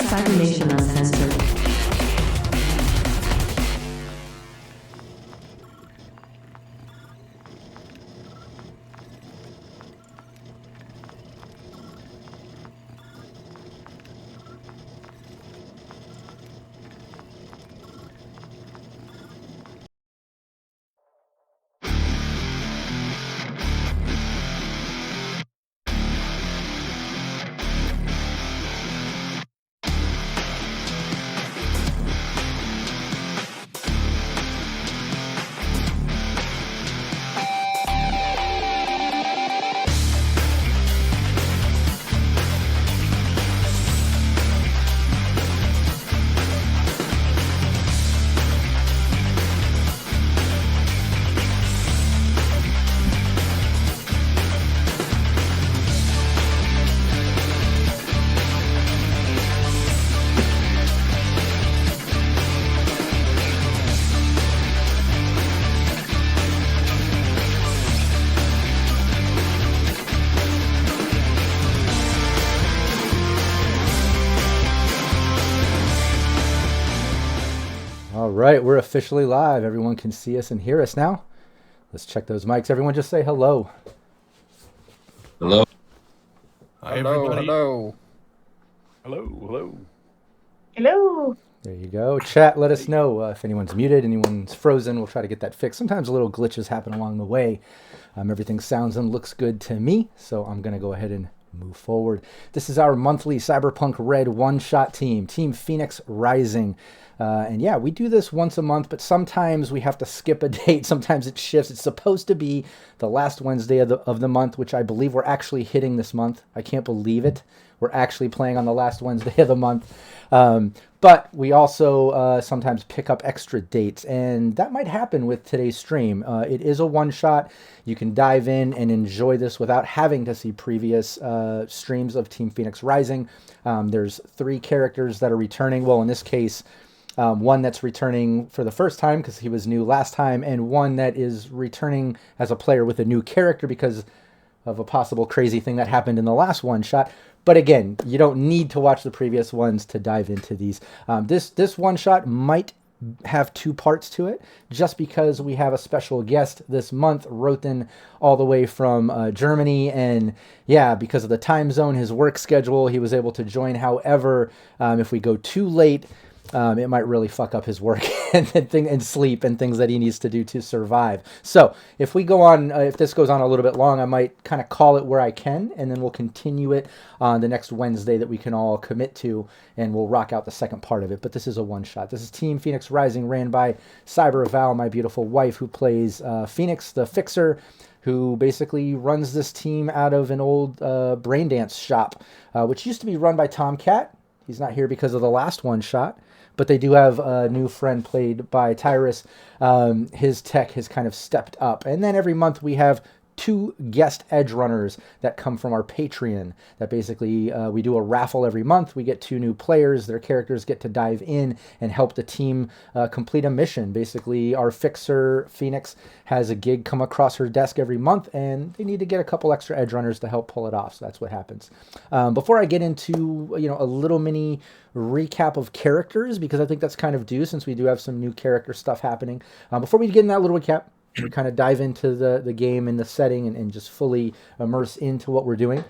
Cyber Nation Uncensored. All right, we're officially live. Everyone can see us and hear us now. Let's check those mics. Everyone just say hello. Hello. Hi, Hello, everybody. hello. Hello. Hello. There you go. Chat, let us know if anyone's muted, anyone's frozen. We'll try to get that fixed. Sometimes little glitches happen along the way. Everything sounds and looks good to me, so I'm going to go ahead and move forward. This is our monthly Cyberpunk Red one-shot team, Team Phoenix Rising. And yeah, we do this once a month, but sometimes we have to skip a date. Sometimes it shifts. It's supposed to be the last Wednesday of the month, which I believe we're actually hitting this month. I can't believe it. We're actually playing on the last Wednesday of the month. But we also sometimes pick up extra dates, and that might happen with today's stream. It is a one-shot. You can dive in and enjoy this without having to see previous streams of Team Phoenix Rising. There's 3 characters that are returning. Well, in this case, one that's returning for the first time because he was new last time, and one that is returning as a player with a new character because of a possible crazy thing that happened in the last one-shot. But again, you don't need to watch the previous ones to dive into these. This one-shot might have 2 parts to it, just because we have a special guest this month, Rothen, all the way from Germany. And yeah, because of the time zone, his work schedule, he was able to join. However, if we go too late, it might really fuck up his work and sleep and things that he needs to do to survive. So if we go on, if this goes on a little bit long, I might kind of call it where I can, and then we'll continue it on the next Wednesday that we can all commit to, and we'll rock out the second part of it. But this is a one-shot. This is Team Phoenix Rising, ran by Cyber Val, my beautiful wife, who plays Phoenix, the Fixer, who basically runs this team out of an old braindance shop, which used to be run by Tomcat. He's not here because of the last one-shot. But they do have a new friend played by Tyrus. His tech has kind of stepped up. And then every month we have 2 guest edgerunners that come from our Patreon. That basically, we do a raffle every month. We get 2 new players. Their characters get to dive in and help the team complete a mission. Basically, our fixer, Phoenix, has a gig come across her desk every month, and they need to get a couple extra edgerunners to help pull it off. So that's what happens. Before I get into a little mini recap of characters, because I think that's kind of due since we do have some new character stuff happening. Before we get in that little recap, we kind of dive into the game and the setting and just fully immerse into what we're doing.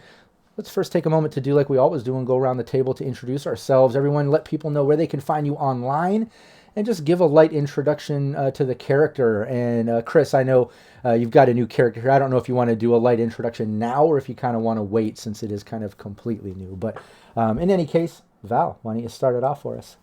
Let's first take a moment to do like we always do and go around the table to introduce ourselves. Everyone, let people know where they can find you online, and just give a light introduction to the character. And Chris, I know you've got a new character here. I don't know if you want to do a light introduction now or if you kind of want to wait since it is kind of completely new. But in any case, Val, why don't you start it off for us?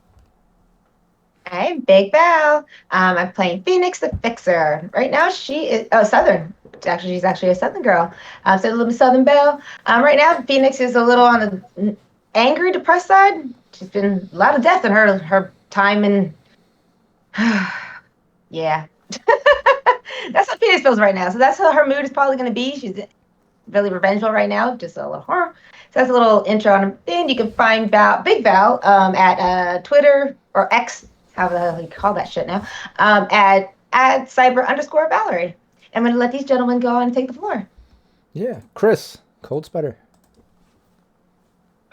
I'm Big Val. I'm playing Phoenix the Fixer. Right now she is Southern. She's actually a Southern girl. So a little bit Southern Belle. Right now Phoenix is a little on the angry, depressed side. She's been a lot of death in her time, and yeah. That's what Phoenix feels right now. So that's how her mood is probably going to be. She's really revengeful right now, just a little horror. So that's a little intro on him. Then you can find Big Val at Twitter or X, however the hell you call that shit now, at cyber_Valerie. I'm going to let these gentlemen go on and take the floor. Yeah, Chris, cold sputter.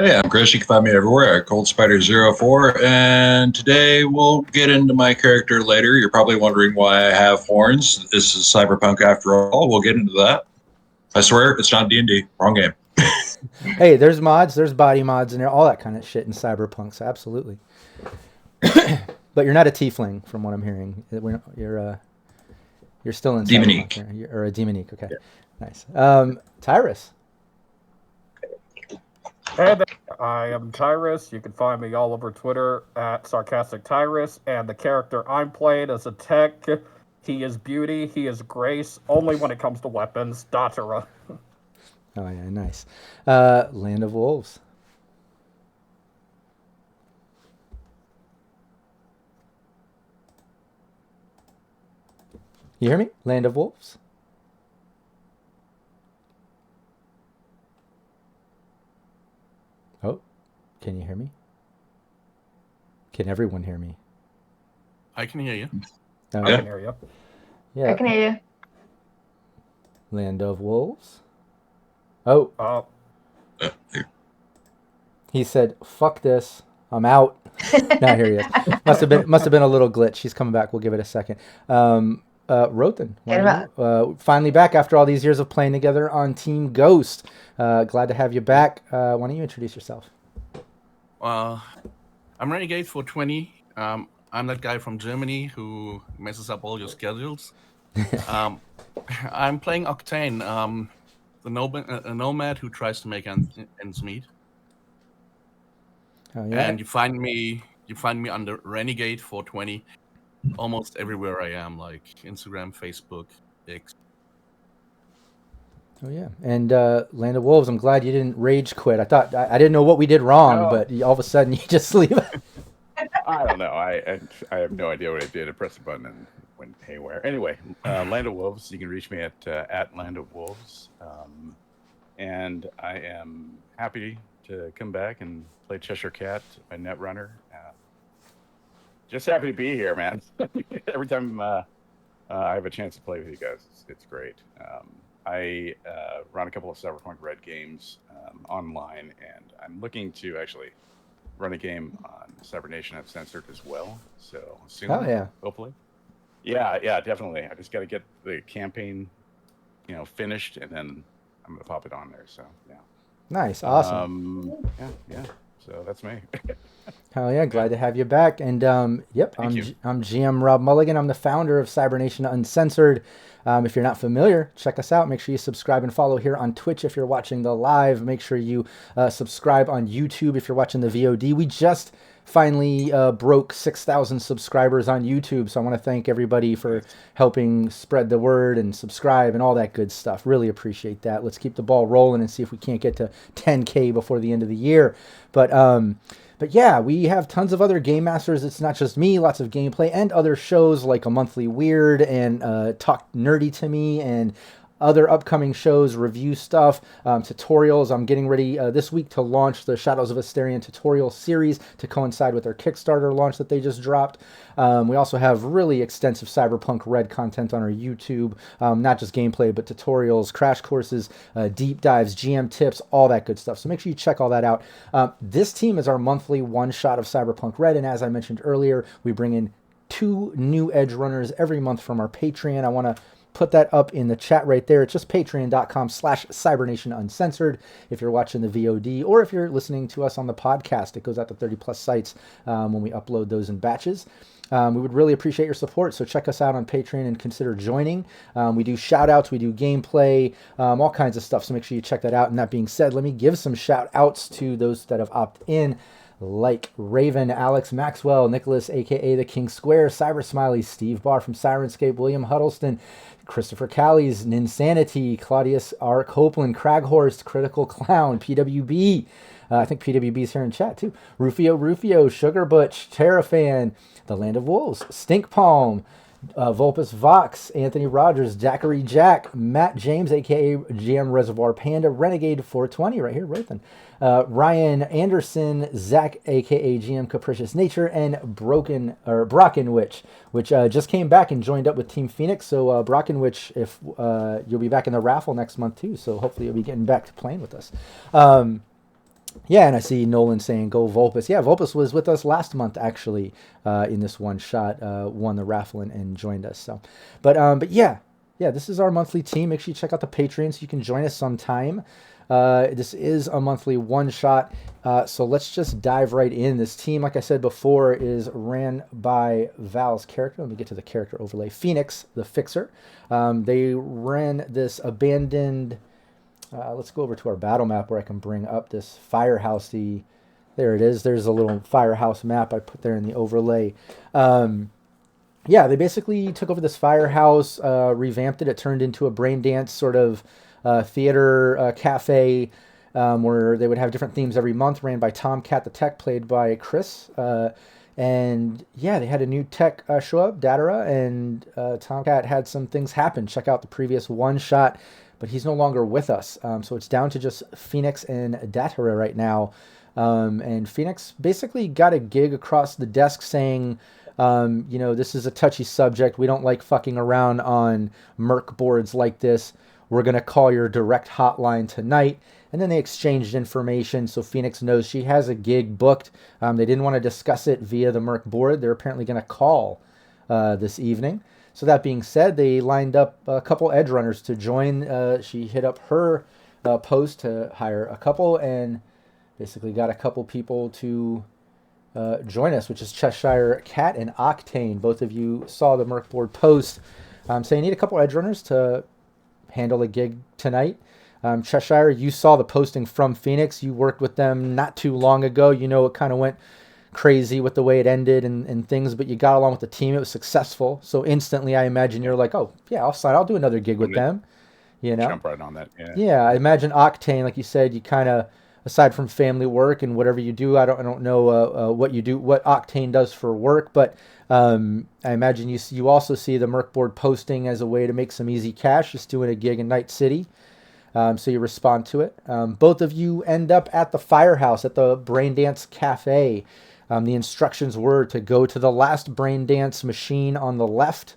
Hey, I'm Chris. You can find me everywhere at ColdSpider04. And today we'll get into my character later. You're probably wondering why I have horns. This is Cyberpunk after all. We'll get into that. I swear it's not D&D. Wrong game. Hey, there's mods, there's body mods, and all that kind of shit in Cyberpunk. So absolutely. But you're not a tiefling, from what I'm hearing. You're still in Demonique. Cyberpunk, or a demonique. Okay, Yeah. Nice. Tyrus. Hey there, I am Tyrus. You can find me all over Twitter at Sarcastic Tyrus, and the character I'm playing is a tech. He is beauty, he is grace, only when it comes to weapons. Datura. Oh yeah, nice. Land of Wolves. You hear me? Land of Wolves. Oh, can you hear me? Can everyone hear me? I can hear you. Oh, I can hear you. yeah. I can hear you. Land of Wolves. Oh, he said, "Fuck this, I'm out." Now here he is. Must have been a little glitch. He's coming back. We'll give it a second. Rothan, finally back after all these years of playing together on Team Ghost. Glad to have you back. Why don't you introduce yourself? I'm Renegade 420. I'm that guy from Germany who messes up all your schedules. I'm playing Octane, a nomad who tries to make ends meet. Oh yeah. And you find me under Renegade 420 almost everywhere I am, like Instagram, Facebook, X. Oh yeah, and Land of Wolves. I'm glad you didn't rage quit. I thought I didn't know what we did wrong, but all of a sudden you just leave. I don't know. I have no idea what I did. I pressed a button and went haywire. Anyway, Land of Wolves. You can reach me at Land of Wolves, and I am happy to come back and play Cheshire Cat, a Netrunner. Just happy to be here, man. Every time I have a chance to play with you guys, it's great. I run a couple of Cyberpunk Red games online, and I'm looking to actually run a game on Cybernation Uncensored as well. So soon, hopefully. Yeah, definitely. I just got to get the campaign, finished, and then I'm gonna pop it on there. So yeah. Nice, awesome. Yeah. So that's me. Hell yeah, glad to have you back. And I'm GM Rob Mulligan. I'm the founder of Cybernation Uncensored. If you're not familiar, check us out. Make sure you subscribe and follow here on Twitch if you're watching the live. Make sure you subscribe on YouTube if you're watching the VOD. We just finally broke 6,000 subscribers on YouTube, so I want to thank everybody for helping spread the word and subscribe and all that good stuff. Really appreciate that. Let's keep the ball rolling and see if we can't get to 10K before the end of the year. But yeah, we have tons of other game masters. It's not just me, lots of gameplay and other shows like A Monthly Weird and Talk Nerdy to Me and other upcoming shows, review stuff, tutorials. I'm getting ready this week to launch the Shadows of Asterion tutorial series to coincide with our Kickstarter launch that they just dropped. We also have really extensive Cyberpunk Red content on our YouTube, not just gameplay, but tutorials, crash courses, deep dives, GM tips, all that good stuff. So make sure you check all that out. This team is our monthly one-shot of Cyberpunk Red, and as I mentioned earlier, we bring in 2 new edge runners every month from our Patreon. I want to put that up in the chat right there. It's just patreon.com/Cybernation Uncensored if you're watching the VOD, or if you're listening to us on the podcast. It goes out to 30 plus sites when we upload those in batches. We would really appreciate your support, so check us out on Patreon and consider joining. We do shout outs, we do gameplay, all kinds of stuff, so make sure you check that out. And that being said, let me give some shout outs to those that have opted in, like Raven, Alex Maxwell, Nicholas, aka the King Square, Cyber Smiley, Steve Barr from Sirenscape, William Huddleston, Christopher Callies, Ninsanity, Claudius R. Copeland, Craghorst, Critical Clown, PWB. I think PWB's here in chat too. Rufio, Sugar Butch, Terrafan, The Land of Wolves, Stink Palm, Vulpus Vox, Anthony Rogers, Jackery Jack, Matt James, aka GM Reservoir Panda, Renegade 420 right here, Rothan, Ryan Anderson, Zach, aka GM Capricious Nature, and Brockenwitch, which just came back and joined up with Team Phoenix. So Brockenwitch, if you'll be back in the raffle next month too, so hopefully you'll be getting back to playing with us. Yeah, and I see Nolan saying go Vulpus. Yeah, Vulpus was with us last month actually in this one shot, won the raffle and joined us. So, but yeah, this is our monthly team. Make sure you check out the Patreon so you can join us sometime. This is a monthly one shot, so let's just dive right in. This team, like I said before, is ran by Val's character. Let me get to the character overlay. Phoenix, the Fixer. They ran this abandoned. Let's go over to our battle map where I can bring up this firehouse. There it is. There's a little firehouse map I put there in the overlay. Yeah, they basically took over this firehouse, revamped it. It turned into a brain dance sort of theater cafe where they would have different themes every month, ran by Tomcat the Tech, played by Chris. And yeah, they had a new tech show up, Datara, and Tomcat had some things happen. Check out the previous one shot, but he's no longer with us. So it's down to just Phoenix and Datara right now. And Phoenix basically got a gig across the desk saying, this is a touchy subject. We don't like fucking around on Merc boards like this. We're going to call your direct hotline tonight. And then they exchanged information so Phoenix knows she has a gig booked. They didn't want to discuss it via the Merc board. They're apparently going to call this evening. So that being said, they lined up a couple edgerunners to join. She hit up her post to hire a couple and basically got a couple people to join us, which is Cheshire Cat and Octane. Both of you saw the Merc board post. So you need a couple edgerunners to handle a gig tonight. Cheshire, you saw the posting from Phoenix. You worked with them not too long ago. You know it kind of went crazy with the way it ended and things, but you got along with the team. It was successful. So instantly, I imagine you're like, oh, yeah, I'll do another gig with them. Jump right on that. Yeah, I imagine Octane, like you said, you kind of, aside from family work and whatever you do, I don't know what you do, what Octane does for work, but I imagine you also see the Merc board posting as a way to make some easy cash, just doing a gig in Night City. So you respond to it. Both of you end up at the firehouse at the Braindance Cafe. The instructions were to go to the last Braindance machine on the left,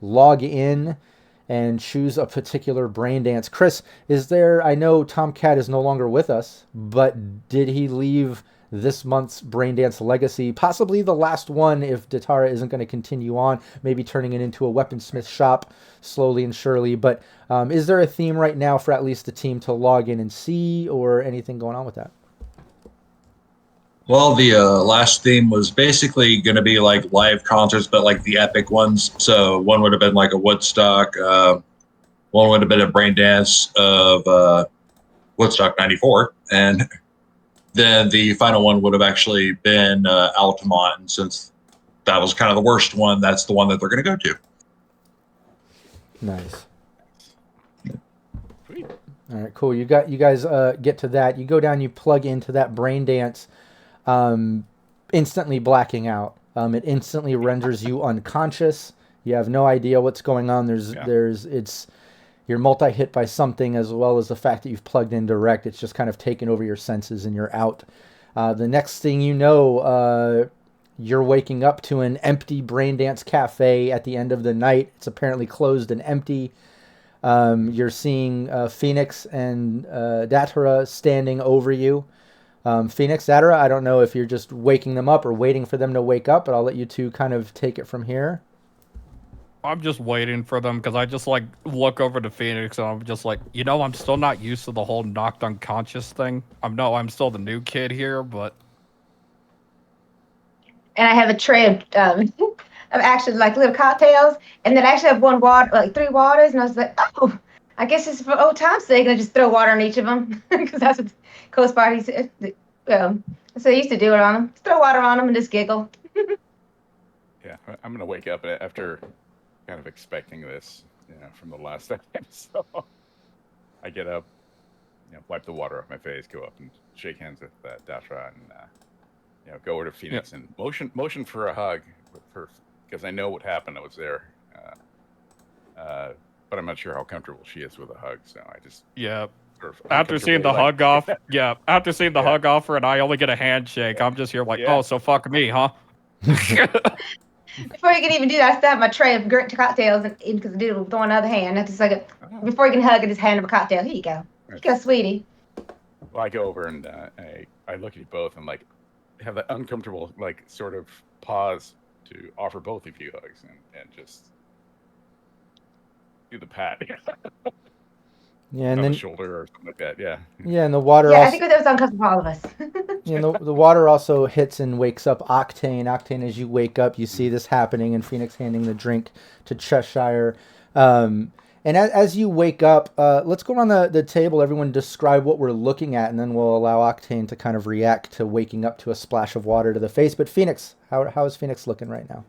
log in, and choose a particular Braindance. Chris, I know Tomcat is no longer with us, but did he leave this month's Braindance legacy? Possibly the last one if Datara isn't going to continue on, maybe turning it into a weaponsmith shop slowly and surely. But is there a theme right now for at least the team to log in and see, or anything going on with that? Well, the last theme was basically going to be like live concerts, but like the epic ones. So one would have been like a Woodstock. One would have been a brain dance of Woodstock 94. And then the final one would have actually been Altamont. And since that was kind of the worst one, that's the one that they're going to go to. Nice. Sweet. All right, cool. You guys get to that. You go down, you plug into that brain dance. Instantly blacking out. It instantly renders you unconscious. You have no idea what's going on. You're multi-hit by something, as well as the fact that you've plugged in direct. It's just kind of taken over your senses and you're out. The next thing you know, you're waking up to an empty Braindance Cafe at the end of the night. It's apparently closed and empty. You're seeing Phoenix and Datara standing over you. Phoenix, Datara, I don't know if you're just waking them up or waiting for them to wake up, but I'll let you two kind of take it from here. I'm just waiting for them because I just look over to Phoenix and I'm just like, I'm still not used to the whole knocked unconscious thing. I'm still the new kid here, but. And I have a tray of of actually like little cocktails, and then I actually have one water, like 3 waters, and I was like, oh, I guess it's for old time's sake, and I just throw water on each of them because that's what Coast Party said. So I used to do it on them. Just throw water on them and just giggle. Yeah, I'm gonna wake up after kind of expecting this, from the last time. So I get up, wipe the water off my face, go up and shake hands with Datra, and go over to Phoenix and motion for a hug, because I know what happened. I was there, but I'm not sure how comfortable she is with a hug. So I just After seeing the hug off, after seeing the hug offer, and I only get a handshake, I'm just here like, oh, so fuck me, huh? Before you can even do that, I still have my tray of cocktails, and because I do it with one other hand. I just before you can hug, I just hand him a cocktail. Here you go. Here you go, sweetie. Well, I go over and I I look at you both and like have that uncomfortable like sort of pause to offer both of you hugs and just do the pat Yeah, and on then the shoulder or something like that. Yeah. yeah, and the water Yeah, I also. think that was uncomfortable for all of us. You know, the water also hits and wakes up Octane. Octane, as you wake up, you see this happening, and Phoenix handing the drink to Cheshire. And as you wake up, let's go around the table. Everyone describe what we're looking at, and then we'll allow Octane to kind of react to waking up to a splash of water to the face. But Phoenix, how is Phoenix looking right now?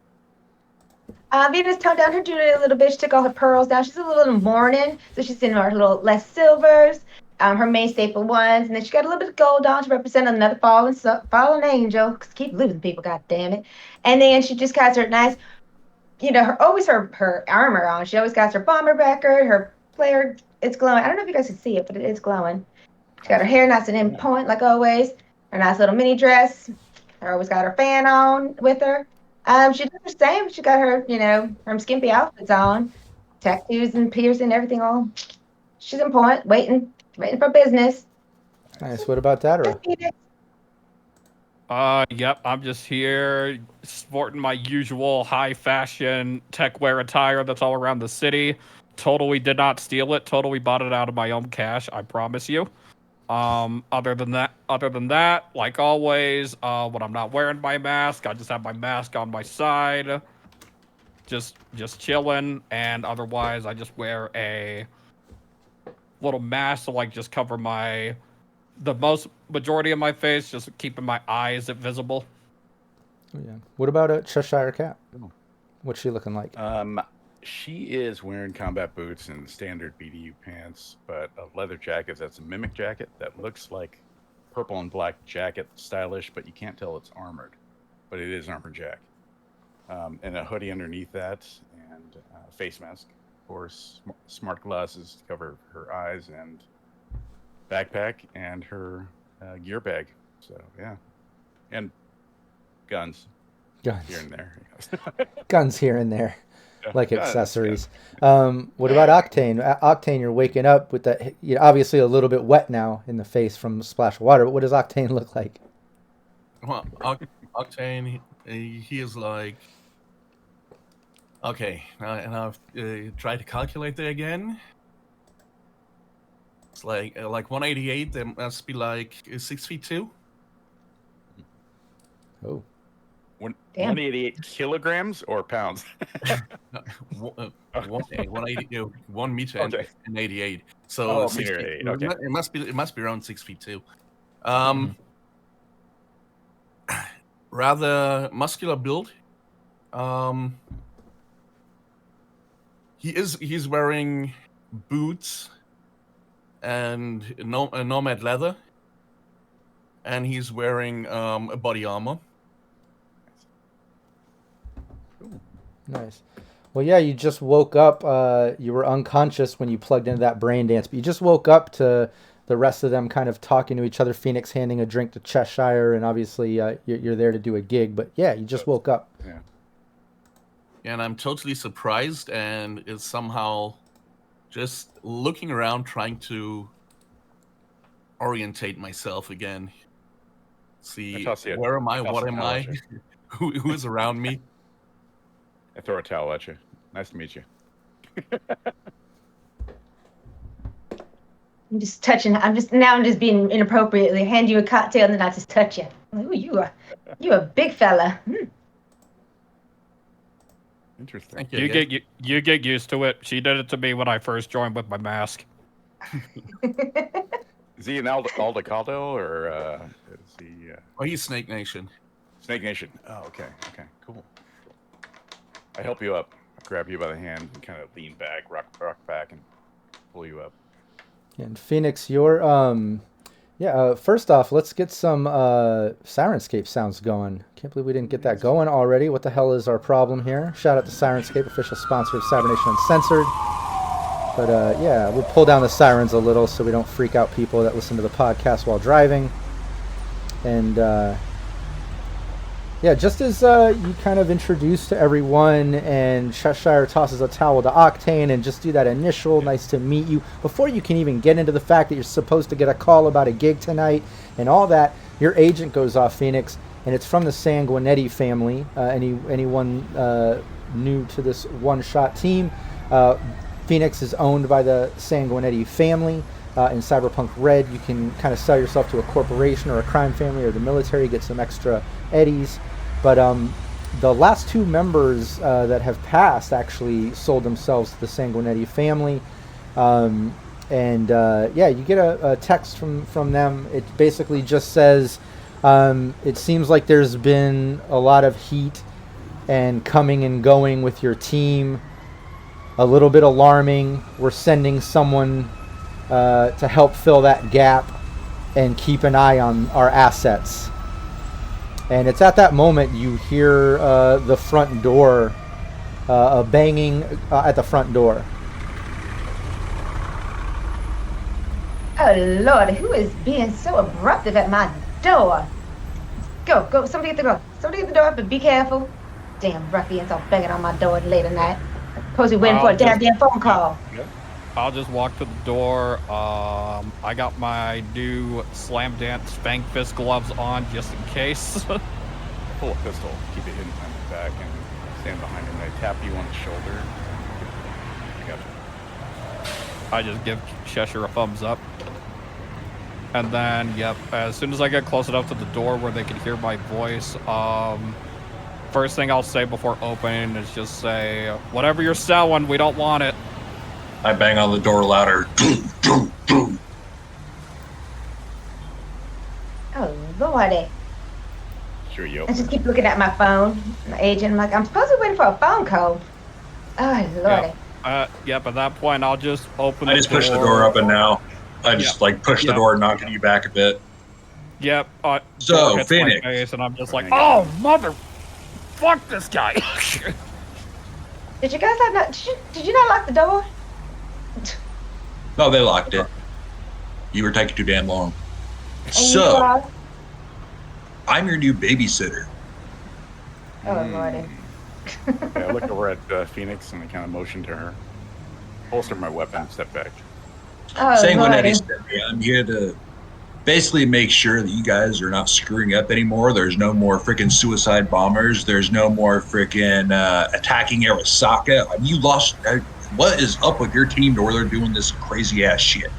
Venus toned down her jewelry a little bit. She took all her pearls down. She's a little in mourning, so she's in her little less silvers, her main staple ones, and then she got a little bit of gold on to represent another fallen angel. 'Cause keep losing people, god damn it. And then she just has her nice, her armor on. She always got her bomber record, her flare. It's glowing. I don't know if you guys can see it, but it is glowing. She got her hair nice and in point, like always. Her nice little mini dress. Her always got her fan on with her. She does the same. She got her, her skimpy outfits on, tattoos and piercing, everything all. She's in point, waiting for business. Nice. What about Datara? Yep, I'm just here sporting my usual high fashion tech wear attire that's all around the city. Totally did not steal it. Totally bought it out of my own cash, I promise you. Other than that, like always, when I'm not wearing my mask, I just have my mask on my side. Just chilling, and otherwise I just wear a little mask to like just cover the majority of my face, just keeping my eyes visible. Yeah. What about a Cheshire Cat? What's she looking like? She is wearing combat boots and standard BDU pants, but a leather jacket that's a mimic jacket that looks like purple and black jacket, stylish, but you can't tell it's armored. But it is armored jack. And a hoodie underneath that, and a face mask, of course, smart glasses to cover her eyes, and backpack, and her gear bag. So, yeah. And guns. Guns. Here and there. Guns here and there. Like Guns, accessories. What about Octane? Octane, you're waking up with that, obviously a little bit wet now in the face from a splash of water, but what does Octane look like? Well, Octane, he is like, okay, now I've tried to calculate there again. It's like 188. There must be like 6 feet 2. Oh. 188 kilograms or pounds? 180, 1 meter Okay. and 88. So 6 meter feet, 88, okay. it must be around 6 feet 2. Rather muscular build. He's wearing boots and nomad leather, and he's wearing a body armor. Nice. Well, yeah, you just woke up. You were unconscious when you plugged into that brain dance, but you just woke up to the rest of them kind of talking to each other. Phoenix handing a drink to Cheshire, and obviously you're there to do a gig. But yeah, you just woke up. Yeah. And I'm totally surprised, and is somehow just looking around, trying to orientate myself again. See, where am I? What am I? Who is around me? I throw a towel at you. Nice to meet you. I'm just being inappropriately hand you a cocktail and then I just touch you. Ooh, you a big fella. Interesting. Thank You get used to it. She did it to me when I first joined with my mask. Is he an Aldecaldo or is he? Oh, he's Snake Nation. Snake Nation. Oh, okay. Okay, cool. I help you up. I grab you by the hand and kind of lean back, rock back, and pull you up. And Phoenix, you're first off, let's get some Sirenscape sounds going. Can't believe we didn't get that going already. What the hell is our problem here? Shout out to Sirenscape, official sponsor of Cybernation Uncensored. But yeah, we'll pull down the sirens a little so we don't freak out people that listen to the podcast while driving. And yeah, just as you kind of introduce to everyone, and Cheshire tosses a towel to Octane, and just do that initial nice to meet you, before you can even get into the fact that you're supposed to get a call about a gig tonight and all that, your agent goes off, Phoenix, and it's from the Sanguinetti family. Anyone new to this one-shot team? Phoenix is owned by the Sanguinetti family. In Cyberpunk Red, you can kind of sell yourself to a corporation or a crime family or the military, get some extra eddies. But the last 2 members that have passed actually sold themselves to the Sanguinetti family. You get a text from them. It basically just says, it seems like there's been a lot of heat and coming and going with your team. A little bit alarming. We're sending someone to help fill that gap and keep an eye on our assets. And it's at that moment you hear the front door, a banging at the front door. Oh Lord, who is being so abruptive at my door? Go, somebody get the door. Somebody get the door up and be careful. Damn ruffians all banging on my door late at night. Suppose we waiting for a damn phone call. Yep. I'll just walk to the door. I got my new Slam Dance Fang Fist gloves on just in case. Pull a pistol, keep it hidden behind your back, and stand behind him. I tap you on the shoulder. I got you. I just give Cheshire a thumbs up. And then, yep, as soon as I get close enough to the door where they can hear my voice, first thing I'll say before opening is just say, whatever you're selling, we don't want it. I bang on the door louder. Oh Lordy. Sure, you I open just it. keep looking at my phone. My agent, I'm like, I'm supposed to be waiting for a phone call. Oh Lordy. Yep, at that point, I'll just open the door. I just push the door up and now. I just push the door, knocking you back a bit. Yep. So, door hits Phoenix. my face and I'm just like, oh, mother... Fuck this guy. Did you guys not? Did you not lock the door? No, they locked it. You were taking too damn long. And So, I'm your new babysitter. Oh Lordy. Yeah, I look over at Phoenix and I kind of motion to her. Holster my weapon, step back. Oh Same when Lordy. Eddie said, I'm here to basically make sure that you guys are not screwing up anymore. There's no more freaking suicide bombers. There's no more freaking attacking Arasaka. I mean, you lost. What is up with your team to where they're doing this crazy ass shit?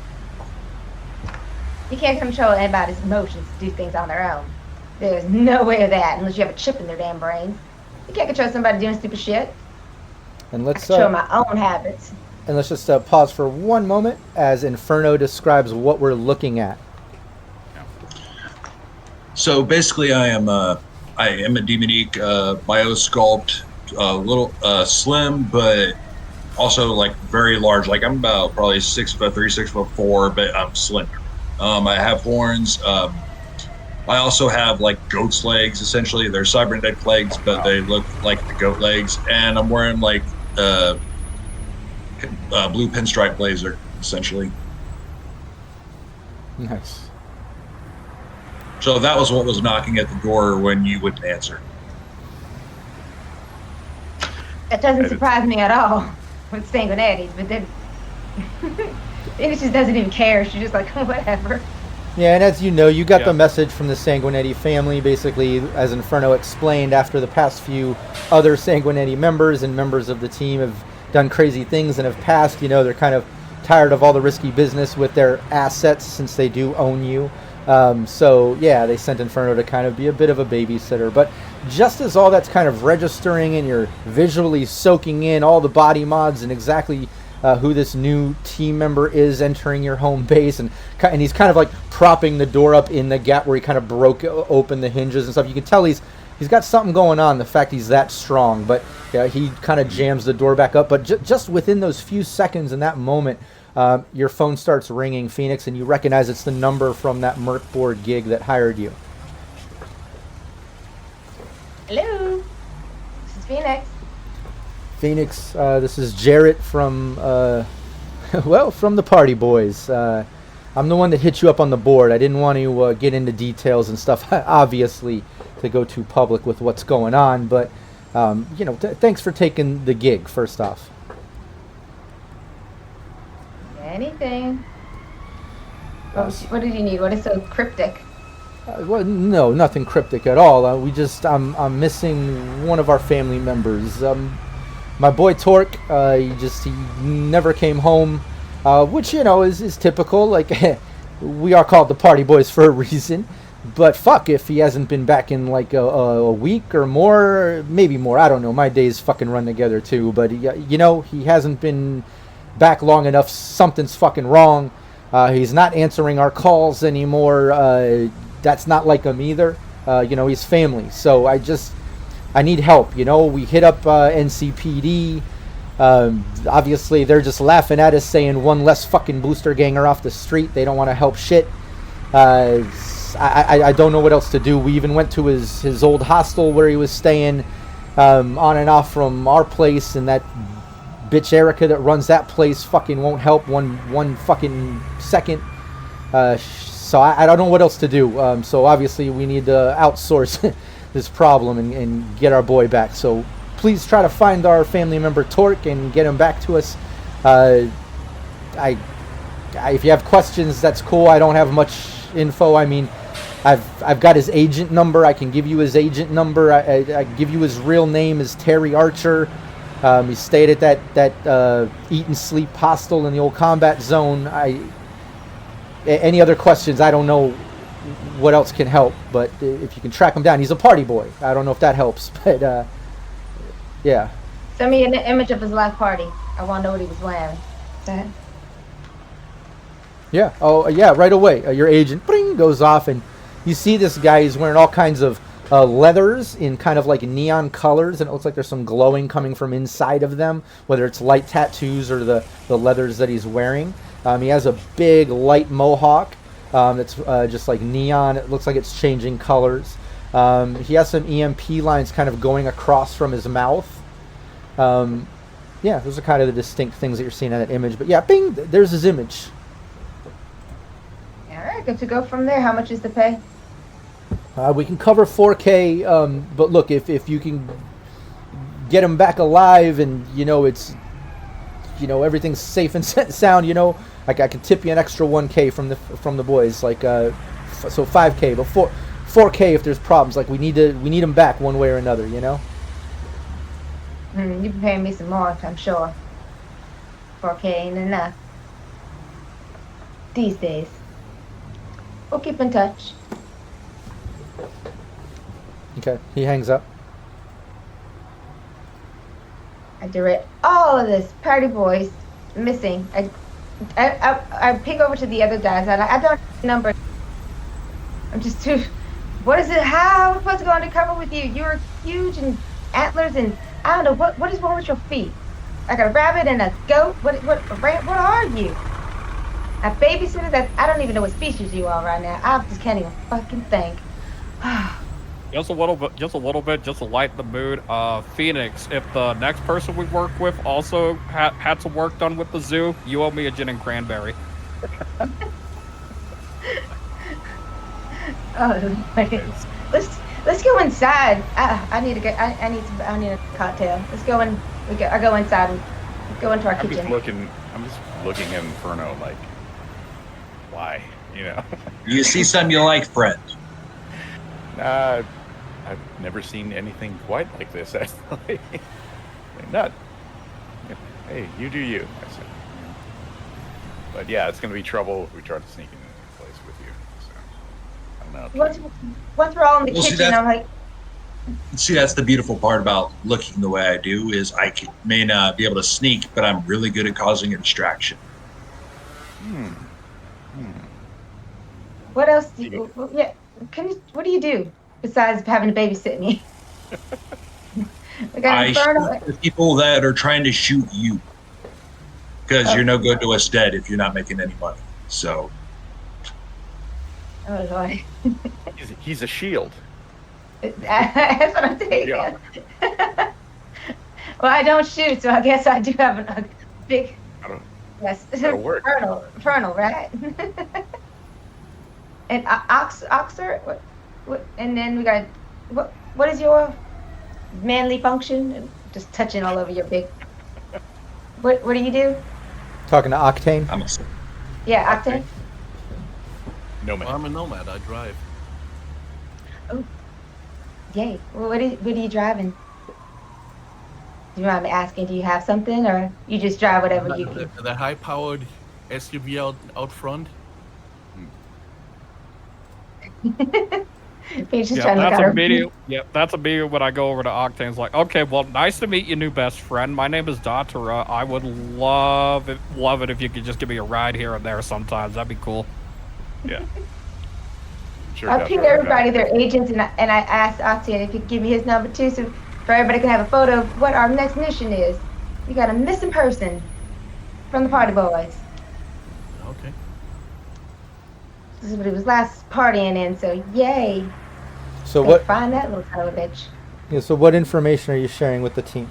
You can't control anybody's emotions to do things on their own. There's no way of that unless you have a chip in their damn brains. You can't control somebody doing stupid shit. And I let's control my own habits. and let's just pause for one moment as Inferno describes what we're looking at. So basically, I am a demonique biosculpt, little slim, but also like very large. Like I'm about probably 6'3", 6'4", but I'm slender. I have horns. I also have like goat's legs. Essentially, they're cybernetic legs, but they look like the goat legs. And I'm wearing like blue pinstripe blazer, essentially. Nice. So that was what was knocking at the door when you wouldn't answer. That doesn't surprise me at all with Sanguinetti's, but then it just doesn't even care. She's just like, whatever. Yeah, and as you know, you got Yeah. the message from the Sanguinetti family, basically, as Inferno explained, after the past few other Sanguinetti members and members of the team have done crazy things and have passed, you know, they're kind of tired of all the risky business with their assets since they do own you. So, yeah, they sent Inferno to kind of be a bit of a babysitter. But just as all that's kind of registering and you're visually soaking in all the body mods and exactly who this new team member is entering your home base, and he's kind of like propping the door up in the gap where he kind of broke open the hinges and stuff. You can tell he's got something going on, the fact he's that strong, but he kind of jams the door back up. But just within those few seconds in that moment, your phone starts ringing, Phoenix, and you recognize it's the number from that Merc Board gig that hired you. Hello, this is Phoenix. Phoenix, this is Jarrett from, from the Party Boys. I'm the one that hit you up on the board. I didn't want to get into details and stuff, obviously, to go too public with what's going on, but, thanks for taking the gig, first off. Anything. What did you need? What is so cryptic? Well, no, nothing cryptic at all. I'm missing one of our family members. My boy Torque, he never came home, which is typical. Like we are called the party boys for a reason. But fuck, if he hasn't been back in like a week or more, maybe more. I don't know. My days fucking run together too. But he hasn't been back long enough. Something's fucking wrong. He's not answering our calls anymore. That's not like him either. He's family. So I need help. We hit up NCPD. Obviously, they're just laughing at us, saying one less fucking booster ganger off the street. They don't want to help shit. I don't know what else to do. We even went to his old hostel where he was staying, on and off from our place, and that bitch Erica that runs that place fucking won't help one fucking second. So I don't know what else to do. So obviously we need to outsource this problem and get our boy back. So please try to find our family member Torque and get him back to us. If you have questions, that's cool. I don't have much info. I mean, I've got his agent number. I can give you his agent number. I give you his real name is Terry Archer. He stayed at that eat and sleep hostel in the old combat zone. Any other questions? I don't know what else can help, but if you can track him down, he's a party boy. I don't know if that helps, but yeah. Send me an image of his last party. I want to know what he was wearing. That. Yeah. Oh, yeah. Right away, your agent goes off, and you see this guy. He's wearing all kinds of leathers in kind of like neon colors, and it looks like there's some glowing coming from inside of them, whether it's light tattoos or the leathers that he's wearing. He has a big light mohawk that's just like neon. It looks like it's changing colors. He has some EMP lines kind of going across from his mouth. Yeah, those are kind of the distinct things that you're seeing in that image. But yeah, bing, there's his image. All right, good to go from there. How much is the pay? We can cover 4K, but look, if you can get him back alive and, it's, everything's safe and sound, I can tip you an extra 1K from the boys, like, so 5K, but 4K if there's problems, like we need him back one way or another, You've been paying me some more, I'm sure. 4K ain't enough these days. We'll keep in touch. Okay, he hangs up. I direct all of this party boys missing. I ping over to the other guys and I don't have the number. I'm just too. What is it? How am I supposed to go undercover with you? You're huge and antlers and I don't know what is wrong with your feet. Like a rabbit and a goat. What are you? A babysitter that I don't even know what species you are right now. I just can't even fucking think. Just a little bit, just to lighten the mood. Phoenix, if the next person we work with also had some work done with the zoo, you owe me a gin and cranberry. Oh, let's go inside. I need a cocktail. Let's go in. I go inside and go into our kitchen. I'm just looking at Inferno like, why? You see something you like, friend? I've never seen anything quite like this, actually. Not. Hey, you do you, I said. But yeah, it's going to be trouble if we try to sneak in place with you. So, I don't know. Once we're all in the kitchen, I'm like... See, that's the beautiful part about looking the way I do, is I may not be able to sneak, but I'm really good at causing a distraction. What else do you... Yeah, what do you do? Besides having to babysit me. I shoot the people that are trying to shoot you. Because you're no good to us dead if you're not making any money. So. Oh, Lord. He's a shield. That's what I'm saying. Yeah. Well, I don't shoot, so I guess I do have a big... Yes. That'll work. Fernal, right? And Oxer? What, and then we got, what is your manly function? Just touching all over your big, what do you do? Talking to Octane? Yeah, Octane? Nomad. I'm a nomad, I drive. Oh, yay. Well, what are you driving? Do you mind me asking, do you have something, or you just drive whatever you can? The high-powered SUV out front. He's just Yeah, trying to look that's out. immediate. Yeah, that's immediate when I go over to Octane's like, okay, well, nice to meet you, new best friend. My name is Datura. I would love it if you could just give me a ride here and there sometimes. That'd be cool. Yeah. Sure. I'll Datura, ping okay. everybody their agents, and I asked Octane if he could give me his number too, so for everybody can have a photo of what our next mission is. We got a missing person from the Party Boys. Okay. This is what he was last partying in, so yay. So Gotta what? find that little son of a bitch. Yeah, so what information are you sharing with the team?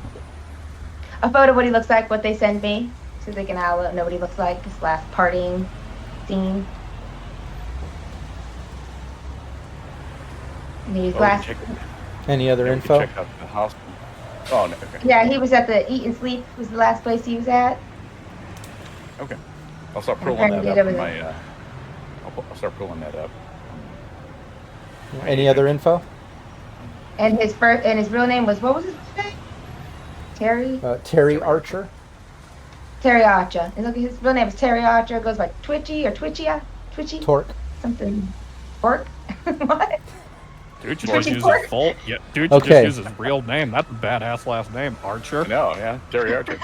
A photo of what he looks like, what they send me, so they can all know what he looks like, his last partying scene. And his last, Any other We can info? check out the hospital. Oh, no, okay. yeah, he was at the Eat and Sleep, was the last place he was at. Okay. I'll start I'm pulling trying to that get up in everything. my. I'll start pulling that up. Any other info? And his real name was, what was his name? Terry? Terry Archer. Terry Archer. And look, his real name is Terry Archer. Goes by Twitchy or Twitchy? Torque. Something. Pork? What? Dude, you Twitchy just use Pork? his full. Yeah, dude, Okay. you just use his real name. That's a badass last name, Archer. No, yeah, Terry Archer.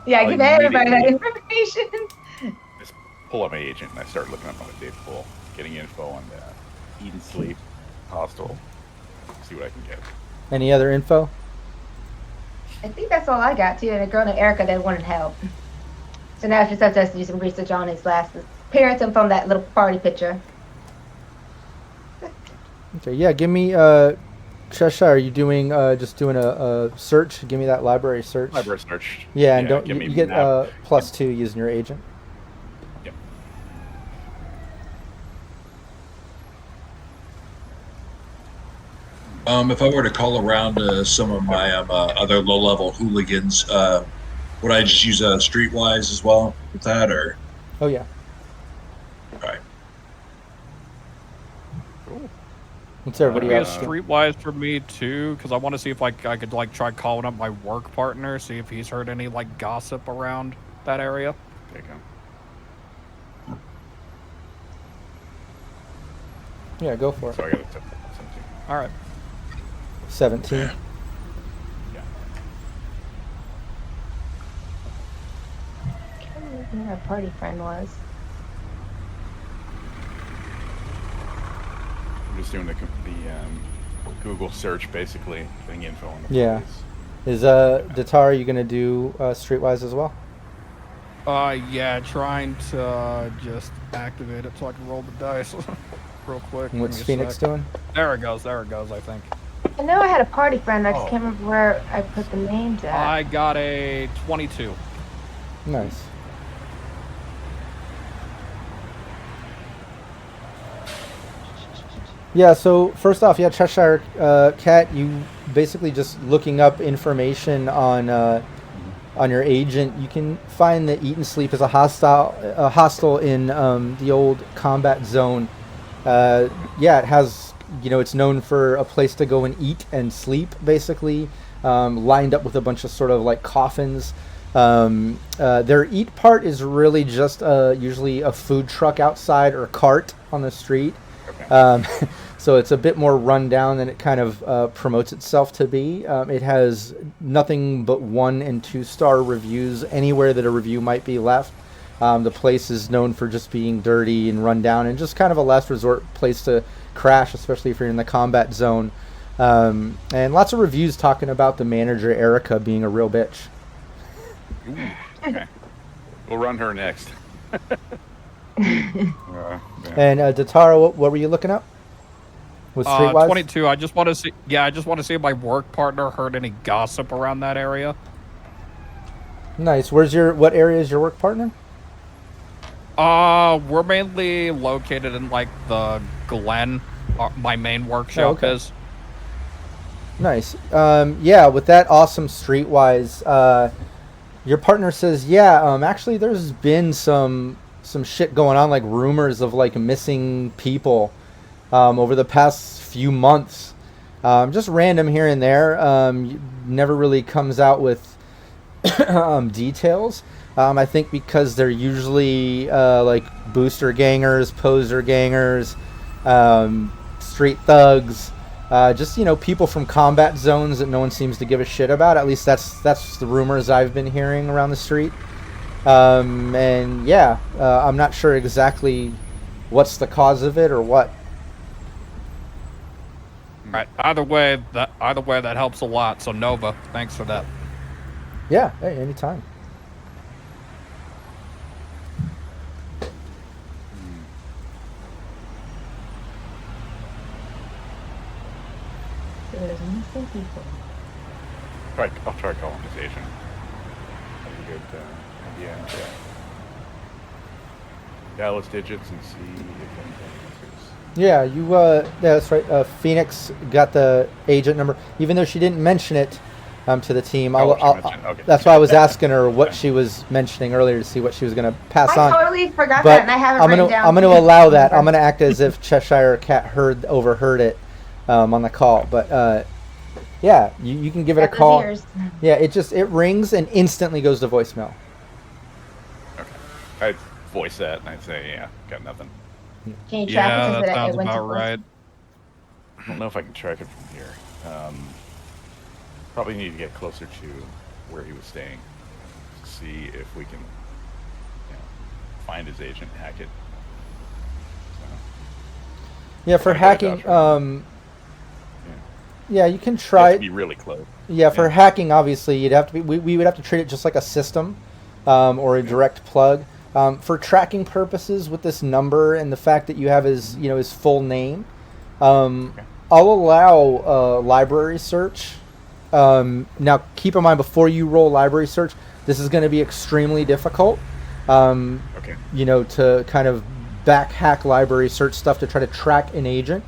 Yeah, I'll give everybody that immediately- information. Just pull up my agent and I start looking up on the data pool, getting info on the Eat and Sleep Hostel. See what I can get. Any other info? I think that's all I got too. And a girl named Erica that wanted help. So now it's just up to us to do some research on his last appearance and from that little party picture. Okay, yeah, give me Cheshire, are you doing just doing a search? Give me that library search. Library search. Yeah, and don't give you me get map. +2 using your agent. Yep. If I were to call around some of my other low-level hooligans, would I just use Streetwise as well with that, or? Oh yeah. All right. What's everybody Be a else doing? streetwise for me too, because I want to see if I could like try calling up my work partner, see if he's heard any like gossip around that area. There you go. Yeah, go for it. So I got it. 17. All right. 17. Yeah. I can't remember who our party friend was. I'm just doing the Google search, basically, getting info on the Yeah. place. Is Datar, you gonna do Streetwise as well? Yeah, trying to just activate it so I can roll the dice real quick. And what's Give me a Phoenix sec. doing? There it goes, I think. I know I had a party friend. I just Oh. can't remember where I put the names at. I got a 22. Nice. Yeah, so first off, yeah, Cheshire Cat, you basically just looking up information on your agent. You can find that Eat and Sleep is a hostel in the old combat zone. Yeah, it has, it's known for a place to go and eat and sleep, basically, lined up with a bunch of sort of like coffins. Their eat part is really just usually a food truck outside or a cart on the street. So it's a bit more run down than it kind of promotes itself to be. It has nothing but 1 and 2 star reviews anywhere that a review might be left. The place is known for just being dirty and run down and just kind of a last resort place to crash, especially if you're in the combat zone. And lots of reviews talking about the manager, Erica, being a real bitch. Ooh, okay. We'll run her next. Yeah. And Datara, what were you looking up? With Streetwise? 22. I just want to see. Yeah, I just want to see if my work partner heard any gossip around that area. Nice. What area is your work partner? We're mainly located in like the Glen. My main workshop okay. is. Nice. Yeah, with that awesome Streetwise, your partner says, yeah, actually there's been some shit going on, like rumors of like missing people. over the past few months. Just random here and there. Never really comes out with details. I think because they're usually like booster gangers, poser gangers, street thugs, just people from combat zones that no one seems to give a shit about. At least that's the rumors I've been hearing around the street. And yeah, I'm not sure exactly what's the cause of it or what. Right. Either way, that helps a lot. So Nova, thanks for that. Yeah. Hey, anytime. There's missing people. I'll try colonization. That'd be good idea. Yeah. Dallas digits and see if anything answers. Yeah, yeah, that's right. Phoenix got the agent number, even though she didn't mention it to the team. Okay. That's why I was asking her what she was mentioning earlier to see what she was going to pass on. I totally forgot But that, and I haven't written down. I'm going to allow that. I'm going to act as if Cheshire Cat overheard it on the call. But yeah, you can give it a call. Yeah, it rings and instantly goes to voicemail. Okay. I voice that and I say, yeah, got nothing. Can you track it? Yeah, so that it sounds went to about right. I don't know if I can track it from here. Probably need to get closer to where he was staying to see if we can find his agent, hack it. Yeah, for hacking, yeah, you can try it. Be really close. Yeah, for hacking, obviously, you'd have to be. We would have to treat it just like a system, or a direct plug. For tracking purposes, with this number and the fact that you have his full name, I'll allow library search. Now, keep in mind, before you roll library search, this is going to be extremely difficult. To kind of back hack library search stuff to try to track an agent.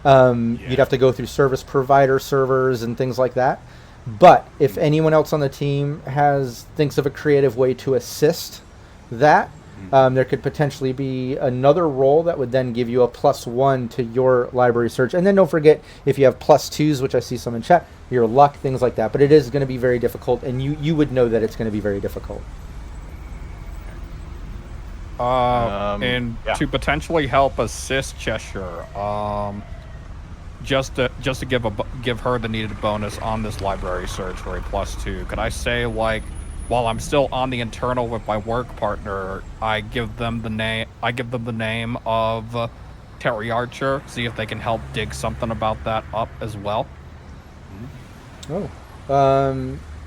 You'd have to go through service provider servers and things like that. But if anyone else on the team thinks of a creative way to assist that, there could potentially be another roll that would then give you a +1 to your library search. And then don't forget, if you have +2s, which I see some in chat, your luck, things like that. But it is going to be very difficult, and you would know that it's going to be very difficult. To potentially help assist Cheshire, just to give her the needed bonus on this library search for a +2, could I say, like, while I'm still on the internal with my work partner, I give them the name of Terry Archer, see if they can help dig something about that up as well.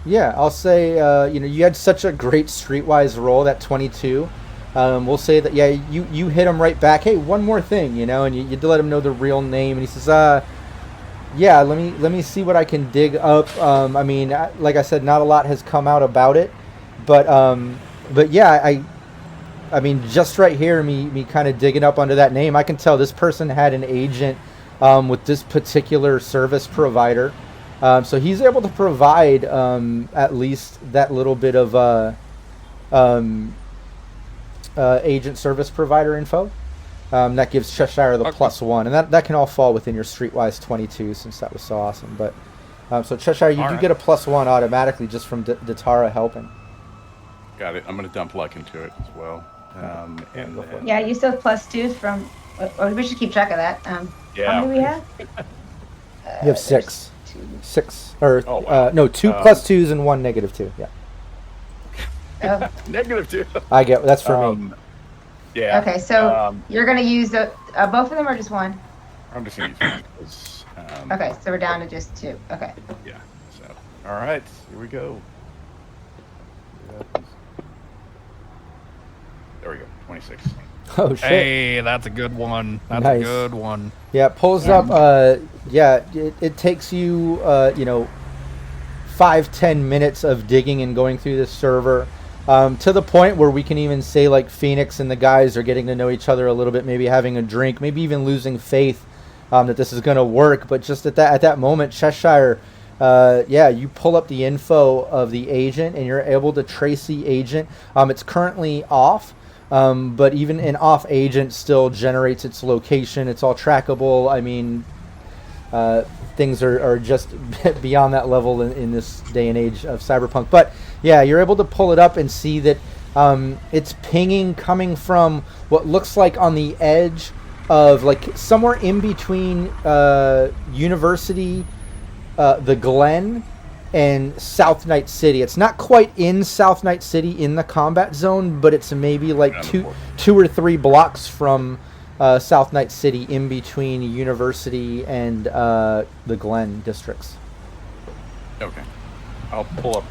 Yeah, I'll say you had such a great streetwise roll, that 22. We'll say that you hit him right back. Hey, one more thing, and you let him know the real name, and he says, yeah, let me see what I can dig up. I mean, like I said, not a lot has come out about it, but yeah, I mean, just right here, me kind of digging up under that name, I can tell this person had an agent with this particular service provider, so he's able to provide at least that little bit of agent service provider info. That gives Cheshire the +1, and that can all fall within your streetwise 22, since that was so awesome. But so Cheshire, you do get a +1 automatically just from Datara helping. Got it. I'm going to dump luck into it as well. Yeah, you still have +2s from. We should keep track of that. How many do we have? You have 6. 6 or no, 2 +2s and 1 -2. Yeah. Oh. -2. I get that's for me. Yeah. Okay, so you're gonna use both of them or just one? I'm just gonna use one because. Okay, so we're down to just 2. Okay. Yeah. So, all right, here we go. There we go. 26. Oh shit! Hey, that's a good one. That's Nice. a good one. Yeah, it pulls up. It takes you 5-10 minutes of digging and going through this server. To the point where we can even say, like, Phoenix and the guys are getting to know each other a little bit, maybe having a drink, maybe even losing faith that this is going to work. But just at that moment, Cheshire, you pull up the info of the agent and you're able to trace the agent. It's currently off. but even an off agent still generates its location. It's all trackable. I mean, things are just beyond that level in this day and age of Cyberpunk. But yeah, you're able to pull it up and see that it's pinging coming from what looks like on the edge of like somewhere in between University, the Glen, and South Night City. It's not quite in South Night City in the combat zone, but it's maybe like two or three blocks from South Night City, in between University and the Glen districts. Okay. I'll pull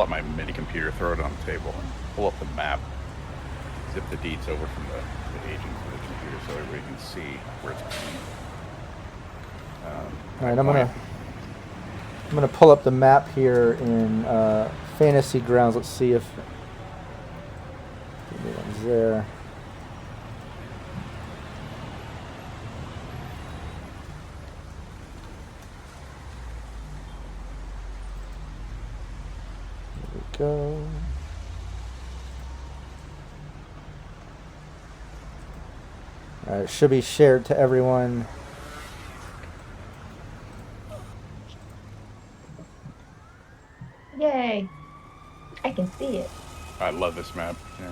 up my mini computer, throw it on the table, and pull up the map. Zip the deeds over from the agent to the computer so everybody can see where it's going. All right, I'm gonna pull up the map here in Fantasy Grounds. Let's see if anyone's there. There we go. All right, it should be shared to everyone. Yay! I can see it. I love this map. Yeah.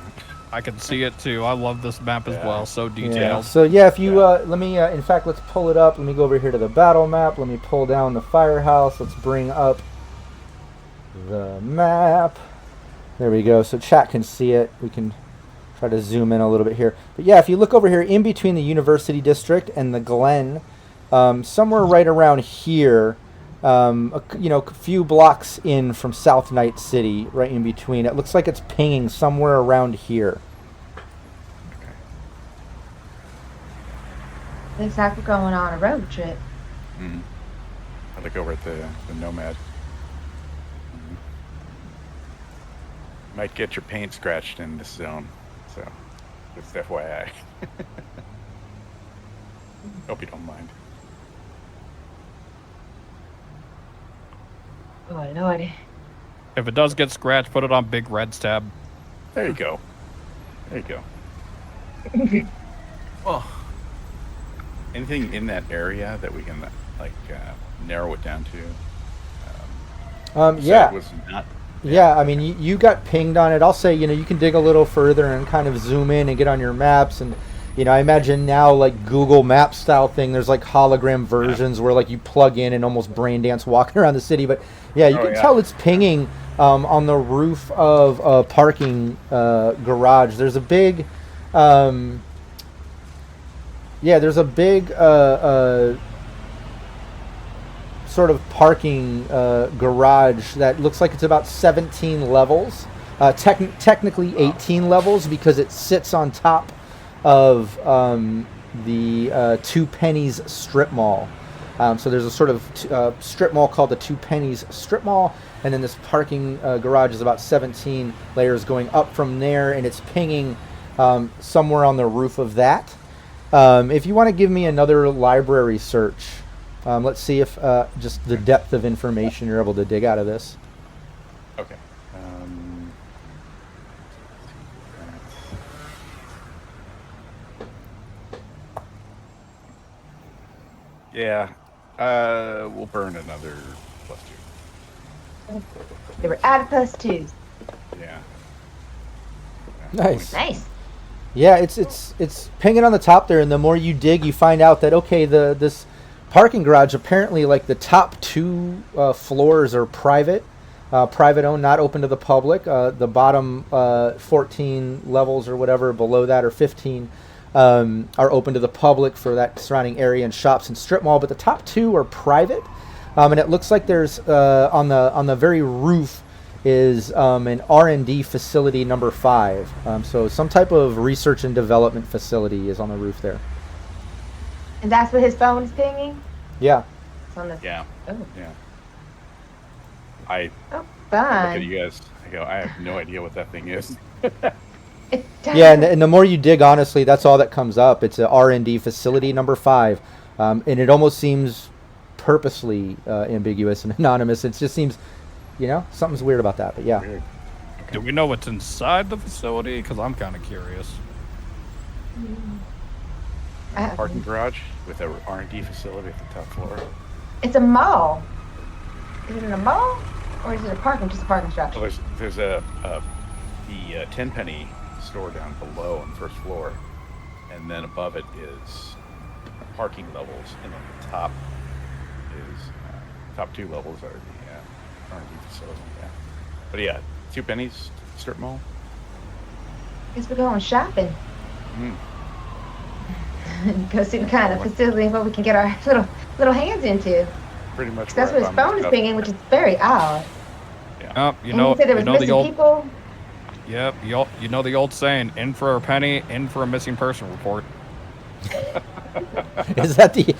I can see it too. I love this map as Yeah. well. So Yeah. detailed. So yeah, if you let me, in fact, let's pull it up. Let me go over here to the battle map. Let me pull down the firehouse. Let's bring up the map. There we go. So chat can see it. We can try to zoom in a little bit here. But yeah, if you look over here in between the University District and the Glen, somewhere right around here, a few blocks in from South Night City, right in between. It looks like it's pinging somewhere around here. Looks like we're going on a road trip. Mm-hmm. I look over at the Nomad. Mm-hmm. Might get your paint scratched in this zone, so just FYI. Hope you don't mind. Oh Lord. If it does get scratched, put it on Big Red's tab. There you go. There you go. Oh, Anything in that area that we can narrow it down to? Yeah. It was not. Yeah, I mean, you got pinged on it. I'll say, you can dig a little further and kind of zoom in and get on your maps. And, I imagine now, like, Google Map style thing, there's, like, hologram versions where, like, you plug in and almost brain dance walking around the city. But, yeah, you can tell it's pinging on the roof of a parking garage. There's a big... there's a big sort of parking garage that looks like it's about 17 levels. Technically 18 levels because it sits on top of the Two Pennies strip mall. So there's a sort of strip mall called the Two Pennies strip mall, and then this parking garage is about 17 layers going up from there, and it's pinging somewhere on the roof of that. If you want to give me another library search, let's see if just the depth of information you're able to dig out of this. Okay. Yeah. We'll burn another +2. They were out of +2s. Yeah. Nice. Nice. Yeah, it's pinging on the top there, and the more you dig, you find out that this parking garage, apparently, like, the top 2 floors are private owned, not open to the public. The bottom 14 levels or whatever below that, or 15, are open to the public for that surrounding area and shops and strip mall. But the top 2 are private, and it looks like there's on the very roof is an R&D facility number 5. So some type of research and development facility is on the roof there. And that's what his phone is pinging? Yeah. It's on the... Yeah. Oh. Yeah. I Oh, look fun. at you guys. I go, I have no idea what that thing is. It Yeah, and the more you dig, honestly, that's all that comes up. It's a R&D facility number 5, and it almost seems purposely ambiguous and anonymous. It just seems, something's weird about that. But yeah. Weird. Do we know what's inside the facility? Because I'm kind of curious. Parking garage with a R&D facility at the top floor. It's a mall. Is it in a mall? Or is it just a parking structure? Oh, there's the 10 penny store down below on the first floor, and then above it is parking levels, and then the top is top 2 levels are the R&D facility. Yeah, but yeah, 2 pennies strip mall. Guess we're going shopping. Mm. Go see the kind of facility where we can get our little hands into. Pretty much. That's what his phone is pinging, which is very odd. Yeah. You And know, he said there was you know the missing old. people. Yep, you know the old saying: "In for a penny, in for a missing person report." Is that the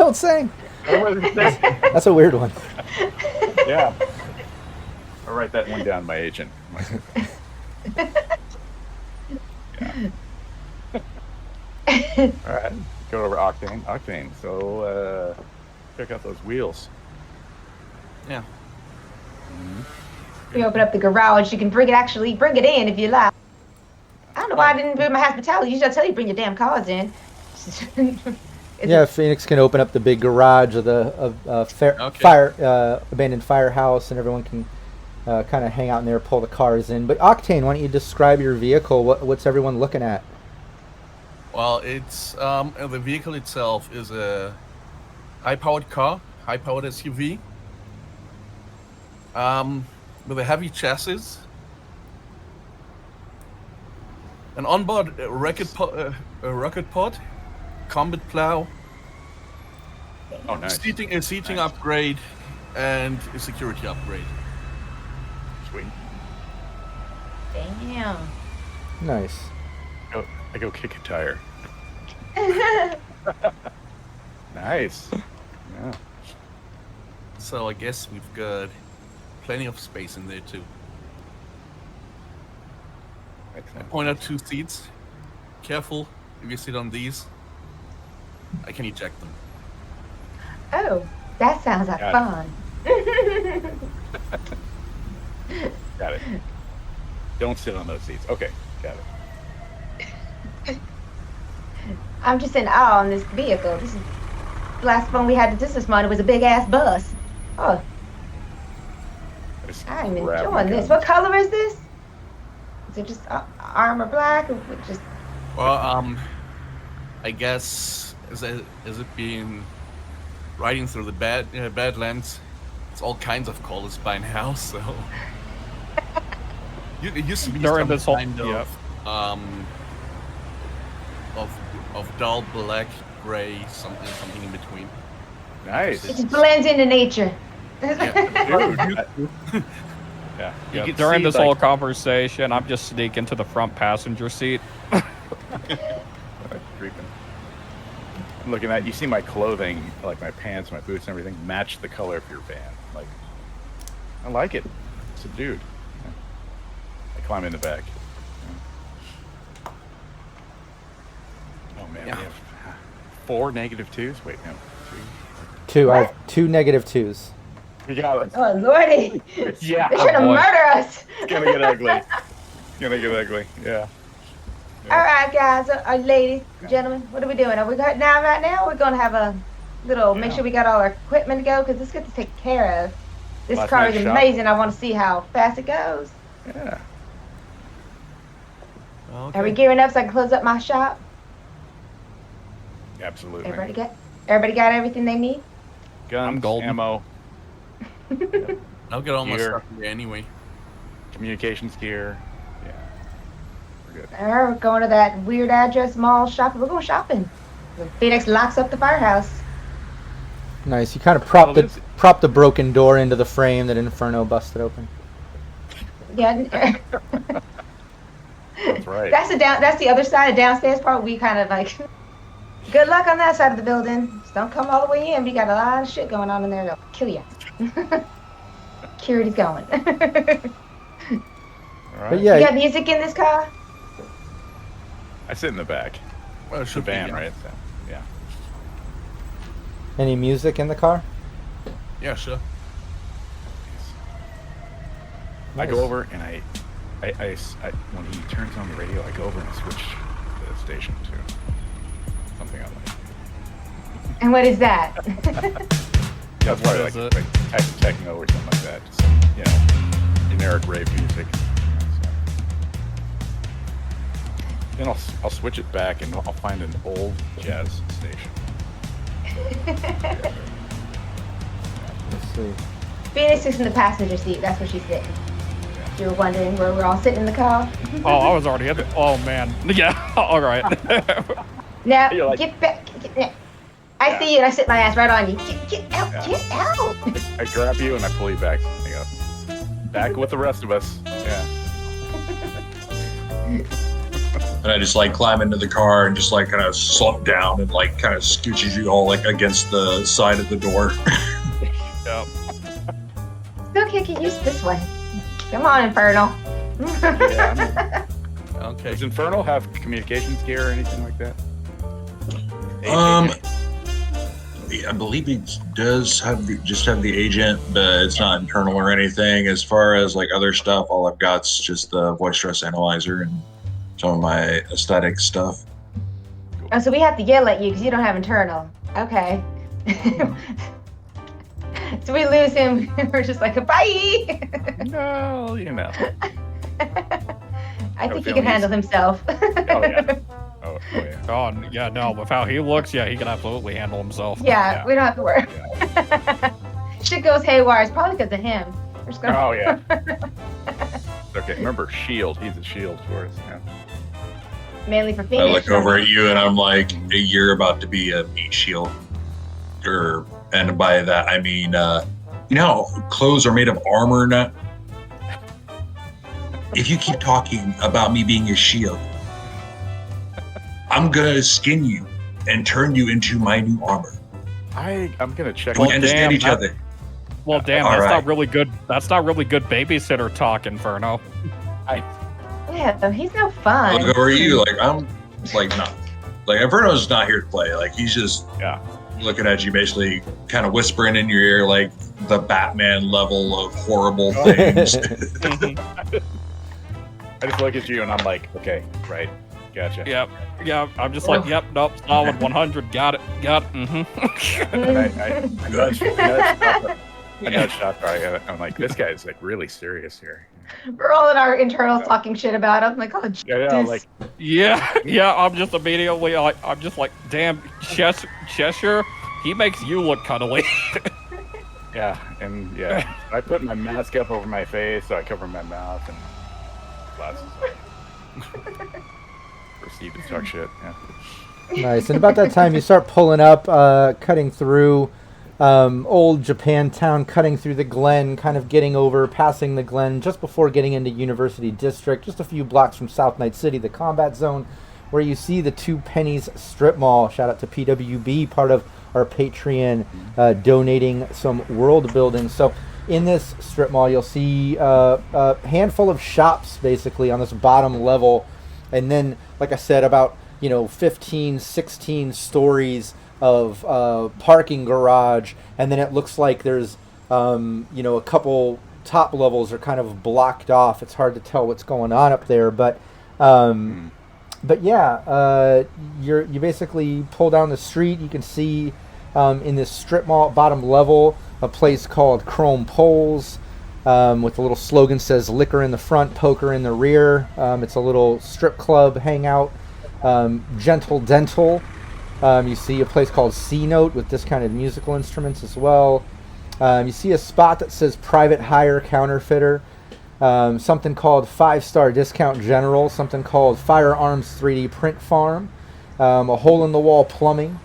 old saying? That's a weird one. Yeah. I'll write that one down, my agent. Yeah. All right, go over Octane. Octane. So check out those wheels. Yeah. We open up the garage. You can bring it in if you like. I don't know why I didn't bring my hospitality. Usually I tell you bring your damn cars in. Yeah, Phoenix can open up the big garage of the abandoned firehouse, and everyone can kind of hang out in there, pull the cars in. But Octane, why don't you describe your vehicle? What's everyone looking at? Well, it's the vehicle itself is a high-powered car, high-powered SUV, with a heavy chassis, an onboard rocket pod, combat plow, Oh, nice. a seating upgrade, and a security upgrade. Sweet. Damn. Nice. I go kick a tire. Nice. Yeah. So I guess we've got plenty of space in there too. I Excellent. point out 2 seats. Careful if you sit on these. I can eject them. Oh, that sounds like Got fun. Got it. Don't sit on those seats. Okay, got it. I'm just in awe on this vehicle. This is the last one we had this morning was a big ass bus. Oh, Just I'm grab enjoying my this. guns. What color is this? Is it just armor black or just? Well, I guess as it being riding through the Badlands, it's all kinds of colors by now. So it used to be During some this whole- kind yep. of dull black, gray, something in between. Nice. It just blends into nature. Yeah. Dude. Yeah. You can During see, this like- whole conversation, I'm just sneaking to the front passenger seat. Creeping. I'm looking at you. See my clothing, like my pants, my boots, and everything match the color of your van. Like, I like it. Subdued. Yeah. I climb in the back. Yeah. Oh man, Yeah. we have 4 -2s. Wait, no, 3. 2. I have 2 -2s. We got it. Oh lordy! Yeah. They're trying to boy. murder us. It's gonna get ugly. It's gonna get ugly. Yeah. All right, guys, ladies, gentlemen, what are we doing? Are we going now? Right now, we're gonna have a little. Make Yeah. sure we got all our equipment to go because this gets taken care of. This Last car night's is shop. amazing. I want to see how fast it goes. Yeah. Okay. Are we gearing up so I can close up my shop? Absolutely. Everybody got everything they need. Guns, I'm golden. ammo, I'll get all my Gear. stuff here anyway. communications gear. Yeah. We're good. All right, we're going to that weird address mall shopping. We're going shopping. Phoenix locks up the firehouse. Nice. You kind of prop Well, prop the broken door into the frame that Inferno busted open. Yeah. That's right. That's the other side, the downstairs part. We kind of like. Good luck on that side of the building. Just don't come all the way in. We got a lot of shit going on in there. They'll kill you. Security's going. All right. But yeah, You got music in this car? I sit in the back. Well, it It's a should be, van, yeah. right? So, yeah. any music in the car? Yeah, sure. I Nice. go over and I when he turns on the radio, I go over and I switch the station too. Something I like. And what is that? Yeah, it's probably is like techno or something like that. Just generic rave music. So. Then I'll switch it back and I'll find an old jazz station. Let's see. Phoenix is in the passenger seat. That's where she's sitting. You were wondering where we're all sitting in the car? Oh, I was already at it. Oh man. Yeah. All right. Now, You're like- get back. I see you and I sit my ass right on you. Get out. Yeah. Get out. I grab you and I pull you back. You go. Back with the rest of us. Yeah. And I just like climb into the car and just like kind of slump down and like kind of scooches you all like against the side of the door. Yep. Still can't get used to this one. Come on, Infernal. Yeah. Okay. Does Infernal have communications gear or anything like that? I believe he does have just have the agent, but it's not internal or anything. As far as like other stuff, all I've got's just the voice stress analyzer and some of my aesthetic stuff. Oh, so we have to yell at you because you don't have internal. Okay. So we lose him. We're just like, bye. No, you know. I think he can handle himself. Oh yeah. Oh yeah. Oh yeah. No, with how he looks, yeah, he can absolutely handle himself. Yeah, we don't have to worry. Shit goes haywire. It's probably because of him. We're just gonna... Oh yeah. Okay, remember Shield. He's a shield for us. Yeah. Mainly for I Phoenix. look over at you and I'm like, you're about to be a meat shield. And by that I mean, you know, clothes are made of armor. Not. If you keep talking about me being a shield, I'm gonna skin you and turn you into my new armor. I'm gonna check. We Well, understand damn, each other. Well, damn, All that's right. not really good. That's not really good babysitter talk, Inferno. Yeah, he's no fun. I look over at you like I'm like not like Inferno's not here to play. Like he's just looking at you, basically kind of whispering in your ear like the Batman level of horrible things. I just look at you and I'm like, okay, right, gotcha. Yep. Yeah, I'm just like, yep, nope, solid 100, got it, mm-hmm. And I nudged up. I'm like, this guy's like really serious here. We're all in our internals talking shit about him. Like, oh, Yeah, like yeah, I'm just immediately like, I'm just like, damn, Cheshire, he makes you look cuddly. yeah, and yeah, I put my mask up over my face so I cover my mouth and glasses. Proceed to talk shit. Yeah. Nice. And about that time, you start pulling up, cutting through old Japantown, cutting through the Glen, kind of getting over, passing the Glen, just before getting into University District, just a few blocks from South Night City, the combat zone, where you see the Two Pennies Strip Mall. Shout out to PWB, part of our Patreon, donating some world building. So in this strip mall, you'll see a handful of shops, basically, on this bottom level. And then, like I said, about 15, 16 stories of parking garage, and then it looks like there's a couple top levels are kind of blocked off. It's hard to tell what's going on up there, but yeah, you basically pull down the street. You can see in this strip mall bottom level a place called Chrome Poles, with a little slogan says "Liquor in the front, poker in the rear." It's a little strip club hangout. Gentle Dental. You see a place called C Note with discounted musical instruments as well. You see a spot that says Private Hire Counterfeiter. Something called 5-Star Discount General. Something called Firearms 3D Print Farm. A Hole in the Wall Plumbing.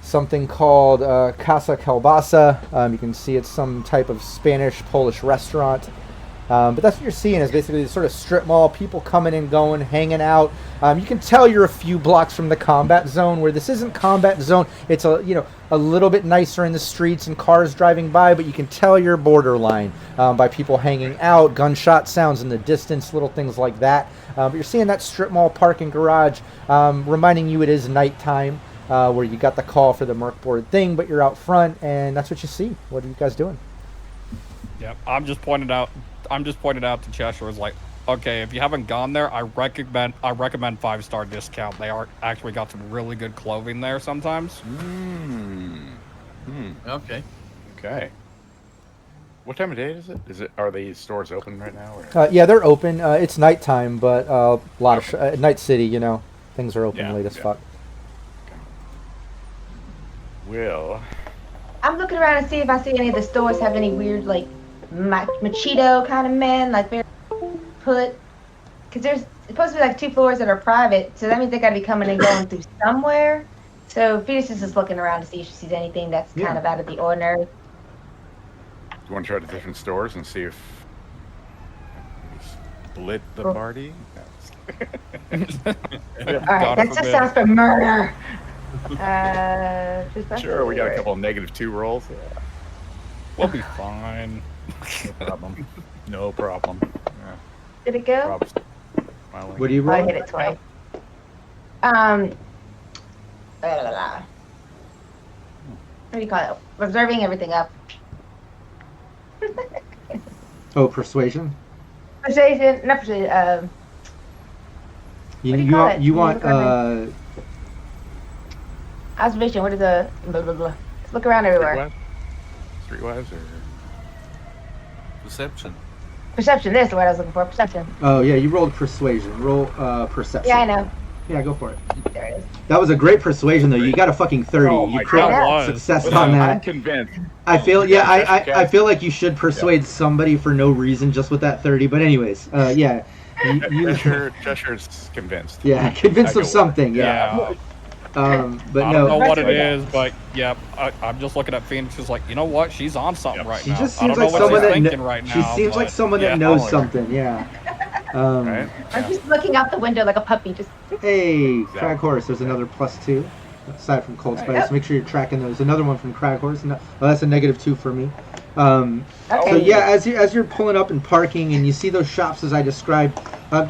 Something called Casa Calbasa. You can see it's some type of Spanish-Polish restaurant. But that's what you're seeing is basically this sort of strip mall, people coming and going, hanging out. You can tell you're a few blocks from the combat zone, where this isn't combat zone. It's a little bit nicer in the streets and cars driving by, but you can tell you're borderline by people hanging out, gunshot sounds in the distance, little things like that. But you're seeing that strip mall parking garage, reminding you it is nighttime, where you got the call for the Merc board thing, but you're out front, and that's what you see. What are you guys doing? Yep, I'm just pointed out to Cheshire as like, Okay, if you haven't gone there, I recommend 5-star discount. They are actually got some really good clothing there sometimes. Okay. Okay. What time of day is it? Are these stores open right now? Or? Yeah, they're open. It's nighttime, but a lot of Night City, things are open late as fuck. Okay. Will. I'm looking around and see if I see any of the stores have any weird, like, machito kind of men, like, very put. Because there's supposed to be, like, 2 floors that are private, so that means they got to be coming and going through somewhere. So Phoenix is just looking around to see if she sees anything that's kind of out of the ordinary. Do you want to try the different stores and see if we split the party? All right, that just sounds for murder. Sure, we got a couple of -2 rolls. Yeah. We'll be fine. No problem. No problem. Yeah. Did it go? Rob's smiling. What do you I roll? hit it twice. What do you call it? Reserving everything up. Oh, persuasion. Persuasion, not persuasion. You want Observation. What is a blah, blah, blah. Look around everywhere. Streetwise or Perception. Perception. There's the word I was looking for. Perception. Oh yeah, you rolled persuasion. Roll perception. Yeah, I know. Yeah, go for it. There it is. That was a great persuasion though. You got a fucking 30. Oh you my crit God. success Listen, on I'm that. convinced. I feel Yeah, I feel like you should persuade somebody for no reason just with that 30. But anyways, yeah. Cheshire's convinced. Yeah, convinced I of go something. Yeah. Yeah. But I don't know no. what it is, but yeah, I'm just looking at Phoenix. Is like, you know what? She's on something right She now. just I seems don't like know someone what that she's thinking right she now. seems like but, someone yeah. that knows following something. Yeah. Right? I'm just looking out the window like a puppy. Just Hey, Crag Horse. There's another +2 aside from Cold Spider. So make sure you're tracking those. Another one from Crag Horse. No, that's a -2 for me. okay. So yeah, as you're pulling up and parking, and you see those shops as I described,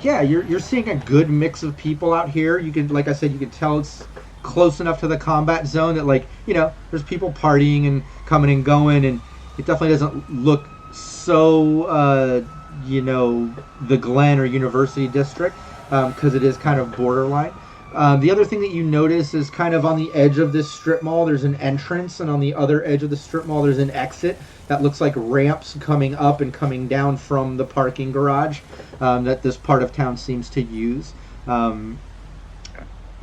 yeah, you're seeing a good mix of people out here. You can, like I said, you can tell it's close enough to the combat zone that, like, there's people partying and coming and going, and it definitely doesn't look so the Glen or University District, because it is kind of borderline. The other thing that you notice is kind of on the edge of this strip mall, there's an entrance, and on the other edge of the strip mall, there's an exit that looks like ramps coming up and coming down from the parking garage that this part of town seems to use.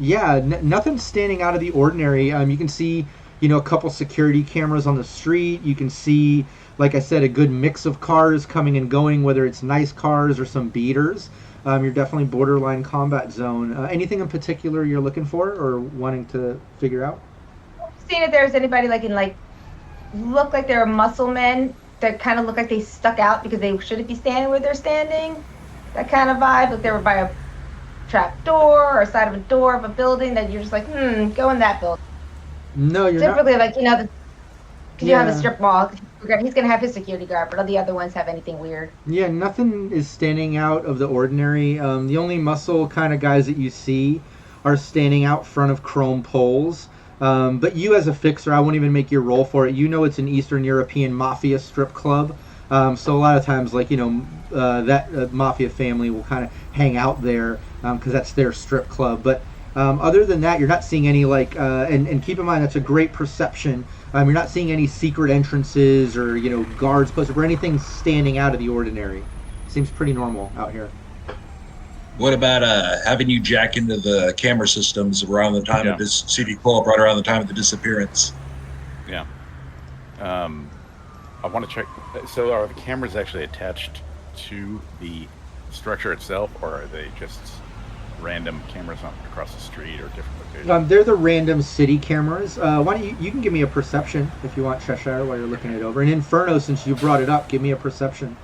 Yeah, nothing standing out of the ordinary. You can see, a couple security cameras on the street. You can see, like I said, a good mix of cars coming and going, whether it's nice cars or some beaters. You're definitely borderline combat zone. Anything in particular you're looking for or wanting to figure out? Seeing if there's anybody look like they're muscle men that kind of look like they stuck out because they shouldn't be standing where they're standing. That kind of vibe, like they were by a trap door or side of a door of a building that you're just like, go in that building. No, you're Typically, not. because you have a strip mall, he's going to have his security guard, but none of the other ones have anything weird. Yeah, nothing is standing out of the ordinary. The only muscle kind of guys that you see are standing out front of chrome poles. But you as a fixer, I won't even make your roll for it. It's an Eastern European mafia strip club. So a lot of times, that mafia family will kind of hang out there because that's their strip club. But other than that, you're not seeing any and keep in mind that's a great perception. You're not seeing any secret entrances or guards posted or anything standing out of the ordinary. Seems pretty normal out here. What about having you jack into the camera systems around the time of this CD pull-up, right around the time of the disappearance? Yeah. I want to check. So are the cameras actually attached to the structure itself, or are they just random cameras across the street or different locations? They're the random city cameras. Why don't you can give me a perception if you want, Cheshire, while you're looking it over. And Inferno, since you brought it up, give me a perception.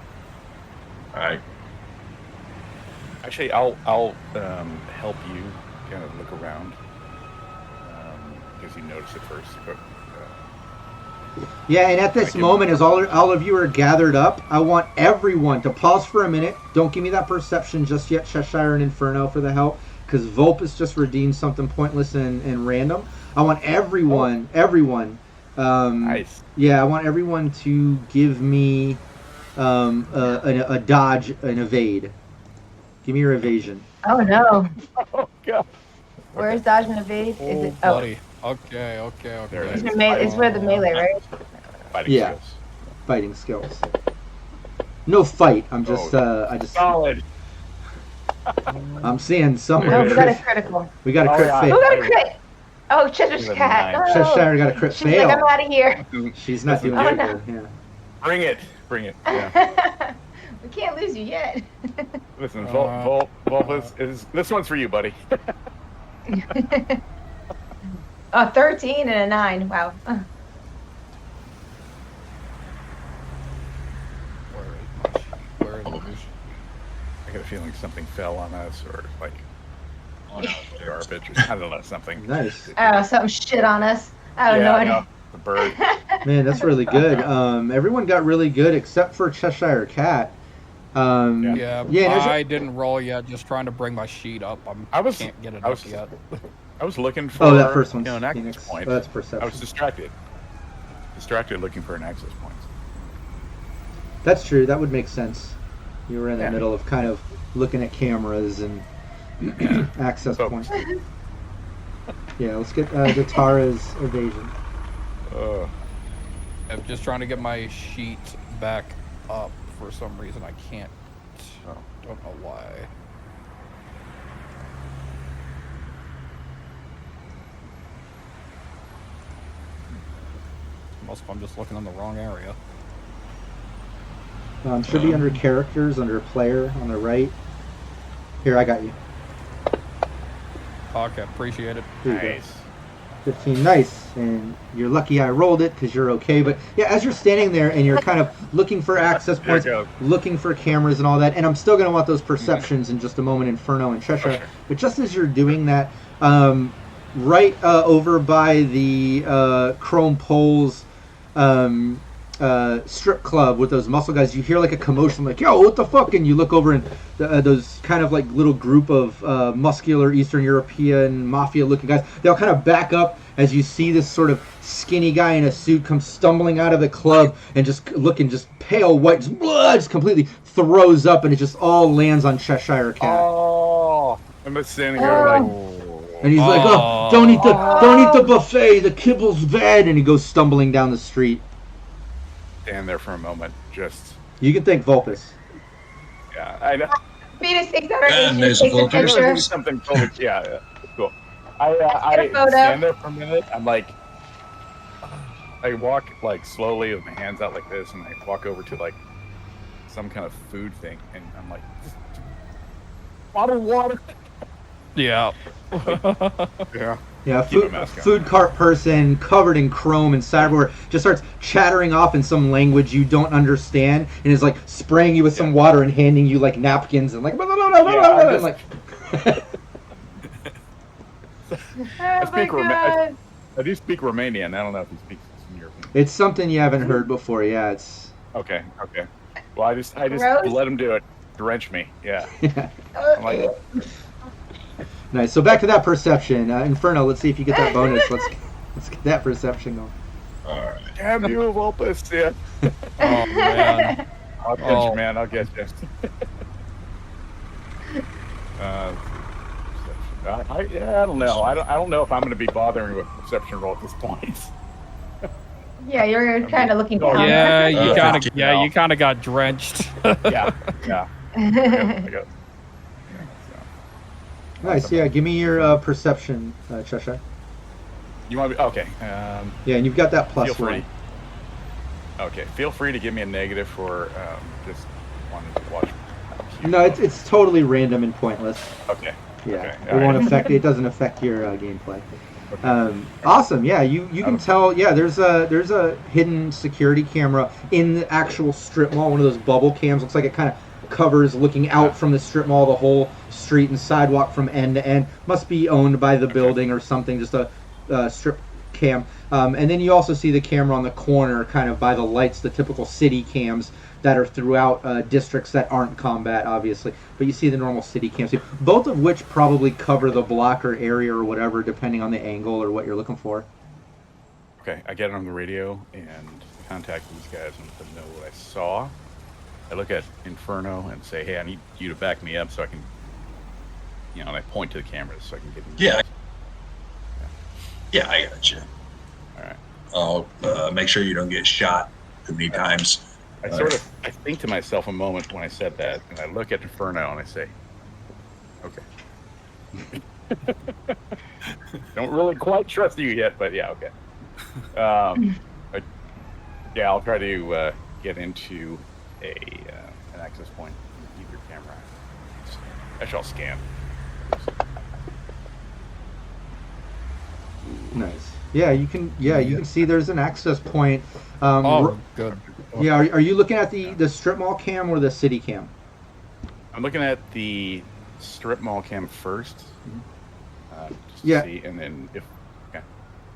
All right. Actually, I'll help you kind of look around because you notice it first. But yeah, and at this moment, as all of you are gathered up, I want everyone to pause for a minute. Don't give me that perception just yet, Cheshire and Inferno, for the help, because Vulpus just redeemed something pointless and random. I want everyone. nice. Yeah, I want everyone to give me a dodge, an evade. Give me your evasion. Oh no. Oh god. Where's dodge and evade? Oh, Is it? buddy. Okay. There it It's, is. it's where the melee, right? Fighting Yeah. skills. Fighting skills. No fight. I'm just. I just. Solid. I'm seeing someone. No, we got a critical. We got a Oh, crit yeah. Who fail. got a crit? Oh, Cheshire Cat. Oh. Cheshire got a crit She's fail. like, I'm out of here. She's not doing Oh, good. no. Yeah. Bring it. Bring it. Yeah. We can't lose you yet. Listen, Vol is this one's for you, buddy. Oh, 13 and a 9. Wow. Where is my sheet? I got a feeling something fell on us, or like on garbage, or I don't know, something. Nice. Oh, something shit on us. I don't know. I know. The bird. Man, that's really good. Everyone got really good except for Cheshire Cat. Yeah, there's I didn't roll yet. Just trying to bring my sheet up. Can't get it I was- up yet. I was looking for Oh, that first one's an access Phoenix. point. Oh, that's I perception. was distracted looking for an access point. That's true. That would make sense. You were in the Yeah. middle of kind of looking at cameras and access So- points. Yeah, let's get Guitara's evasion. I'm just trying to get my sheet back up. For some reason, I can't. Oh. Don't know why. Unless I'm just looking in the wrong area. Should be under characters, under player, on the right. Here, I got you. Okay, appreciate it. Here you go. Nice. 15, nice. And you're lucky I rolled it because you're okay. But yeah, as you're standing there and you're kind of looking for access There you points, go. looking for cameras and all that, and I'm still going to want those perceptions in just a moment, Inferno and Cheshire. Okay. But just as you're doing that, right over by the Chrome Poles strip club with those muscle guys, you hear like a commotion, like, yo, what the fuck? And you look over and those kind of like little group of muscular Eastern European mafia looking guys, they'll kind of back up as you see this sort of skinny guy in a suit come stumbling out of the club and just looking just pale white, just blood, just completely throws up, and it just all lands on Cheshire Cat. Oh, I'm just standing there like, And he's like, oh, don't eat the buffet, the kibble's bad, and he goes stumbling down the street. stand there for a moment, just You can thank Vulpus. yeah. I know. Phoenix takes out her And agent, there's a takes a vulture. I'm gonna picture. do something totally. Yeah, cool. I Get a photo. stand there for a minute. I'm like, I walk like slowly with my hands out like this, and I walk over to like some kind of food thing, and I'm like, bottled water. Yeah. Yeah. Yeah, Keep food, a mask on. food cart person covered in chrome and cyberware just starts chattering off in some language you don't understand, and is like spraying you with some water and handing you like napkins and like blah, blah, blah, blah, blah, blah, I and, like Oh my speak god. I do speak Romanian. I don't know if he speaks in European. it's something you haven't heard before. Yeah, it's Okay. Well, I just Gross. let him do it. Drench me. Yeah. I'm like, nice. So back to that perception, Inferno. Let's see if you get that bonus. Let's get that perception going. All right. damn you, Vulpus. Yeah. Oh man. I'll get Oh. you, man. I'll get you. I don't know. I don't know if I'm going to be bothering with perception roll at this point. Yeah, you're kind of looking down. Yeah, you Uh, kind fuck of. you Yeah, now. you kind of got drenched. Yeah. I got. Nice. Yeah, give me your perception, Cheshire. You want to be okay? Yeah, and you've got that plus Feel free. one. Okay, feel free to give me a negative for just wanting to watch. No, it's totally random and pointless. Okay. Yeah, Okay, it won't alright. affect. It doesn't affect your gameplay. Okay. Awesome. Yeah, you can tell. Yeah, there's a hidden security camera in the actual strip mall. One of those bubble cams. Looks like it kind of covers looking out from the strip mall, the whole street and sidewalk from end to end. Must be owned by the building or something. Just a strip cam. And then you also see the camera on the corner, kind of by the lights, the typical city cams that are throughout districts that aren't combat, obviously. But you see the normal city cams, too, both of which probably cover the block or area or whatever, depending on the angle or what you're looking for. Okay, I get it on the radio and contact these guys and let them know what I saw. I look at Inferno and say, hey, I need you to back me up so I can and I point to the cameras so I can get. Yeah. Yeah, I got you. All right. I'll make sure you don't get shot too many times. I think to myself a moment when I said that, and I look at Inferno and I say, "Okay." Don't really quite trust you yet, but yeah, okay. Yeah, I'll try to get into an access point and keep your camera. Actually, I'll scan. Nice. Yeah, you can. Yeah, you can see there's an access point. Good. Yeah, are you looking at the strip mall cam or the city cam? I'm looking at the strip mall cam first. Just to Yeah. see, and then if.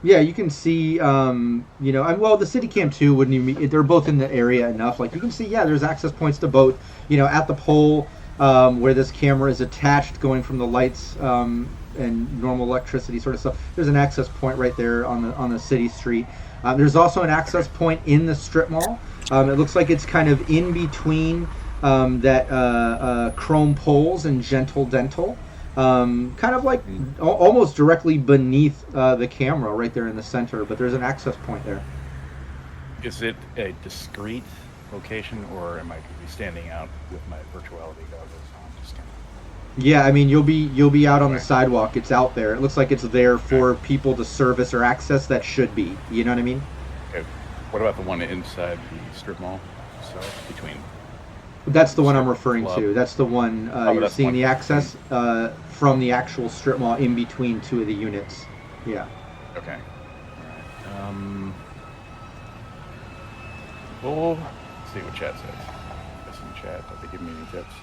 Yeah, you can see. Well, the city cam too. Wouldn't you? They're both in the area enough. Like you can see. Yeah, there's access points to both. At the pole where this camera is attached, going from the lights and normal electricity sort of stuff. There's an access point right there on the city street. There's also an access point in the strip mall. It looks like it's kind of in between that chrome poles and gentle dental. Kind of like almost directly beneath the camera right there in the center, but there's an access point there. Is it a discrete location, or am I going to be standing out with my virtuality goggles on? Just kind of... Yeah, I mean you'll be out on the sidewalk. It's out there. It looks like it's there for people to service or access. That should be. You know what I mean? Okay. What about the one inside the strip mall? So between. That's the one I'm referring to. That's the one you're that's seeing one. the access from the actual strip mall in between two of the units. Yeah. Okay. All right. Well, let's see what chat says. That's in chat. Did they give me any tips?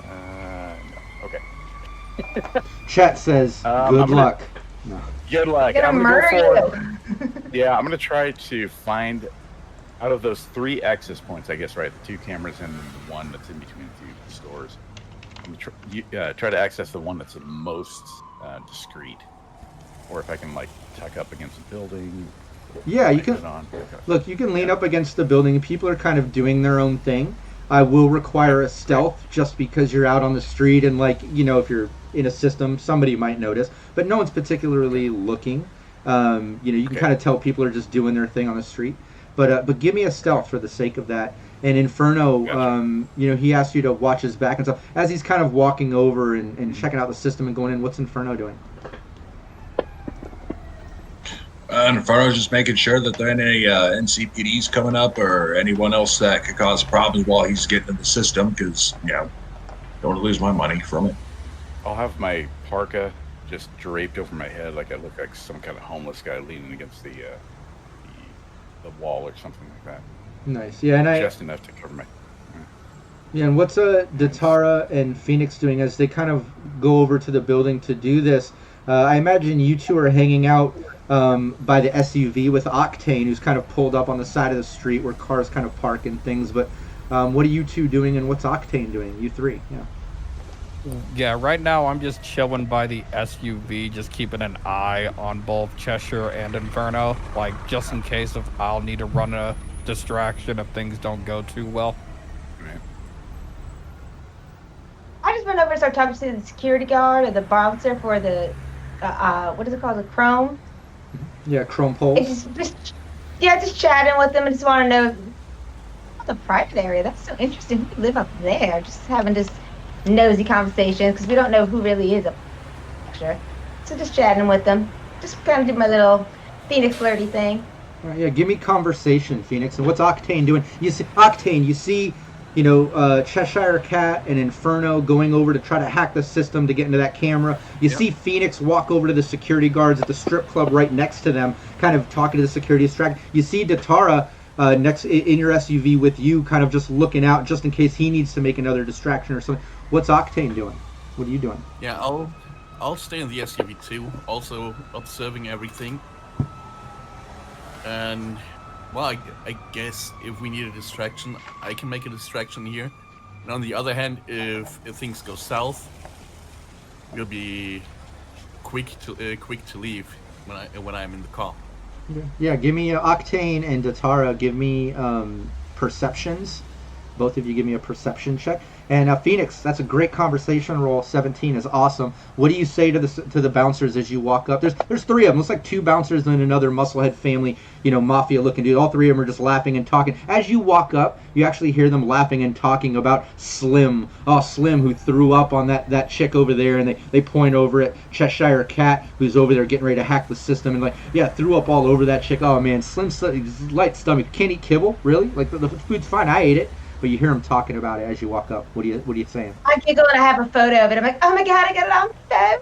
No. Okay. Chat says good luck. No. Good luck. Get a I'm murder gonna go you. for. Yeah, I'm gonna try to find out of those 3 access points. I guess right, the 2 cameras and the one that's in between the 2 stores. I'm gonna try to access the one that's the most discreet, or if I can tuck up against a building. Yeah, you can. Look, you can lean up against the building. People are kind of doing their own thing. I will require a stealth just because you're out on the street and if you're in a system, somebody might notice, but no one's particularly looking. You can kind of tell people are just doing their thing on the street. But give me a stealth for the sake of that. And Inferno, Gotcha. He asked you to watch his back and stuff. As he's kind of walking over and checking out the system and going in, what's Inferno doing? Inferno's just making sure that there ain't any NCPDs coming up or anyone else that could cause problems while he's getting in the system, because, don't want to lose my money from it. I'll have my parka just draped over my head, like I look like some kind of homeless guy leaning against the wall or something like that. Nice. Yeah, and just enough to cover my. Yeah, and what's Datara and Phoenix doing as they kind of go over to the building to do this? I imagine you two are hanging out by the SUV with Octane, who's kind of pulled up on the side of the street where cars kind of park and things. But what are you two doing, and what's Octane doing? You three, yeah. Yeah, right now I'm just chilling by the SUV, just keeping an eye on both Cheshire and Inferno, just in case I'll need to run a distraction if things don't go too well. I just went over and started talking to the security guard or the bouncer for the, what is it called, the Chrome? Yeah, Chrome poles. Just chatting with them. I just want to know the private area. That's so interesting. We live up there. Just having this nosy conversation because we don't know who really is up there. So just chatting with them. Just kind of do my little Phoenix flirty thing. All right, yeah, give me conversation, Phoenix. And what's Octane doing? You see, Octane, Cheshire Cat and Inferno going over to try to hack the system to get into that camera. You see Phoenix walk over to the security guards at the strip club right next to them, kind of talking to the security distract. You see Datara next in your SUV with you, kind of just looking out just in case he needs to make another distraction or something. What's Octane doing? What are you doing? Yeah, I'll stay in the SUV too, also observing everything. And well, I guess if we need a distraction, I can make a distraction here. And on the other hand, if things go south, we'll be quick to leave when I'm in the car. Okay. Yeah, give me Octane and Datara. Give me perceptions Both of you give me a perception check. And Phoenix, that's a great conversation roll. 17 is awesome. What do you say to the bouncers as you walk up? There's three of them. Looks like two bouncers and another musclehead family, mafia looking dude. All three of them are just laughing and talking. As you walk up, you actually hear them laughing and talking about Slim. Oh, Slim, who threw up on that chick over there, and they point over at Cheshire Cat, who's over there getting ready to hack the system, and threw up all over that chick. Oh man, Slim's light stomach. Can't eat kibble, really? Like the food's fine. I ate it. But you hear him talking about it as you walk up. What are you saying? I giggle and I have a photo of it. I'm like, oh my god, I got it on film.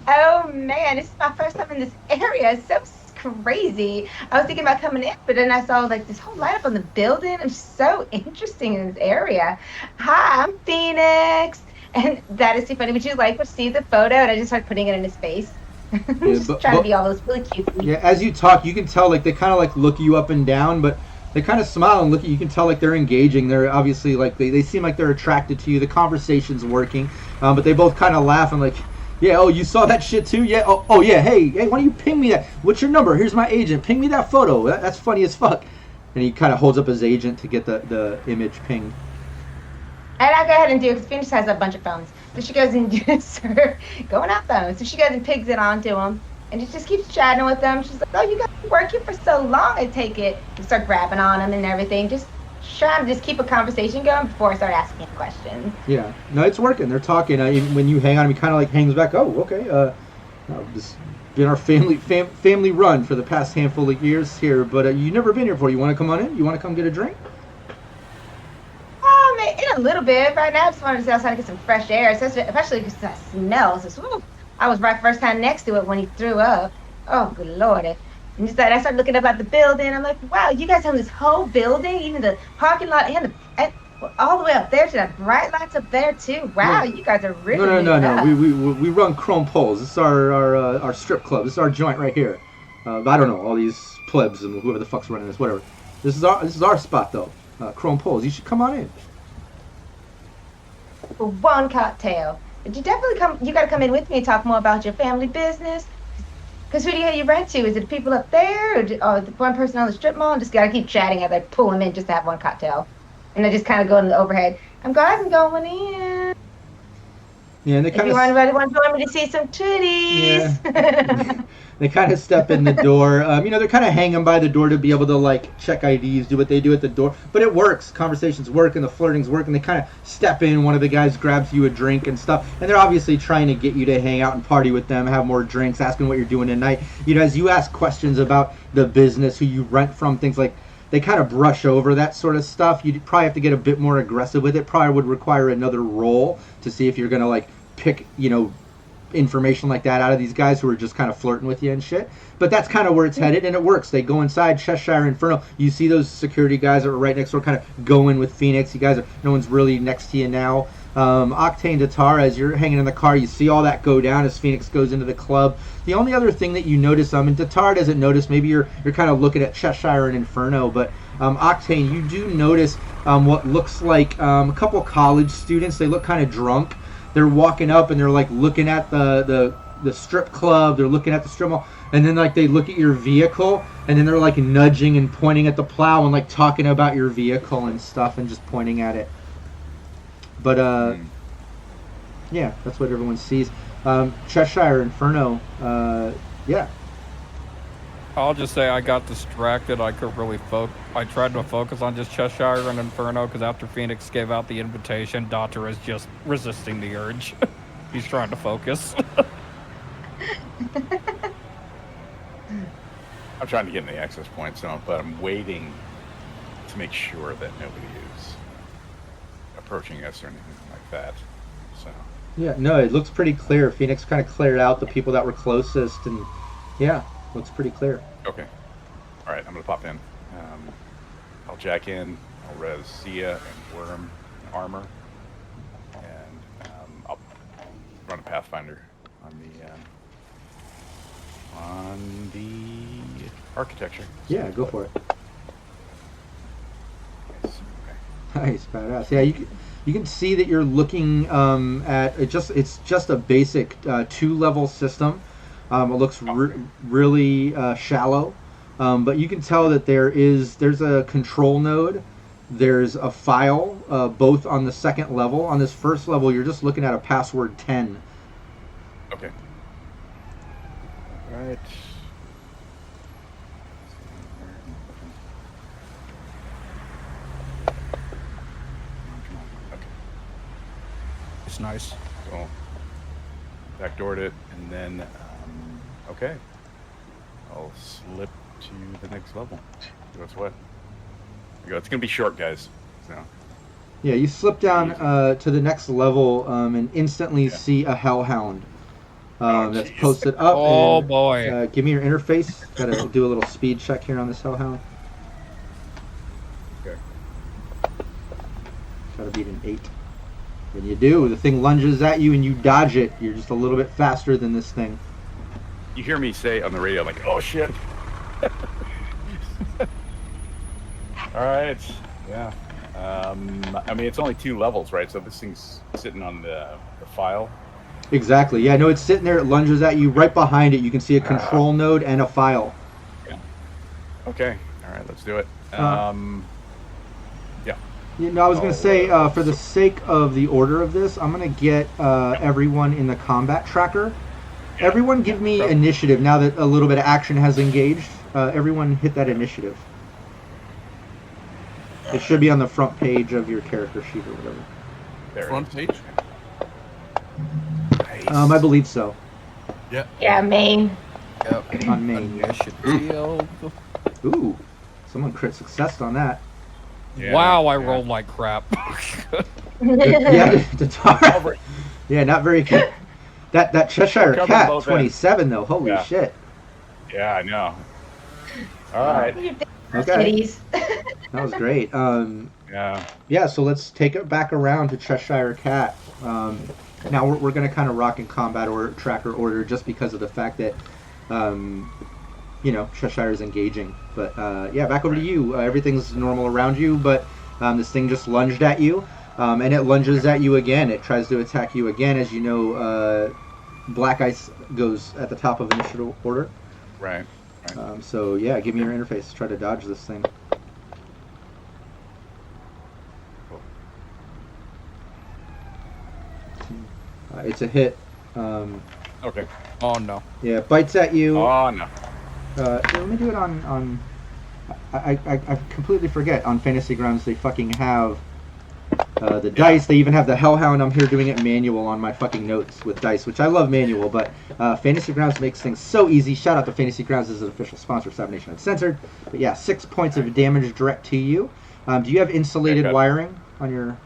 Oh man, this is my first time in this area. It's so crazy. I was thinking about coming in, but then I saw like this whole light up on the building. It's so interesting in this area. Hi, I'm Phoenix. And that is too funny. Would you like to see the photo? And I just started putting it in his face. Trying to be all those really cute. Yeah, as you talk, you can tell like they kind of like look you up and down, but they kind of smile and look at you. You can tell like they're engaging. They're obviously like they seem like they're attracted to you. The conversation's working, but they both kind of laugh and like, yeah, oh, you saw that shit too? Yeah, oh yeah, hey, why don't you ping me that? What's your number? Here's my agent. Ping me that photo. That's funny as fuck. And he kind of holds up his agent to get the image pinged. And I'll go ahead and do it because Phoenix has a bunch of phones. So she goes and does her going out phones. So she goes and pigs it onto him. And she just keeps chatting with them. She's like, oh, you guys been working for so long. I take it. You start grabbing on them and everything. Just trying to just keep a conversation going before I start asking questions. Yeah. No, it's working. They're talking. Even when you hang on him, he kind of like hangs back. Oh, okay. This been our family run for the past handful of years here. But you've never been here before. You want to come on in? You want to come get a drink? In a little bit. Right now, I just wanted to sit outside and get some fresh air. Especially because that smell. So, I was right first time next to it when he threw up. Oh, good lord. And just I started looking up at the building. I'm like, wow, you guys have this whole building, even the parking lot and all the way up there to the bright lights up there too. Wow, you guys are really No. We run Chrome Poles. This is our strip club. This is our joint right here. I don't know all these plebs and whoever the fuck's running this. Whatever. This is our spot though. Chrome Poles. You should come on in. For one cocktail. But you definitely you gotta come in with me and talk more about your family business. Because who do you rent to? Is it the people up there or the one person on the strip mall? Just gotta keep chatting as I pull them in just to have one cocktail. And I just kind of go in the overhead. I'm going in. Yeah, and they kind of. If anybody want to join me to see some titties. Yeah. They kind of step in the door. They're kind of hanging by the door to be able to like check IDs, do what they do at the door. But it works. Conversations work and the flirting's work. And they kind of step in. One of the guys grabs you a drink and stuff. And they're obviously trying to get you to hang out and party with them, have more drinks, asking what you're doing tonight. As you ask questions about the business, who you rent from, things like. They kind of brush over that sort of stuff. You'd probably have to get a bit more aggressive with it. Probably would require another roll to see if you're going to like pick, information like that out of these guys who are just kind of flirting with you and shit. But that's kind of where it's headed, and it works. They go inside Cheshire Inferno. You see those security guys that are right next door kind of going with Phoenix. You guys are, no one's really next to you now. Octane Tatar, as you're hanging in the car, you see all that go down as Phoenix goes into the club. The only other thing that you notice, and Tatar doesn't notice, maybe you're kind of looking at Cheshire and Inferno, but Octane, you do notice what looks like a couple college students. They look kind of drunk. They're walking up and they're like looking at the strip club. They're looking at the strip mall, and then like they look at your vehicle, and then they're like nudging and pointing at the plow and like talking about your vehicle and stuff and just pointing at it. But yeah, that's what everyone sees. Cheshire Inferno, yeah. I'll just say I got distracted. I could really I tried to focus on just Cheshire and Inferno because after Phoenix gave out the invitation, Doctor is just resisting the urge. He's trying to focus. I'm trying to get in the access point zone, but I'm waiting to make sure that nobody is approaching us or anything like that. So. Yeah, no, it looks pretty clear. Phoenix kind of cleared out the people that were closest, and yeah, looks pretty clear. Okay. All right, I'm gonna pop in. I'll jack in. I'll res Sia and Worm and armor, and I'll run a Pathfinder on the architecture. Yeah, go for it. Nice. Okay. Nice, badass. Yeah, you can see that you're looking at it. It's just a basic 2-level system. It looks really shallow, but you can tell that there's a control node there's a file, both on the second level. On this first level, you're just looking at a password 10. Okay. All right. Okay. It's nice. So backdoored it, and then okay, I'll slip to the next level. That's what. It's gonna be short, guys. So Yeah, you slip down to the next level and instantly see a hellhound that's jeez. posted up. Oh, and, boy. give me your interface. Gotta do a little speed check here on this hellhound. okay. Try to beat an 8. And you do. The thing lunges at you and you dodge it. You're just a little bit faster than this thing. You hear me say on the radio, like, "Oh shit!" All right. Yeah. I mean, it's only 2 levels, right? So this thing's sitting on the file. Exactly. Yeah, no, it's sitting there. It lunges at you. Right behind it, you can see a control node and a file. Yeah. Okay. All right. Let's do it. Yeah. Yeah. You know, I was going to say, for the sake of the order of this, I'm going to get everyone in the combat tracker. Yeah. Everyone give me initiative now that a little bit of action has engaged. Everyone hit that initiative. It should be on the front page of your character sheet or whatever. There. Front page? Nice. I believe so. Yeah. Yeah, main. Yep. On main. Initiative. Ooh, someone crit success on that. Yeah, Wow, I yeah. rolled like crap. Yeah, the tar. Yeah, not very good. That Cheshire Cover Cat, both 27 though. Holy Yeah. shit. Yeah, I know. All right. Okay, Kitties. that was great. Yeah. Yeah, so let's take it back around to Cheshire Cat. Now we're going to kind of rock in combat or tracker order just because of the fact that, Cheshire is engaging. But yeah, back over to you. Everything's normal around you, but this thing just lunged at you, and it lunges at you again. It tries to attack you again. As you know, Black Ice goes at the top of initiative order. Right. So yeah, give me your interface. Try to dodge this thing. It's a hit. Okay. Oh no. Yeah, it bites at you. Oh no. Let me do it on I completely forget. On Fantasy Grounds, they fucking have the dice. They even have the Hellhound. I'm here doing it manual on my fucking notes with dice, which I love manual, but Fantasy Grounds makes things so easy. Shout out to Fantasy Grounds as an official sponsor of Cyber Nation Uncensored. But yeah, 6 points of damage direct to you. Do you have insulated wiring on your...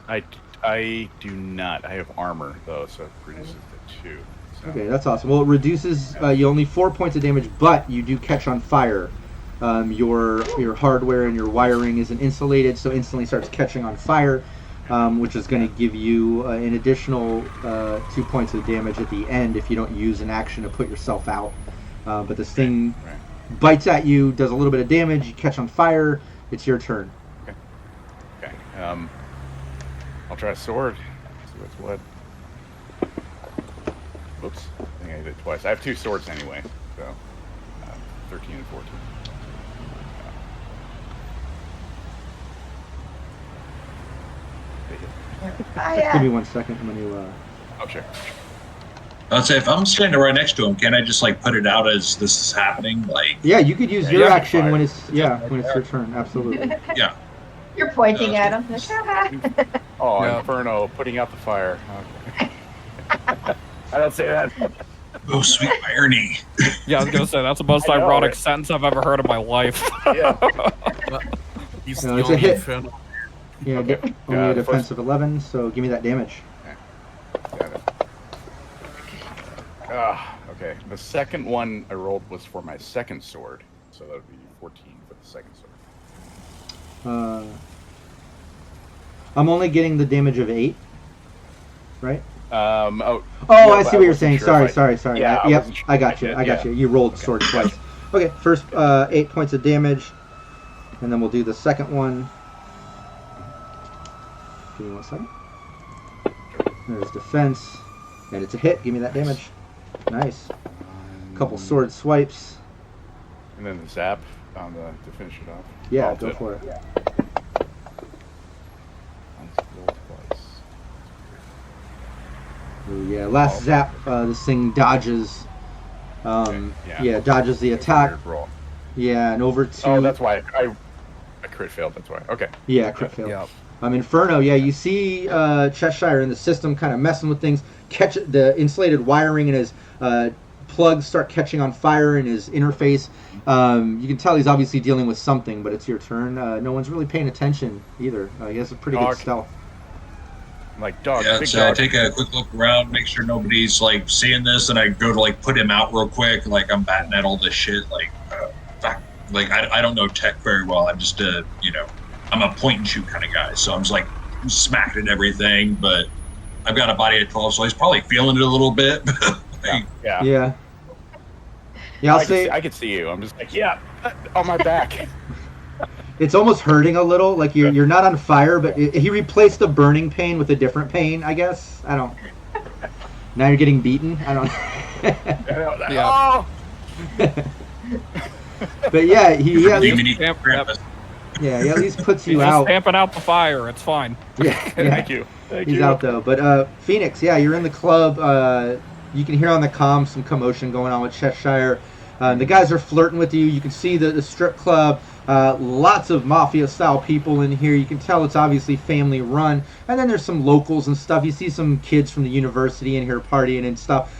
I do not. I have armor though, so it reduces to 2. So. Okay, that's awesome. Well, it reduces you only 4 points of damage, but you do catch on fire. Your hardware and your wiring isn't insulated, so instantly starts catching on fire, which is going to give you an additional 2 points of damage at the end if you don't use an action to put yourself out. But this thing bites at you, does a little bit of damage, you catch on fire, it's your turn. Okay. I'll try a sword. See what's what. Oops. I think I did it twice. I have 2 swords anyway, so 13 and 14. Give me 1 second. I'm going to... Oh, sure. I'd say if I'm standing right next to him, can I just like put it out as this is happening? Like, Yeah, you could use Yeah, your you can action fire. when it's your turn. Absolutely. yeah. You're pointing at him. Oh, Yeah. Inferno, putting out the fire. Okay. I don't say that. Oh, sweet irony. Yeah, I was gonna say that's the most I know, ironic right? sentence I've ever heard in my life. Yeah. He's No, the it's a only hit. Inferno. Yeah, Okay. only a the first- defensive 11, so give me that damage. Got it. Okay. The second one I rolled was for my second sword, so that would be 14 for the second sword. I'm only getting the damage of 8, right? Oh, I but see what you're wasn't saying. sure Sorry. if Yeah, I Yep, wasn't sure I if got you. did, I got yeah. you. You rolled sword twice. Okay, first 8 points of damage, and then we'll do the second one. Give me 1 second. There's defense, and it's a hit. Give me that damage. Nice. Couple sword swipes. And then the zap on the to finish it off. Yeah, I'll go do- for it. Yeah, last zap, this thing dodges. Dodges the attack. Weird roll. Yeah, and over to. Oh, that's why I crit failed. That's why. Okay. Yeah, crit failed. Yep. Inferno. Yeah, you see Cheshire in the system, kind of messing with things. Catch the insulated wiring in his plugs start catching on fire in his interface. You can tell he's obviously dealing with something, but it's your turn. No one's really paying attention either. He has a pretty good stealth. I'm like, dog. Yeah, big so dog. I take a quick look around, make sure nobody's like seeing this, and I go to like put him out real quick. Like I'm batting at all this shit. Like, I don't know tech very well. I'm just I'm a point and shoot kind of guy. So I'm just like smacked at everything, but I've got a body at 12, so he's probably feeling it a little bit. Yeah. I'll say I could see you. I'm just like, yeah, on my back. it's almost hurting a little. Like you're not on fire, but he replaced the burning pain with a different pain. I guess I don't. Now you're getting beaten. I don't. Yeah. Oh! But yeah, he at least, He he at least puts He's you just out. stamping out the fire. It's fine. Yeah. Thank you. He's out though. But Phoenix, you're in the club. You can hear on the comms some commotion going on with Cheshire. The guys are flirting with you. You can see the strip club. Lots of mafia-style people in here. You can tell it's obviously family-run. And then there's some locals and stuff. You see some kids from the university in here partying and stuff.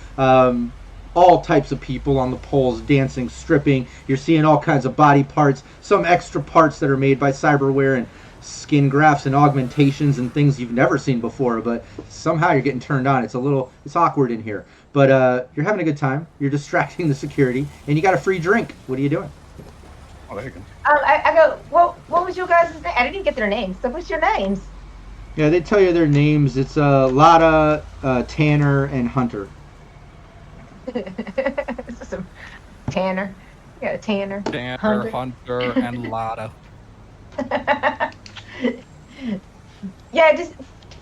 All types of people on the poles, dancing, stripping. You're seeing all kinds of body parts. Some extra parts that are made by cyberware and skin grafts and augmentations and things you've never seen before. But somehow you're getting turned on. It's awkward in here. But you're having a good time. You're distracting the security. And you got a free drink. What are you doing? Oh, there you go. I go, well, what was your guys' name? I didn't even get their names. So what's your names? Yeah, they tell you their names. It's Lotta, Tanner, and Hunter. This is some Tanner. You got a Tanner. Tanner, Hunter, and Lotta. Yeah,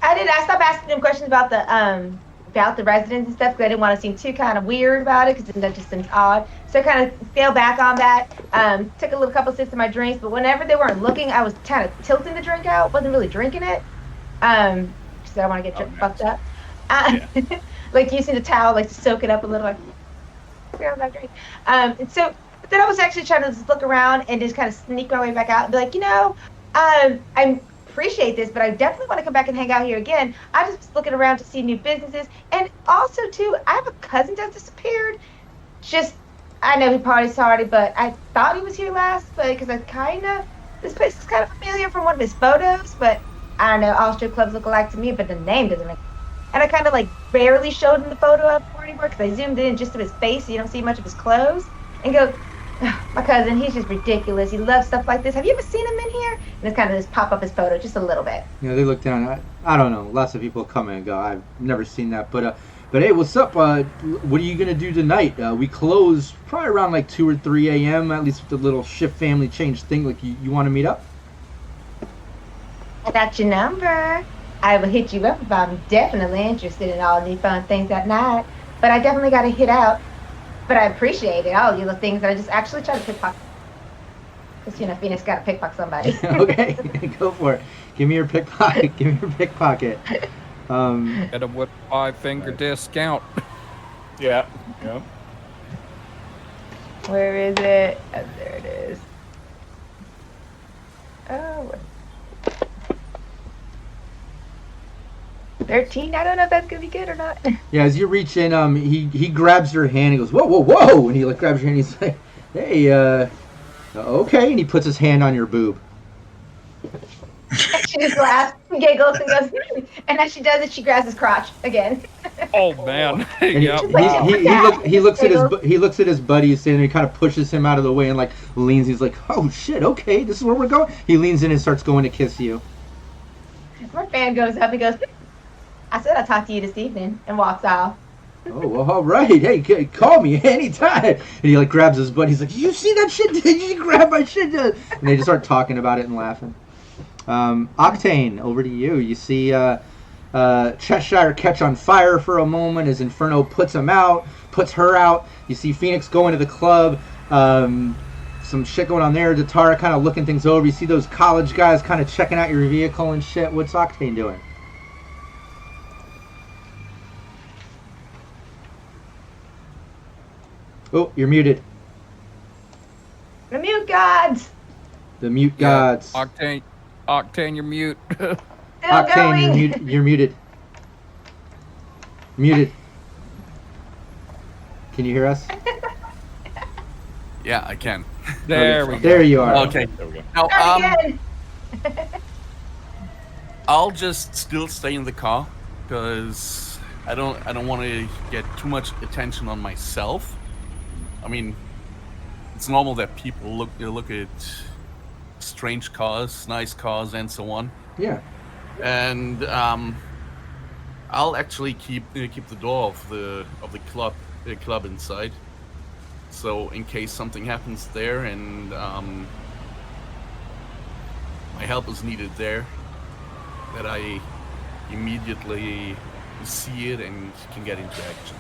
I stopped asking them questions about the residents and stuff because I didn't want to seem too kind of weird about it because that just seems odd. So I kind of scaled back on that. Took a couple sips of my drinks, but whenever they weren't looking, I was kind of tilting the drink out. Wasn't really drinking it. So I don't want to get fucked up. Like using the towel, like to soak it up a little. Like, that drink. And so but then I was actually trying to just look around and just kind of sneak my way back out and be like, I appreciate this, but I definitely want to come back and hang out here again. I just was looking around to see new businesses, and also too, I have a cousin that disappeared. I know he probably sorry, but I thought he was here last, but because this place is kind of familiar from one of his photos, but I don't know, all strip clubs look alike to me, but the name doesn't make. And I kind of like barely showed him the photo of where he worked because I zoomed in just of his face, so you don't see much of his clothes, and go. My cousin, he's just ridiculous. He loves stuff like this. Have you ever seen him in here? And it's kind of just pop up his photo just a little bit. Yeah, they look down. I don't know. Lots of people come and go. I've never seen that. But hey, what's up? What are you going to do tonight? We close probably around like 2 or 3 a.m., at least with the little shift family change thing. Like, you want to meet up? I got your number. I will hit you up if I'm definitely interested in all these fun things at night. But I definitely got to hit out. But I appreciate it, all you little things that I just actually try to pickpocket. Because, Phoenix got to pickpocket somebody. Okay, go for it. Give me your pickpocket. Get him with 5-finger discount. Yeah. Where is it? Oh, there it is. Oh, 13. I don't know if that's gonna be good or not. Yeah, as you reach in, he grabs your hand. He goes, whoa, whoa, whoa, and he like grabs your hand. He's like, hey, okay, and he puts his hand on your boob. She just laughs, and giggles, and goes, and as she does it, she grabs his crotch again. Oh man! And Yep. he looks at his buddy who's standing there. He kind of pushes him out of the way and like leans. He's like, oh shit, okay, this is where we're going. He leans in and starts going to kiss you. My fan goes up and goes, I said I'll talk to you this evening, and walks off. Oh, well, all right. Hey, call me anytime. And he like grabs his buddy. He's like, you see that shit? Did you grab my shit? And they just start talking about it and laughing. Octane, over to you. You see Cheshire catch on fire for a moment as Inferno puts her out. You see Phoenix go into the club. Some shit going on there. Datara kind of looking things over. You see those college guys kind of checking out your vehicle and shit. What's Octane doing? Oh, you're muted. The mute gods. The mute Yeah, gods. Octane, you're mute. Still Octane, going. you're muted. Muted. Can you hear us? Yeah, I can. There we go. There you are. Okay. There we go. Now, Start again. I'll just still stay in the car because I don't want to get too much attention on myself. I mean, it's normal that people look at strange cars, nice cars, and so on. Yeah. And I'll actually keep the door of the club inside. So in case something happens there and my help is needed there, that I immediately see it and can get into action.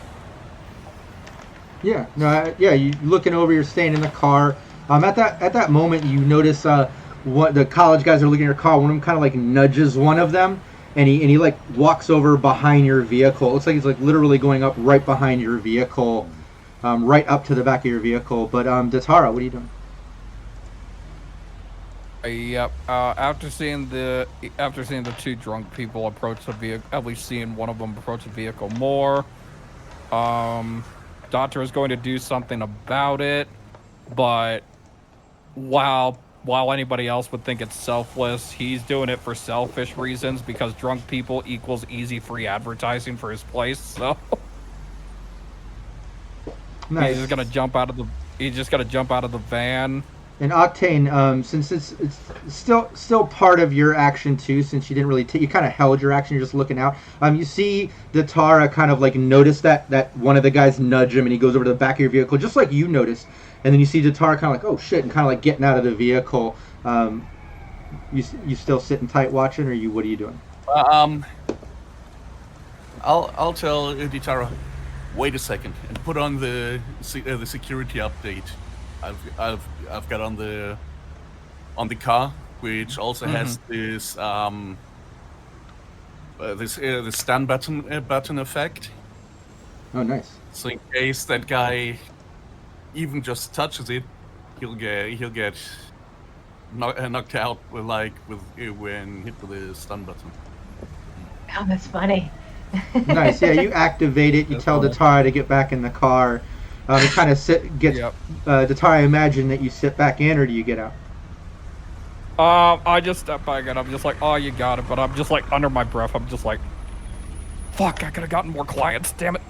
Yeah. No. Yeah. You looking over. You're staying in the car. At that moment, you notice what the college guys are looking at your car. One of them kind of like nudges one of them, and he like walks over behind your vehicle. It looks like he's like literally going up right behind your vehicle, right up to the back of your vehicle. But Datara, what are you doing? Yep. After seeing the two drunk people approach the vehicle, at least seeing one of them approach the vehicle more, Doctor is going to do something about it. But while anybody else would think it's selfless, he's doing it for selfish reasons because drunk people equals easy free advertising for his place. So Nice. he's just gonna jump out of the van. And Octane, since it's still part of your action too, since you didn't really you kind of held your action, you're just looking out. You see Datara kind of like notice that one of the guys nudge him, and he goes over to the back of your vehicle, just like you noticed. And then you see Datara kind of like, oh shit, and kind of like getting out of the vehicle. You still sitting tight watching, or what are you doing? I'll tell Datara, wait a second, and put on the security update. I've got on the car, which also has this the stun button effect. Oh, nice. So in case that guy even just touches it, he'll get knocked out when hit with the stun button. Oh, that's funny. Nice. Yeah, you activate it. You tell Datara to get back in the car. It kind of Datara, I imagine that you sit back in, or do you get out? I just step back and I'm just like, oh, you got it. But I'm just like under my breath. I'm just like, fuck, I could have gotten more clients. Damn it.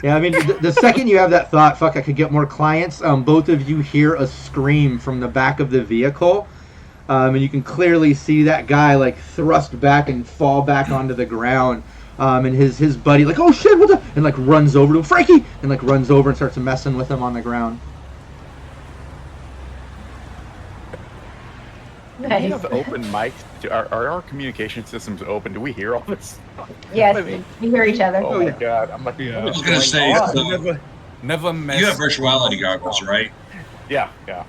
Yeah, I mean, the second you have that thought, fuck, I could get more clients. Both of you hear a scream from the back of the vehicle, and you can clearly see that guy like thrust back and fall back onto the ground. And his buddy like, oh shit, what the, and like runs over to him, Frankie, and like runs over and starts messing with him on the ground. Do we Nice. have open mics? Are our communication systems open? Do we hear all this? Yes, we hear each other. Oh my god! I'm like, Yeah. what I is was gonna say, going on? so Never mess. you have virtuality goggles, right? Yeah, yeah.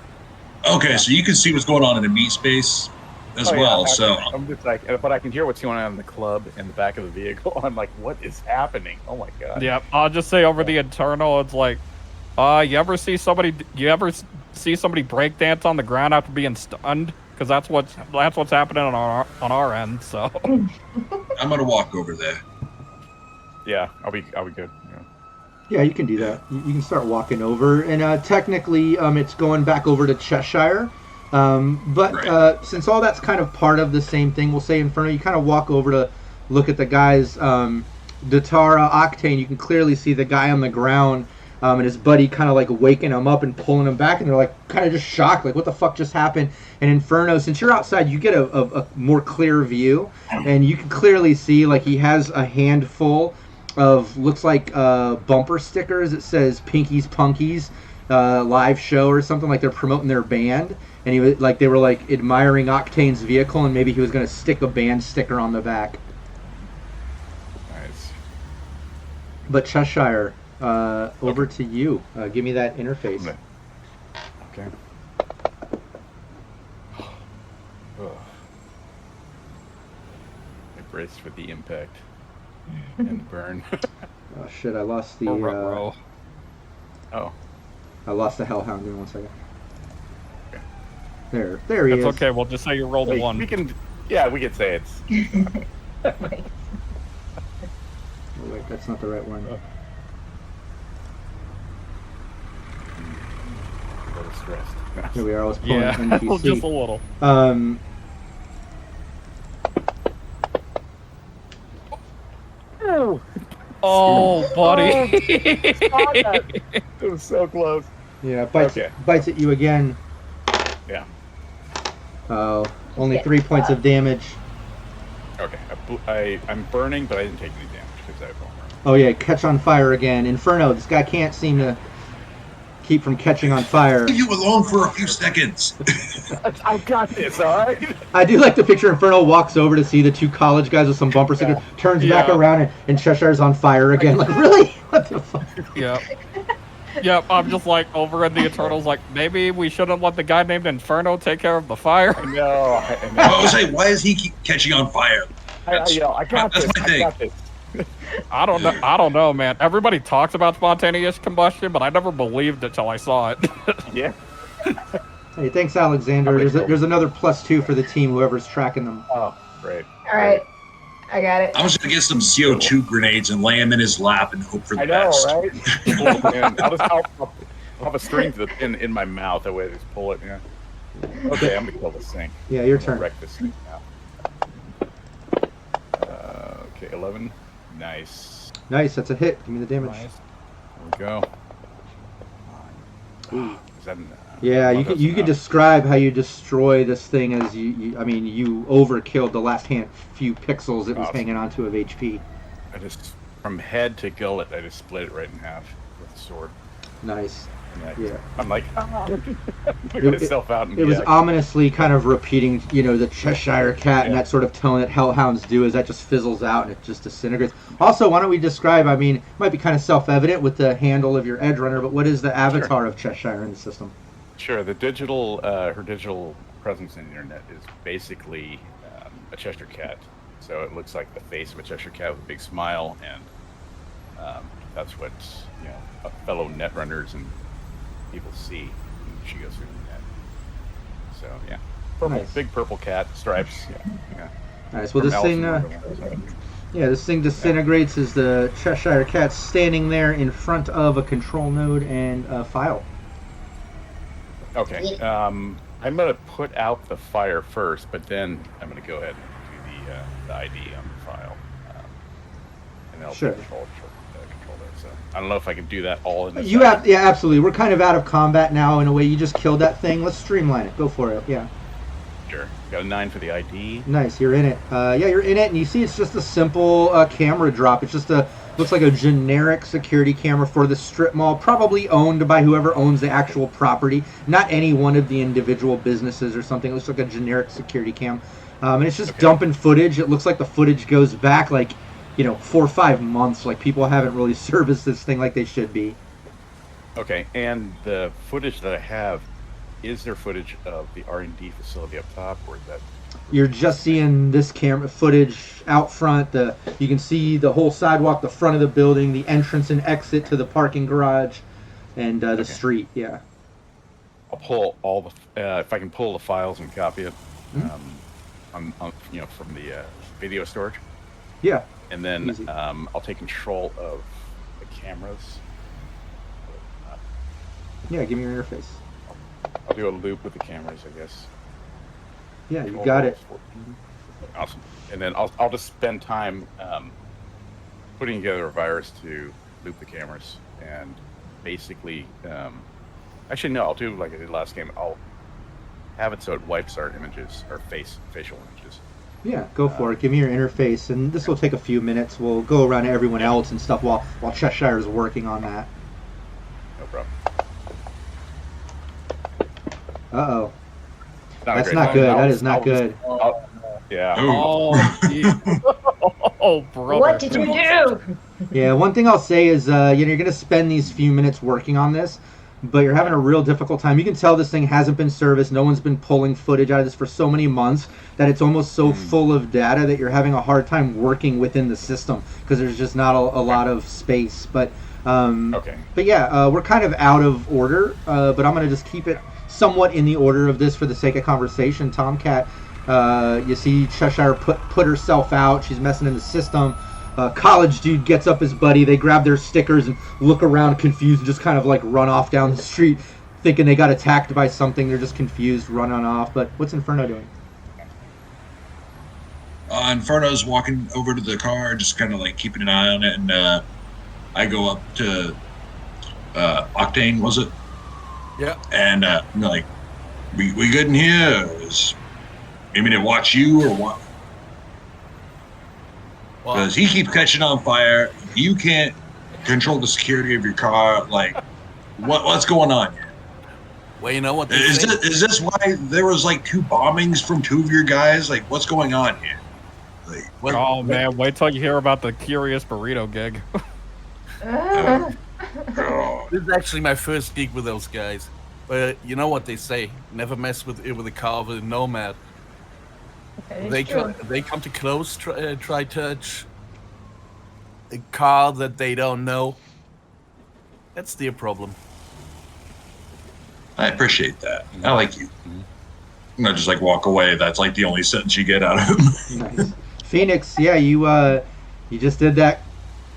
Okay, so you can see what's going on in the meat space as well. Yeah, So I'm just like, but I can hear what's going on in the club in the back of the vehicle. I'm like, what is happening? Oh my god! Yep. I'll just say over the internal, it's like, you ever see somebody break dance on the ground after being stunned? Because that's what's happening on our end. So I'm gonna walk over there. Yeah, I'll be good. Yeah. Yeah, you can do that. You can start walking over, and technically, it's going back over to Cheshire. But Right. Since all that's kind of part of the same thing, we'll say Inferno, you kind of walk over to look at the guys. Datara, Octane, you can clearly see the guy on the ground, and his buddy kind of like waking him up and pulling him back, and they're like kind of just shocked, like what the fuck just happened? And Inferno, since you're outside, you get a more clear view, and you can clearly see like he has a handful of looks like bumper stickers. It says Pinky's Punkies live show or something, like they're promoting their band, and he was like they were like admiring Octane's vehicle, and maybe he was going to stick a band sticker on the back. Nice. But Cheshire, over to you. Give me that interface. Okay. Ugh. I braced for the impact and the burn. Oh shit! I lost the. Ruh-roh. Oh. I lost the hellhound. Give me 1 second. Okay. There he is. That's okay. We'll just say you rolled a 1. We can say it's. Oh, wait, that's not the right one. A little stressed. Here we are. I was pulling Yeah, NPC. just a little. Oh, buddy. It was so close. Yeah, bites at you again. Yeah. Oh, only 3 points of damage. Okay. I'm burning, but I didn't take any damage because I have armor. Oh yeah, catch on fire again. Inferno, this guy can't seem to keep from catching on fire. Leave you alone for a few seconds. I've got this, all right? I do like the picture. Inferno walks over to see the 2 college guys with some bumper stickers, turns back around, and Cheshire's on fire again. Like, really? What the fuck? Yep, I'm just like over in the Eternals, like maybe we shouldn't let the guy named Inferno take care of the fire. I know. I was like, why is he keep catching on fire? I got That's this. my thing. I got this. I don't know, man. Everybody talks about spontaneous combustion, but I never believed it till I saw it. Yeah. Hey, thanks, Alexander. There's another +2 for the team, whoever's tracking them. Oh, great. All right. I got it. I was going to get some CO2 grenades and lay them in his lap and hope for the best. Right? Oh, man. I'll have a string to the pin in my mouth. That way I just pull it. Yeah. Okay, I'm going to kill this thing. Yeah, your I'm gonna turn. wreck this thing now. Okay, 11. Nice. Nice, that's a hit. Give me the damage. Nice. There we go. Ooh, is that Yeah, you could describe how you destroy this thing as you overkilled the last few pixels it was hanging onto of HP. I just, from head to gullet, I just split it right in half with the sword. Nice. Yeah. I'm like, It myself out. And It was ominously kind of repeating, the Cheshire Cat and that sort of tone that hellhounds do, as that just fizzles out and it just disintegrates. Also, why don't we describe, it might be kind of self-evident with the handle of your edgerunner, but what is the avatar of Cheshire in the system? Sure, the digital, her digital presence in the internet is basically a Cheshire Cat. So it looks like the face of a Cheshire Cat with a big smile, and that's what, fellow netrunners and people see when she goes through the net. So yeah, purple, Nice. big purple cat, stripes. Yeah. Nice. Well, From this thing, Alice in Wonderland. this thing disintegrates as the Cheshire Cat's standing there in front of a control node and a file. Okay. I'm gonna put out the fire first, but then I'm gonna go ahead and do the ID on the file, and then I'll Sure. take control there. So I don't know if I can do that all in. Yeah, absolutely. We're kind of out of combat now in a way. You just killed that thing. Let's streamline it. Go for it. Yeah. Sure. Got a 9 for the ID. Nice. You're in it. You're in it, and you see it's just a simple camera drop. It's just looks like a generic security camera for the strip mall, probably owned by whoever owns the actual property, not any one of the individual businesses or something. It looks like a generic security cam, and it's just dumping footage. It looks like the footage goes back 4 or 5 months. Like, people haven't really serviced this thing like they should be. Okay, and the footage that I have, is there footage of the R&D facility up top, or is that? You're just seeing this camera footage out front. You can see the whole sidewalk, the front of the building, the entrance and exit to the parking garage, and the street. Yeah. I'll pull all the if I can pull the files and copy it, from the video storage. Yeah. And then Easy. I'll take control of the cameras. Yeah. Give me your interface. I'll do a loop with the cameras, I guess. Yeah, you got it. 14. Awesome. And then I'll just spend time putting together a virus to loop the cameras, and basically, actually no, I'll do like I did last game. I'll have it so it wipes our images, our facial images. Yeah, go for it. Give me your interface, and this will take a few minutes. We'll go around to everyone else and stuff while Cheshire's working on that. No problem. Uh-oh. That's not good. That is not good. Yeah. Oh, oh, brother. What did you do? Yeah, one thing I'll say is, you're going to spend these few minutes working on this, but you're having a real difficult time. You can tell this thing hasn't been serviced. No one's been pulling footage out of this for so many months that it's almost so full of data that you're having a hard time working within the system because there's just not a lot of space. But Okay. But yeah, we're kind of out of order, but I'm going to just keep it somewhat in the order of this for the sake of conversation. Tomcat, you see Cheshire put herself out. She's messing in the system. College dude gets up his buddy. They grab their stickers and look around confused and just kind of like run off down the street thinking they got attacked by something. They're just confused, running off. But what's Inferno doing? Inferno's walking over to the car, just kind of like keeping an eye on it, and I go up to Octane, was it? Yeah. And I'm like, we good in here? You mean to watch you or what? Well, Because he keeps catching on fire. You can't control the security of your car. Like, what's going on here? well, you know what they Is say? this why there was like 2 bombings from 2 of your guys? Like, what's going on here? Like, Well, Oh man, wait till you hear about the Curious Burrito gig. Uh, oh, This is actually my first gig with those guys. But you know what they say? Never mess with a car with a nomad. that is They true. they come to close, try touch a car that they don't know. That's their problem. I appreciate that. I like you. I'm not just like walk away. That's like the only sentence you get out of him. Nice. Phoenix, yeah, you just did that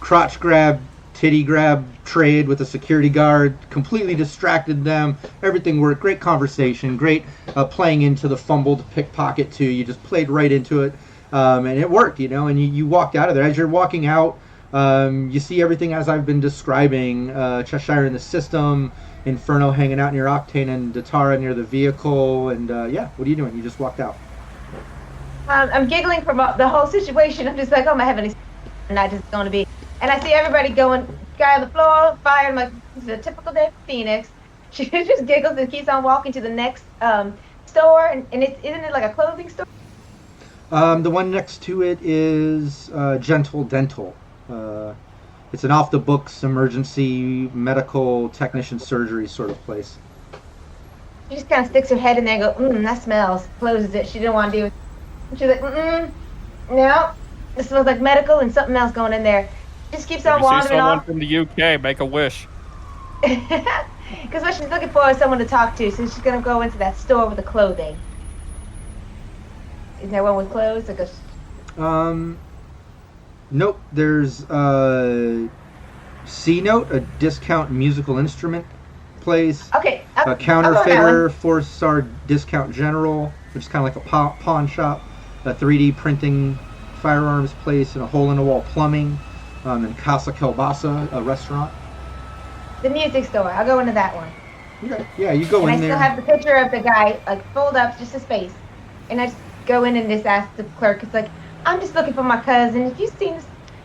crotch grab, titty grab trade with a security guard, completely distracted them. Everything worked. Great conversation. Great playing into the fumbled pickpocket too. You just played right into it, and it worked. And you walked out of there. As you're walking out, you see everything as I've been describing. Cheshire in the system, Inferno hanging out near Octane, and Datara near the vehicle. And yeah, what are you doing? You just walked out. I'm giggling from the whole situation. I'm just like, oh my heavens, not just going to be. And I see everybody going, guy on the floor, fire. I'm like, this is a typical day for Phoenix. She just giggles and keeps on walking to the next store. And isn't it like a clothing store? The one next to it is Gentle Dental. It's an off-the-books emergency medical technician surgery sort of place. She just kind of sticks her head in there and goes, that smells. Closes it. She didn't want to do it. She's like, no. It smells like medical and something else going in there. Just keeps on If you see wandering someone off. from the UK, make a wish. Because what she's looking for is someone to talk to, so she's going to go into that store with the clothing. Is there one with clothes? Like Nope. There's C-Note, a discount musical instrument place. okay. A counterfeiter, 4-star discount general, which is kind of like a pawn shop. A 3D printing firearms place, and a hole-in-the-wall plumbing. And Casa Kelbasa, a restaurant. The music store. I'll go into that one. Okay. Yeah, you go And I in still there. have the picture of the guy, like, fold up, just a space. And I just go in and just ask the clerk, it's like, I'm just looking for my cousin. Have you seen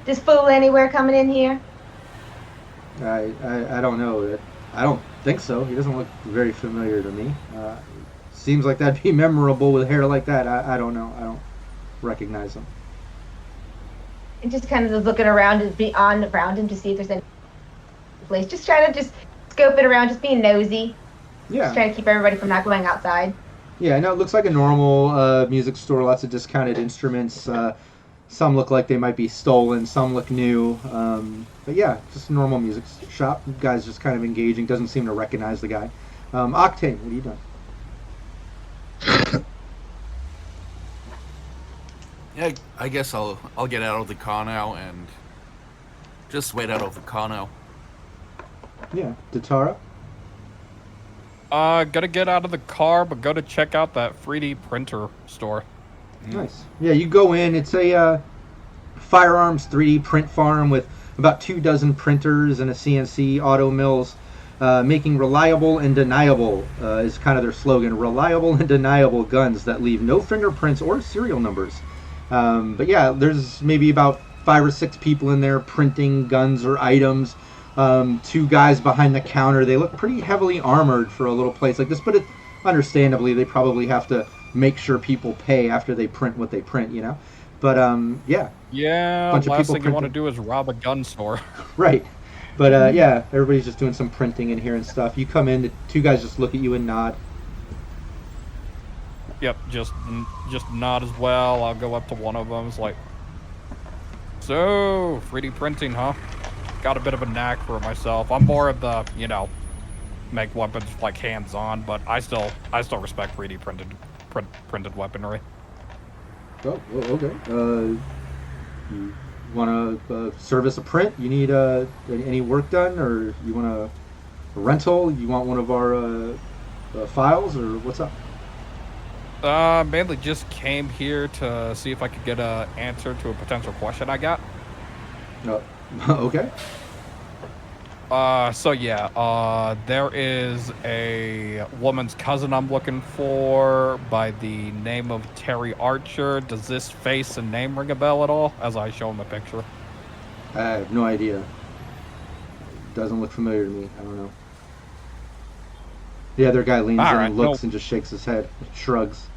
this fool anywhere coming in here? I don't know. I don't think so. He doesn't look very familiar to me. Seems like that'd be memorable with hair like that. I don't know. I don't recognize him. And just kind of just looking around around him to see if there's any place. Just trying to just scope it around, just being nosy. Just Yeah. trying to keep everybody from not going outside. Yeah, no, it looks like a normal music store. Lots of discounted instruments. Some look like they might be stolen. Some look new. But yeah, just a normal music shop. The guy's just kind of engaging. Doesn't seem to recognize the guy. Octane, what are you doing? Yeah, I guess I'll get out of the car now and just wait out of the car now. Yeah, Datara. Gotta get out of the car, but go to check out that 3D printer store. Nice. Yeah, you go in. It's a firearms 3D print farm with about 24 printers and a CNC auto mills. Making reliable and deniable is kind of their slogan. Reliable and deniable guns that leave no fingerprints or serial numbers. But yeah, there's maybe about 5 or 6 people in there printing guns or items. 2 guys behind the counter. They look pretty heavily armored for a little place like this, but understandably, they probably have to make sure people pay after they print what they print, But yeah. Yeah, Bunch of last people thing you want to printing. do is rob a gun store. Right. But yeah, everybody's just doing some printing in here and stuff. You come in, the 2 guys just look at you and nod. Yep, just nod as well. I'll go up to one of them. It's like, so 3D printing, huh? got a bit of a knack for it myself. I'm more of the, make weapons like hands-on, but I still respect 3D printed weaponry. Oh, okay. You want to service a print? You need any work done, or you want a rental? You want one of our files, or what's up? Mainly just came here to see if I could get an answer to a potential question I got. Okay. There is a woman's cousin I'm looking for by the name of Terry Archer. Does this face and name ring a bell at all, as I show him a picture? I have no idea. Doesn't look familiar to me. I don't know. The other guy leans in and looks and just shakes his head, shrugs.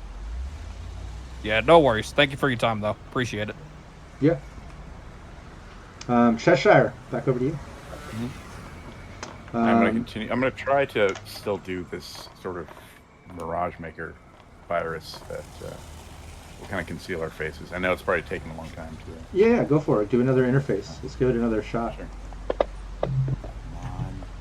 Yeah, no worries. Thank you for your time, though. Appreciate it. Yeah. Cheshire, back over to you. Mm-hmm. I'm going to continue. I'm going to try to still do this sort of Mirage Maker virus that will kind of conceal our faces. I know it's probably taking a long time to... Yeah, go for it. Do another interface. Let's give it another shot. Sure.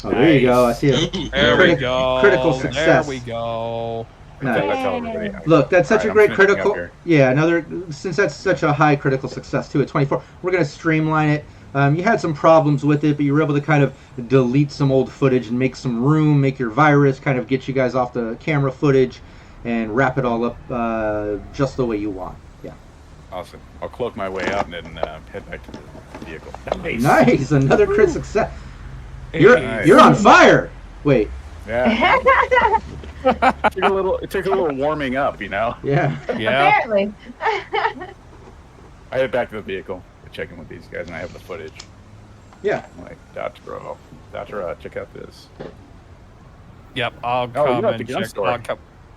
Oh, there you go. I see it. There we go. Critical success. There we go. Nice. Look, that's such a great critical... Yeah, since that's such a high critical success, too, at 24, we're going to streamline it. You had some problems with it, but you were able to kind of delete some old footage and make some room, make your virus, kind of get you guys off the camera footage, and wrap it all up just the way you want. Yeah. Awesome. I'll cloak my way out and then head back to the vehicle. Nice. Another crit success. You're on fire. Wait. Yeah. It took a little warming up, Yeah. Yeah. Apparently. I head back to the vehicle. Check in with these guys, and I have the footage. Yeah. I'm like, Doctor, check out this. Yep, I'll come and check.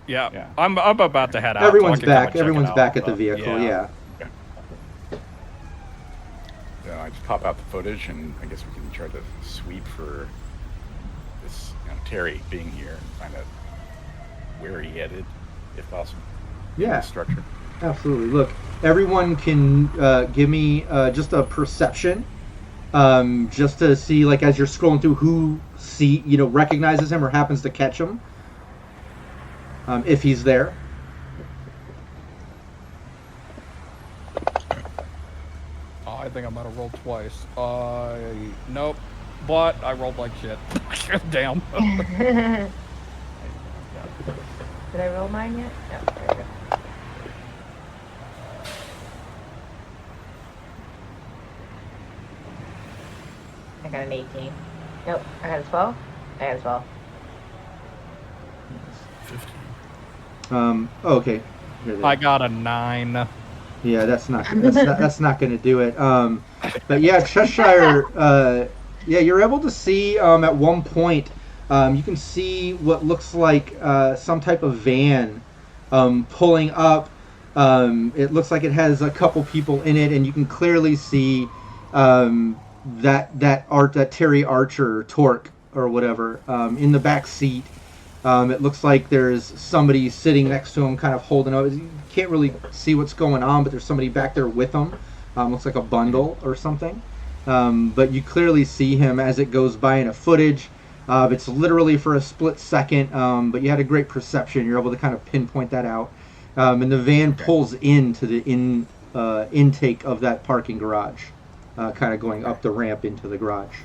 Yeah, I'm about to head out. Everyone's so back. Everyone's back at the vehicle. Yeah. Okay. I just pop out the footage, and I guess we can try to sweep for this Terry being here and find out where he headed, if possible. Yeah. Structure. Absolutely. Look, everyone can give me just a perception, just to see, like, as you're scrolling through, who recognizes him or happens to catch him, if he's there. I think I might have rolled twice. Nope. But I rolled like shit. Damn. Did I roll mine yet? No, there we go. I got an 18. Nope, I got a 12. I got a 12. 15. Okay. I got a 9. Yeah, that's not going to do it. But yeah, Cheshire. You're able to see at one point. You can see what looks like some type of van pulling up. It looks like it has a couple people in it, and you can clearly see that Terry Archer Torque or whatever in the back seat. It looks like there's somebody sitting next to him, kind of holding up. You can't really see what's going on, but there's somebody back there with him. Looks like a bundle or something. But you clearly see him as it goes by in a footage. It's literally for a split second, but you had a great perception. You're able to kind of pinpoint that out. And the van pulls into the intake of that parking garage, kind of going up the ramp into the garage.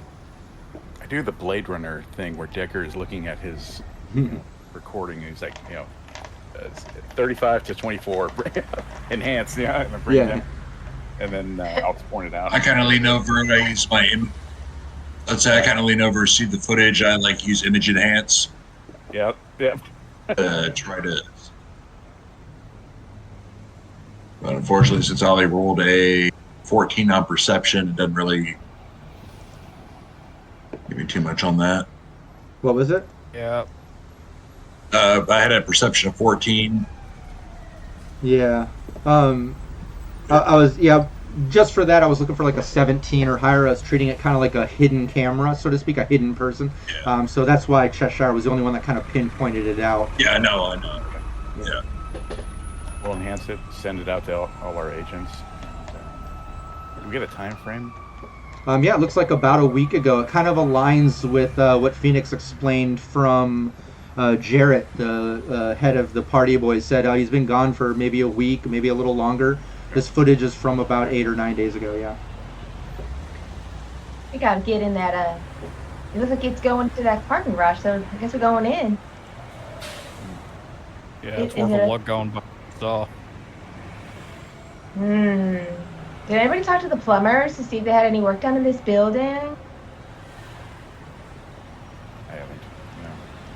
I do the Blade Runner thing where Decker is looking at his recording, and he's like, 35 to 24, enhance, and bring it in. And then I'll just point it out. I kind of lean over and I use my let's say I kind of lean over, see the footage. I use image enhance. Yep. Try to. But unfortunately, since Ollie rolled a 14 on perception, it doesn't really give me too much on that. What was it? Yeah. I had a perception of 14. Yeah. I was, just for that, I was looking for like a 17 or higher. I was treating it kind of like a hidden camera, so to speak, a hidden person. Yeah. So that's why Cheshire was the only one that kind of pinpointed it out. Yeah, I know. Yeah. We'll enhance it, send it out to all our agents. Do we get a time frame? Yeah, it looks like about a week ago. It kind of aligns with what Phoenix explained from Jarrett, the head of the Party Boys, said he's been gone for maybe a week, maybe a little longer. This footage is from about 8 or 9 days ago, yeah. We gotta get in that, it looks like it's going to that parking garage, so I guess we're going in. Yeah, it's Is worth it a a- look going by. So, Did anybody talk to the plumbers to see if they had any work done in this building? I haven't.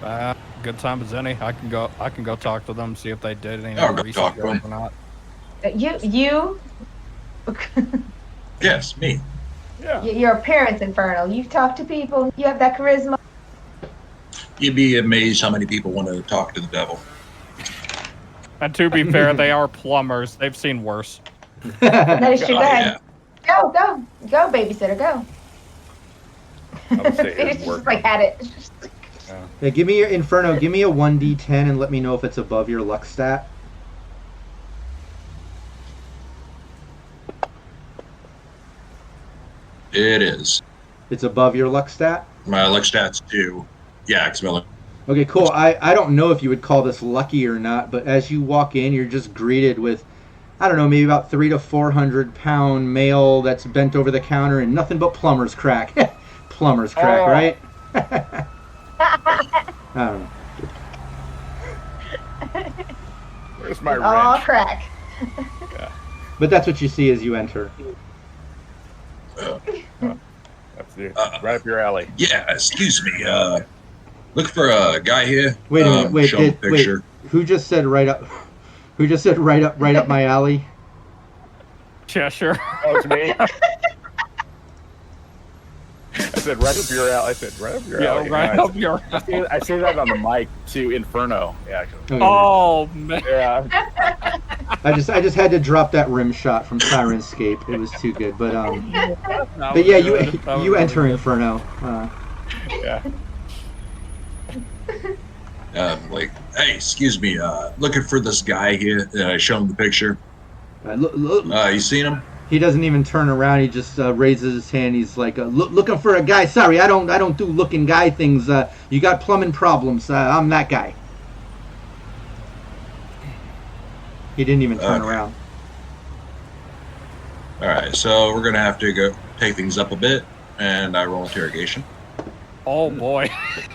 No. good time as any. I can go talk to them, see if they did any Oh, go research talk to them. or not. You? Yes, me. Yeah. Your appearance, Infernal. You talk to people. You have that charisma. You'd be amazed how many people want to talk to the devil. And to be fair, they are plumbers. They've seen worse. That is true. Go Oh, ahead. Go, babysitter, go. I would say It's it just worked. like had it. Yeah, give me your Inferno. Give me a 1d10 and let me know if it's above your luck stat. It is. It's above your luck stat? My luck stats too. Yeah, because my luck. Okay, cool. I don't know if you would call this lucky or not, but as you walk in, you're just greeted with, I don't know, maybe about 300 to 400 pound male that's bent over the counter and nothing but plumber's crack. Plumber's crack, right? I don't know. Where's my All wrench? crack. But that's what you see as you enter. That's right up your alley. Yeah, excuse me. Look for a guy here. Wait a minute. Wait, show him the picture. who just said right up? Who just said right up my alley? Yeah, sure. That was me. I said right up your alley. I said right up your Yeah, alley. right And up your. I say that on the mic to Inferno. Yeah, actually. Okay. Oh man. Yeah. I just had to drop that rim shot from Sirenscape. It was too good. But That but was yeah, good. That was you really enter good. Inferno. Yeah. Like, hey, excuse me. Looking for this guy here. I show him the picture. Look, You seen him? he doesn't even turn around. He just raises his hand. He's like, looking for a guy. Sorry, I don't do looking guy things. You got plumbing problems. I'm that guy. He didn't even turn Okay. around. All right, so we're gonna have to go take things up a bit, and I roll interrogation. Oh boy.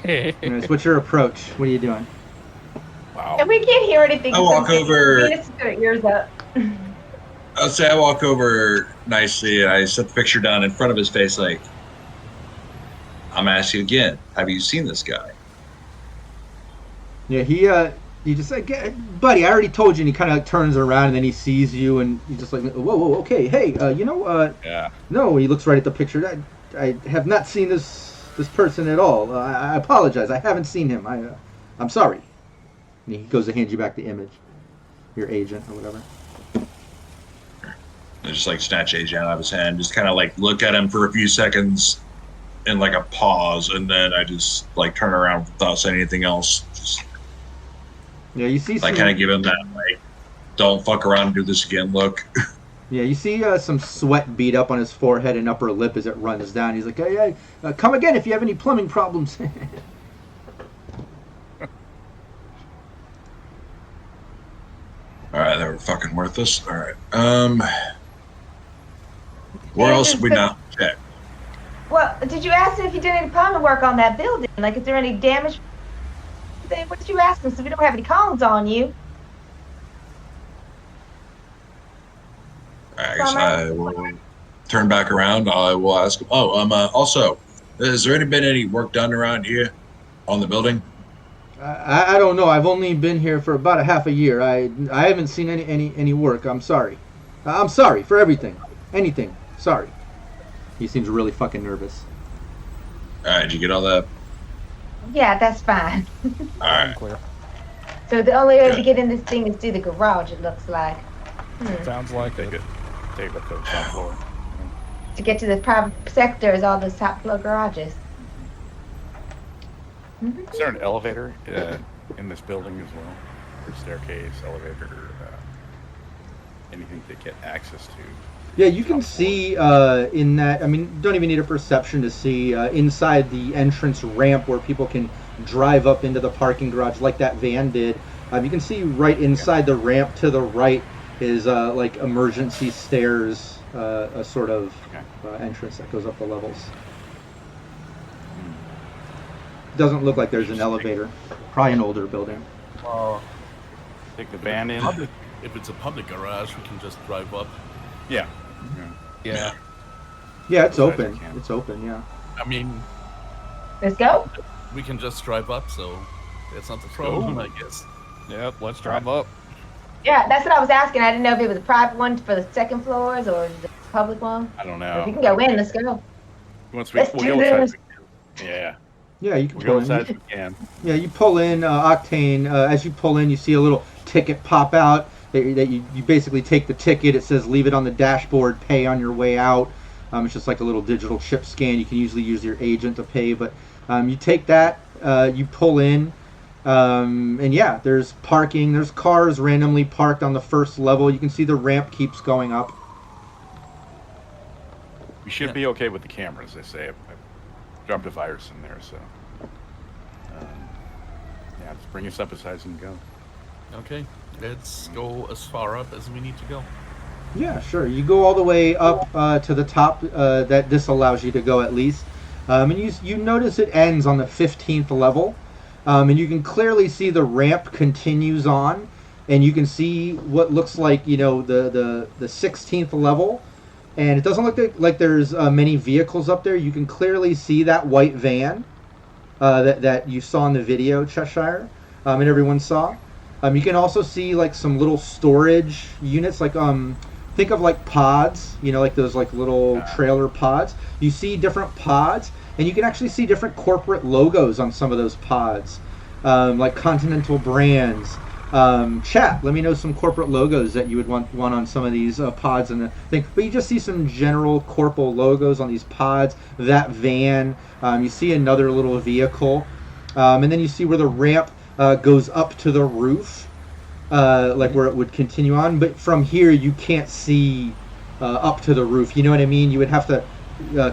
Anyways, what's your approach? What are you doing? Wow. And we can't hear anything. I walk over. Phoenix has got her ears up. I'll say I walk over nicely, and I set the picture down in front of his face, like, I'm asking you again. Have you seen this guy? Yeah, he just like, buddy, I already told you. And he kind of turns around and then he sees you and he's just like, whoa, okay, hey, Yeah. no. He looks right at the picture. I have not seen this person at all. I apologize. I haven't seen him. I'm sorry. And he goes to hand you back the image, your agent or whatever. I just like snatch agent out of his hand, just kind of like look at him for a few seconds, in like a pause, and then I just like turn around without saying anything else. Just Yeah, you see like some. kind of give him that like, don't fuck around and do this again look. Yeah, you see some sweat bead up on his forehead and upper lip as it runs down. He's like, hey, come again if you have any plumbing problems. All right, they were fucking worthless. All right. Where else we not check? Well, did you ask him if he did any plumbing work on that building? Like, is there any damage? What did you ask him? So we don't have any callings on you. I guess I will turn back around. I will ask him. Oh, also, has there been any work done around here on the building? I don't know. I've only been here for about a half a year. I haven't seen any work. I'm sorry. I'm sorry for everything. Anything. Sorry. He seems really fucking nervous. All right, did you get all that? Yeah, that's fine. All right. Clear. So the only way to get in this thing is through the garage, it looks like. Sounds like Take it. it. Take it up to the top floor. To get to the private sector is all those top floor garages. Is there an elevator in this building as well? Or staircase, elevator, anything to get access to Yeah, you can see in that. I mean, don't even need a perception to see inside the entrance ramp where people can drive up into the parking garage like that van did. You can see right inside the ramp to the right is like emergency stairs, a sort of entrance that goes up the levels. Doesn't look like there's an elevator. Probably an older building. Take the van in. If it's a public garage, we can just drive up. Yeah. Yeah. Yeah, it's Besides, open. we can. It's open. Yeah. I mean, Let's go. we can just drive up, so that's not the problem, go. I guess. Yep. Let's drive up. Yeah, that's what I was asking. I didn't know if it was a private one for the second floors or the public one. I don't If you know. can go in, let's go. Once Let's we'll do go inside. this. Yeah. Yeah, you can We'll pull go in. inside if we can. Yeah, you pull in Octane. As you pull in, you see a little ticket pop out. That you basically take the ticket. It says leave it on the dashboard, pay on your way out. It's just like a little digital chip scan. You can usually use your agent to pay, but you take that, you pull in, and yeah, there's parking. There's cars randomly parked on the first level. You can see the ramp keeps going up. We should be okay with the cameras, they say. I dropped a virus in there, so. Yeah, let's bring us up as high as we can go. Okay, let's go as far up as we need to go. Yeah, sure. You go all the way up to the top. That this allows you to go at least, and you notice it ends on the 15th level, and you can clearly see the ramp continues on, and you can see what looks like the 16th level, and it doesn't look like there's many vehicles up there. You can clearly see that white van that you saw in the video, Cheshire, and everyone saw. You can also see like some little storage units, like think of like pods, like those like little trailer pods. You see different pods, and you can actually see different corporate logos on some of those pods, like Continental Brands. Chat, let me know some corporate logos that you would want on some of these pods and the thing. But you just see some general corporate logos on these pods. That van, you see another little vehicle, and then you see where the ramp goes up to the roof, like where it would continue on. But from here, you can't see up to the roof. You know what I mean? You would have to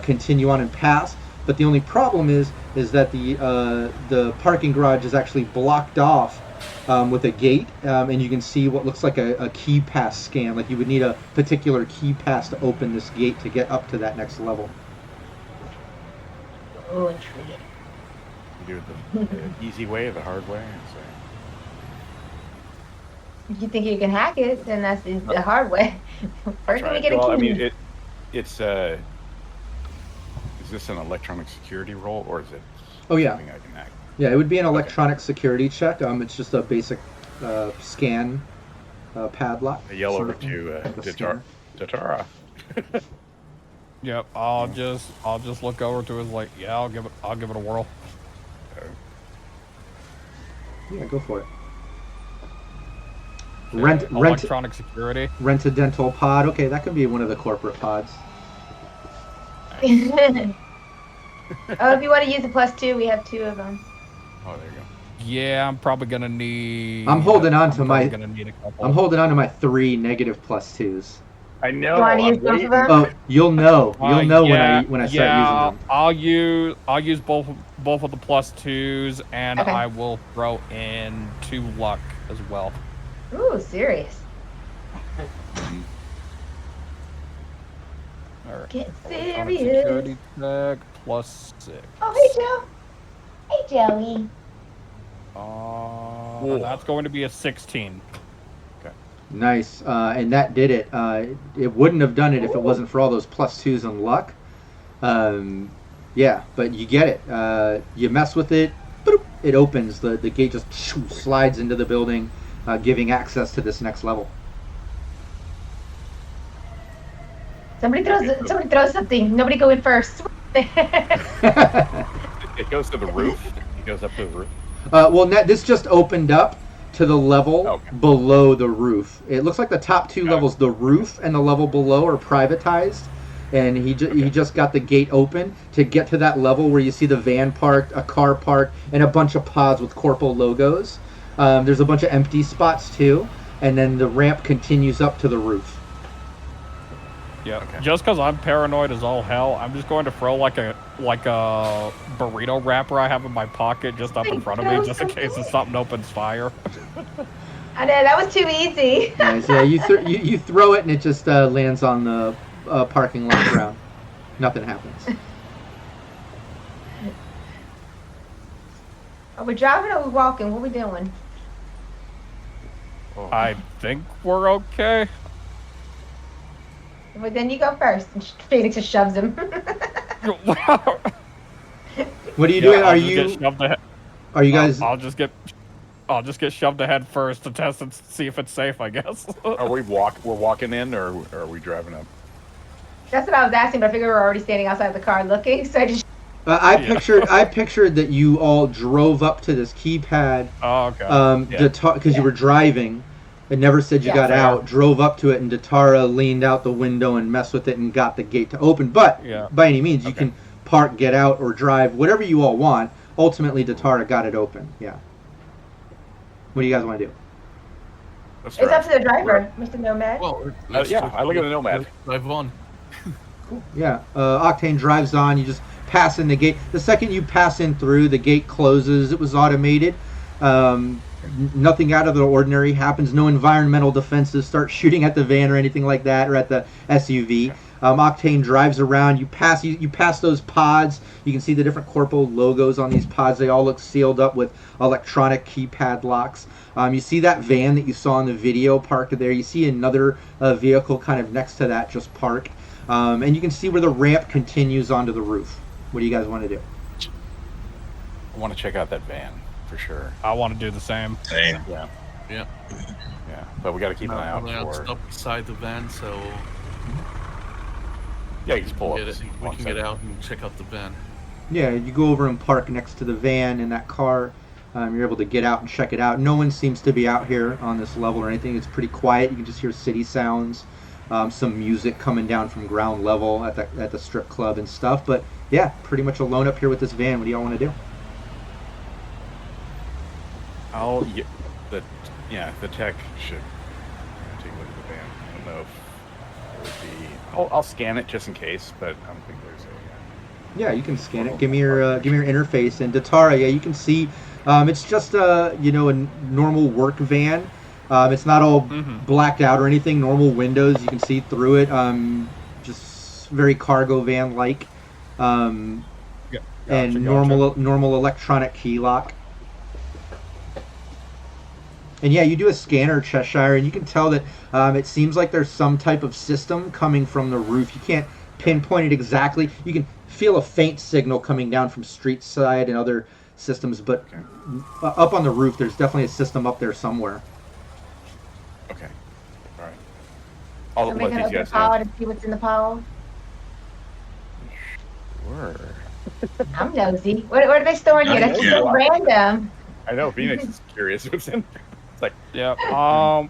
continue on and pass. But the only problem is that the parking garage is actually blocked off with a gate, and you can see what looks like a key pass scan. Like you would need a particular key pass to open this gate to get up to that next level. Oh, intriguing. You do it the easy way or the hard way? If you think you can hack it, then that's the hard way. First, let me get a key. Well, I mean, it's is this an electronic security role, or is it something I can hack? Yeah, it would be an electronic security check. It's just a basic scan padlock. I yell sort over of thing, to like a scanner. Tatara. Yep. I'll just look over to his like, yeah, I'll give it a whirl. Yeah, go for it. Yeah, Rent electronic security. Rent a dental pod. Okay, that could be one of the corporate pods. Oh, if you want to use the +2, we have 2 of them. Oh, there you go. Yeah, I'm probably gonna need. I'm holding on to probably my. gonna need a couple. I'm holding on to my 3 negative +2s. I know. You want to use both of them? Oh, you'll know. You'll know yeah, when I start using them. I'll use both of the +2s, and Okay. I will throw in 2 luck as well. Ooh, serious. All right. Get Electronic serious. security check +6. Oh, hey, Joe. Hey, Joey. That's going to be a 16. Nice, and that did it. It wouldn't have done it if it wasn't for all those +2s and luck. Yeah, but you get it. You mess with it, boop, it opens. The gate just slides into the building, giving access to this next level. Somebody throws something. Nobody go in first. It goes to the roof. It goes up to the roof. Well, this just opened up to the level below the roof. It looks like the top 2 levels, the roof and the level below, are privatized. And he just got the gate open to get to that level where you see the van parked, a car parked, and a bunch of pods with corpo logos. There's a bunch of empty spots too, and then the ramp continues up to the roof. Yeah. Okay. Just because I'm paranoid as all hell, I'm just going to throw like a burrito wrapper I have in my pocket just up in front of me, just in case if something opens fire. I know that was too easy. Nice. Yeah, you throw it and it just lands on the parking lot ground. Nothing happens. Are we driving or are we walking? What are we doing? I think we're okay. Well, then you go first. And Phoenix just shoves him. What are you doing? I'll just get shoved ahead. Are you guys? I'll just get shoved ahead first to test and see if it's safe, I guess. Are we we're walking in, or are we driving up? That's what I was asking, but I figured we were already standing outside the car looking, so I just. I pictured that you all drove up to this keypad. Oh, okay. Because you were driving. It never said you got out. Drove up to it, and Datara leaned out the window and messed with it and got the gate to open. But by any means, you can park, get out, or drive, whatever you all want. Ultimately, Datara got it open. Yeah. What do you guys want to do? It's up to the driver, Mr. Nomad. Well, I look at the Nomad. Drive on. Cool. Yeah. Octane drives on. You just pass in the gate. The second you pass in through, the gate closes. It was automated. Nothing out of the ordinary happens. No environmental defenses start shooting at the van or anything like that, or at the SUV. Octane drives around. You pass those pods. You can see the different corpo logos on these pods. They all look sealed up with electronic keypad locks. You see that van that you saw in the video parked there. You see another vehicle kind of next to that just parked. And you can see where the ramp continues onto the roof. What do you guys want to do? I want to check out that van for sure. I want to do the same. Same. Yeah. Yeah, but we got to keep an eye out for. Stop beside the van, so Yeah, you just pull up. we can get out and check out the van. Yeah, you go over and park next to the van in that car. You're able to get out and check it out. No one seems to be out here on this level or anything. It's pretty quiet. You can just hear city sounds, some music coming down from ground level at the strip club and stuff. But yeah, pretty much alone up here with this van. What do y'all want to do? The tech should take a look at the van. I don't know if it would be. I'll scan it just in case, but I don't think there's a. Yeah, you can scan it. Give me your interface. And Datara, yeah, you can see. It's just a normal work van. It's not all blacked out or anything. Normal windows, you can see through it. Just very cargo van like. And normal electronic key lock. And yeah, you do a scanner, Cheshire, and you can tell that it seems like there's some type of system coming from the roof. You can't pinpoint it exactly. You can feel a faint signal coming down from street side and other systems, but up on the roof, there's definitely a system up there somewhere. Okay. All right. I'll Are we let gonna these open the guys pod know. and see what's in the pod? Sure. I'm nosy. What are they storing here? That's just Yeah. so random. I know Phoenix is curious what's in. It's like, Yeah.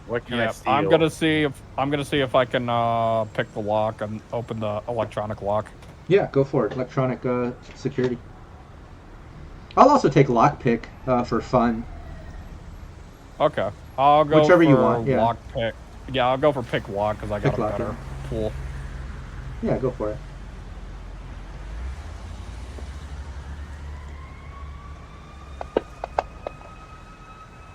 what can I Yeah. steal? I'm gonna see if I can pick the lock and open the electronic lock. Yeah, go for it. Electronic security. I'll also take lockpick for fun. Okay. I'll go Whichever for you want, yeah. lock pick. Yeah, I'll go for pick lock because I got Pick a lock, better pool. Yeah, go for it.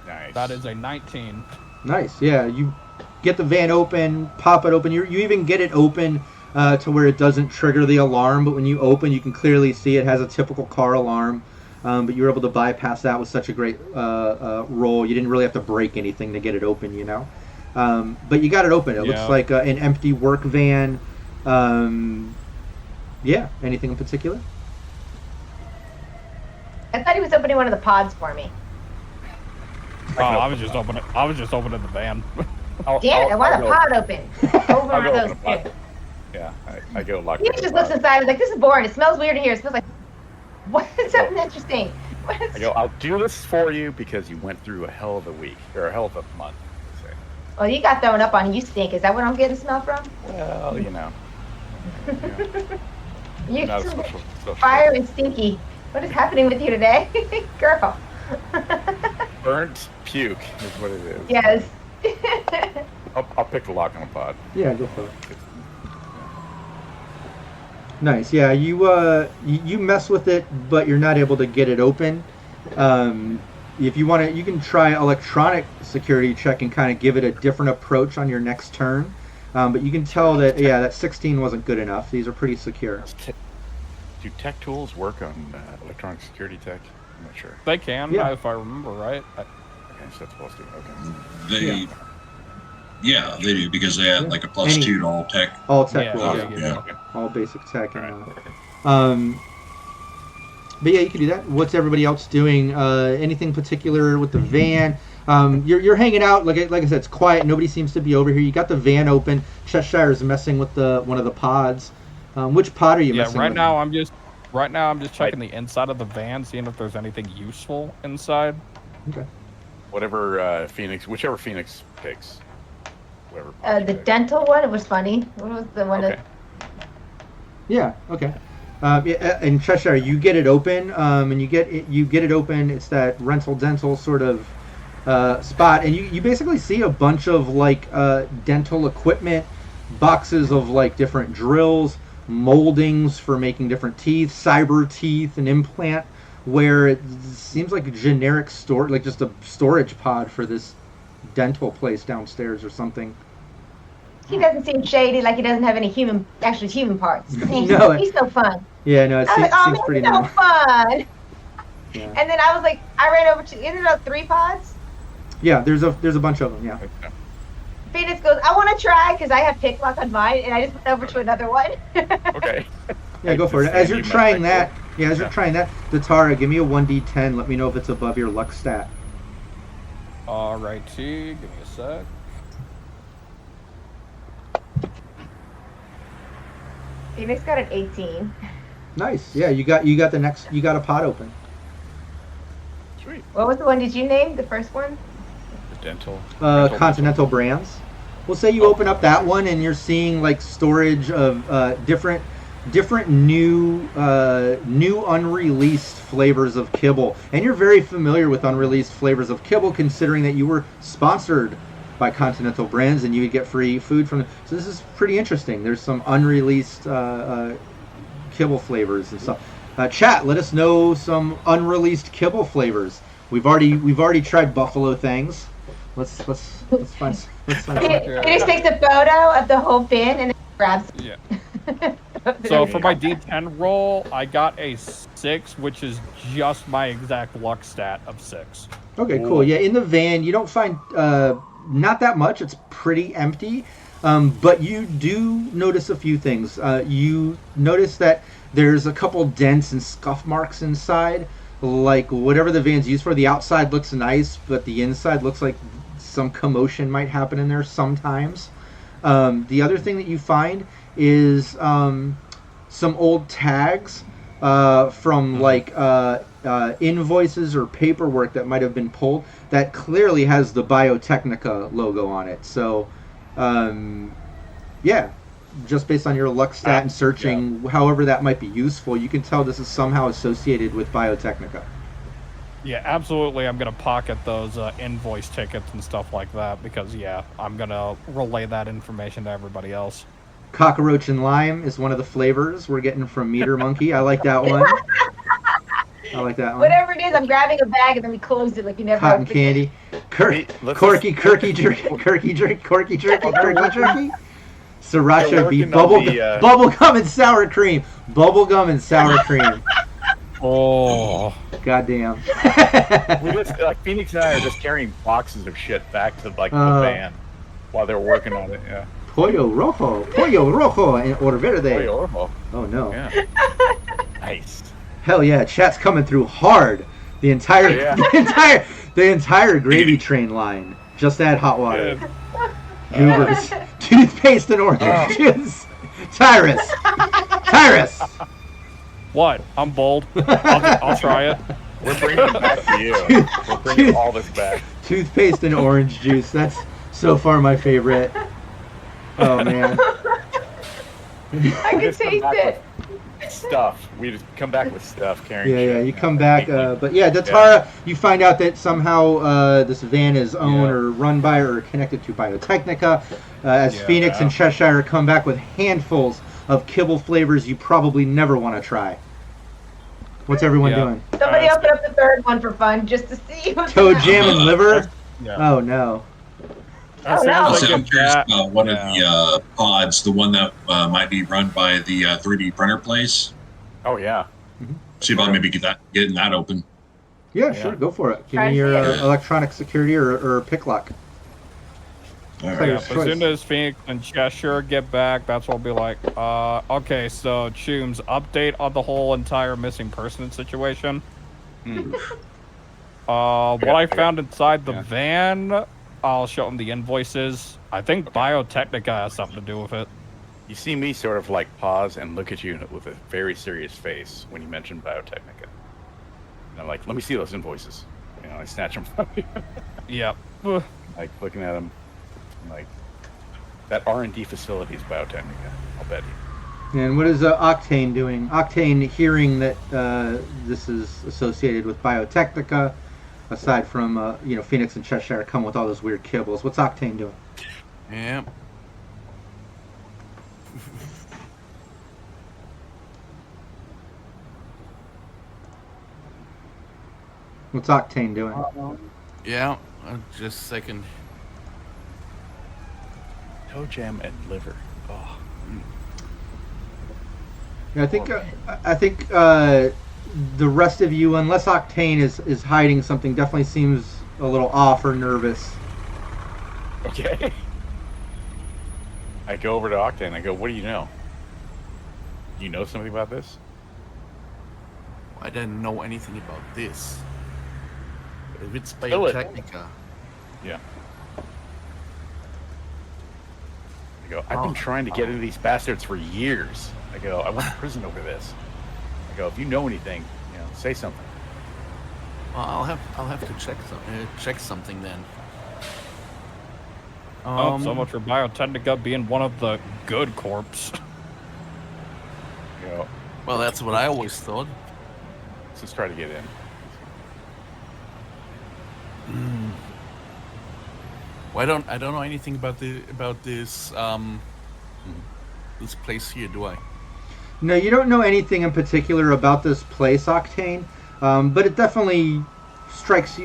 nice. That is a 19. Nice. Yeah, you get the van open, pop it open. You even get it open to where it doesn't trigger the alarm, but when you open, you can clearly see it has a typical car alarm. But you were able to bypass that with such a great roll. You didn't really have to break anything to get it open, you know. But you got it open. It looks like an empty work van. Yeah. Anything in particular? I thought he was opening one of the pods for me. Oh, I was just opening the van. Damn it, I want a pod open. Over I'll go those open a pod. two. Yeah, I go lock. He just looks inside and is like, this is boring. It smells weird in here. It smells like, what? Something interesting. What is... I go, I'll do this for you because you went through a hell of a week or a hell of a month. Say. Oh, you got thrown up on you stink. Is that what I'm getting smell from? Well, you know. You Not a social fire and stinky. What is happening with you today? Girl. burnt puke is what it is. Yes. I'll pick the lock on the pod. Yeah, go for it. Nice. Yeah, you mess with it, but you're not able to get it open. If you want to, you can try electronic security check and kind of give it a different approach on your next turn. But you can tell that that 16 wasn't good enough. These are pretty secure. Do tech tools work on electronic security tech? I'm not sure. They can, Yeah. if I remember right. Okay, so that's supposed to. Okay. They do because they add like a plus 2 to all tech. All tech Yeah, rolls, yeah, yeah. okay. All basic tech. All And, right. but yeah, you can do that. What's everybody else doing? Anything particular with the van? You're hanging out. Like I said, it's quiet. Nobody seems to be over here. You got the van open. Cheshire's messing with one of the pods. Which pod are you messing right with? now I'm just checking the inside of the van, seeing if there's anything useful inside. Okay. Whichever Phoenix picks. The dental one, it was funny. What was the one Okay. Yeah. Okay. And Cheshire, you get it open, and you get it open. It's that rental dental sort of spot, and you basically see a bunch of like dental equipment, boxes of like different drills, moldings for making different teeth, cyber teeth, an implant, where it seems like a generic store, like just a storage pod for this dental place downstairs or something. He doesn't seem shady, like he doesn't have any human parts. No. He's so fun. Yeah, no, it I was seems, like, oh seems man, pretty he's so nice. fun. Yeah. And then I was like, I ran over to, isn't there 3 pods? Yeah, there's a bunch of them. Yeah. Phoenix goes, I want to try because I have pick lock on mine, and I just went over to another one. Okay. Yeah, go for it. As you're trying that, the Tara, give me a 1d10. Let me know if it's above your luck stat. Alrighty, give me a sec. Phoenix got an 18. Nice. Yeah, you got a pot open. Sweet. What was the one did you name? The first one? The dental. Continental Brands. We'll say you open up that one and you're seeing like storage of different new unreleased flavors of kibble, and you're very familiar with unreleased flavors of kibble, considering that you were sponsored by Continental Brands and you would get free food from them. So this is pretty interesting. There's some unreleased kibble flavors and stuff. Chat, let us know some unreleased kibble flavors. We've already tried buffalo things. Let's find Phoenix takes a photo of the whole bin and then grabs it. Yeah. So for my D10 roll, I got a 6, which is just my exact luck stat of 6. Okay, cool. Yeah, in the van, you don't find not that much. It's pretty empty. But you do notice a few things. You notice that there's a couple dents and scuff marks inside. Like whatever the van's used for, the outside looks nice, but the inside looks like some commotion might happen in there sometimes. The other thing that you find is some old tags from like invoices or paperwork that might have been pulled that clearly has the Biotechnica logo on it. So, yeah, just based on your luck stat and searching, however that might be useful, you can tell this is somehow associated with Biotechnica. Yeah, absolutely. I'm going to pocket those invoice tickets and stuff like that because, yeah, I'm going to relay that information to everybody else. Cockroach and lime is one of the flavors we're getting from Meter Monkey. I like that one. Whatever it is, I'm grabbing a bag and then we closed it like you never Cotton opened candy. Corky jerky. Sriracha beef. Bubblegum and sour cream. Bubblegum and sour cream. Oh. Goddamn. We just, like, Phoenix and I are just carrying boxes of shit back to like the van while they're working on it. Yeah. Pollo rojo, and or verde. Pollo rojo. Oh no. Yeah. Nice. Hell yeah, chat's coming through hard. The entire gravy train line. Just add hot water. Goobers. Toothpaste and orange juice. Tyrus. What? I'm bold. I'll try it. We're bringing it back to you. We're bringing all this back. Toothpaste and orange juice. That's so far my favorite. Oh man. I can taste it. Stuff. We just come back with stuff carrying. Yeah, shit. you come back, but yeah, Datara, you find out that somehow this van is owned or run by or connected to Biotechnica. As Phoenix and Cheshire come back with handfuls of kibble flavors you probably never want to try. What's everyone doing? Somebody open up the third one for fun, just to see. Toe jam and liver? Yeah. Oh no. Oh, no. Also, I'm Like curious that. about one of the pods, the one that might be run by the 3D printer place. Oh yeah. See about maybe getting that open. Yeah, sure, go for it. Give Try me to your see it. electronic security or pick lock. All Play right. your As choice. soon as Phoenix and Cheshire get back, that's what I'll be like, okay, so Chooms, update on the whole entire missing person situation. What I found inside the van, I'll show them the invoices. I think Biotechnica has something to do with it. You see me sort of like pause and look at you with a very serious face when you mention Biotechnica. And I'm like, let me see those invoices. You know, I snatch them from you. Yep. Like looking at them, I'm like, that R&D facility is Biotechnica. I'll bet you. And what is Octane doing? Octane, hearing that this is associated with Biotechnica, aside from Phoenix and Cheshire come with all those weird kibbles. What's Octane doing? Yeah. What's Octane doing? Yeah. Just a second. Toe jam and liver. Oh. Yeah, I think the rest of you, unless Octane is hiding something, definitely seems a little off or nervous. Okay. I go over to Octane and I go, what do you know? You know something about this? I didn't know anything about this. But if it's Spill it. Biotechnica, Yeah. I go, I've been trying to get into these bastards for years. I go, I went to prison over this. I go, if you know anything, say something. well, I'll have to check something then. Oh, so much for Biotechnica being one of the good corps. I go, Well, that's what I always thought. let's just try to get in. Well, I don't know anything about this this place here, do I? No, you don't know anything in particular about this place, Octane, but it definitely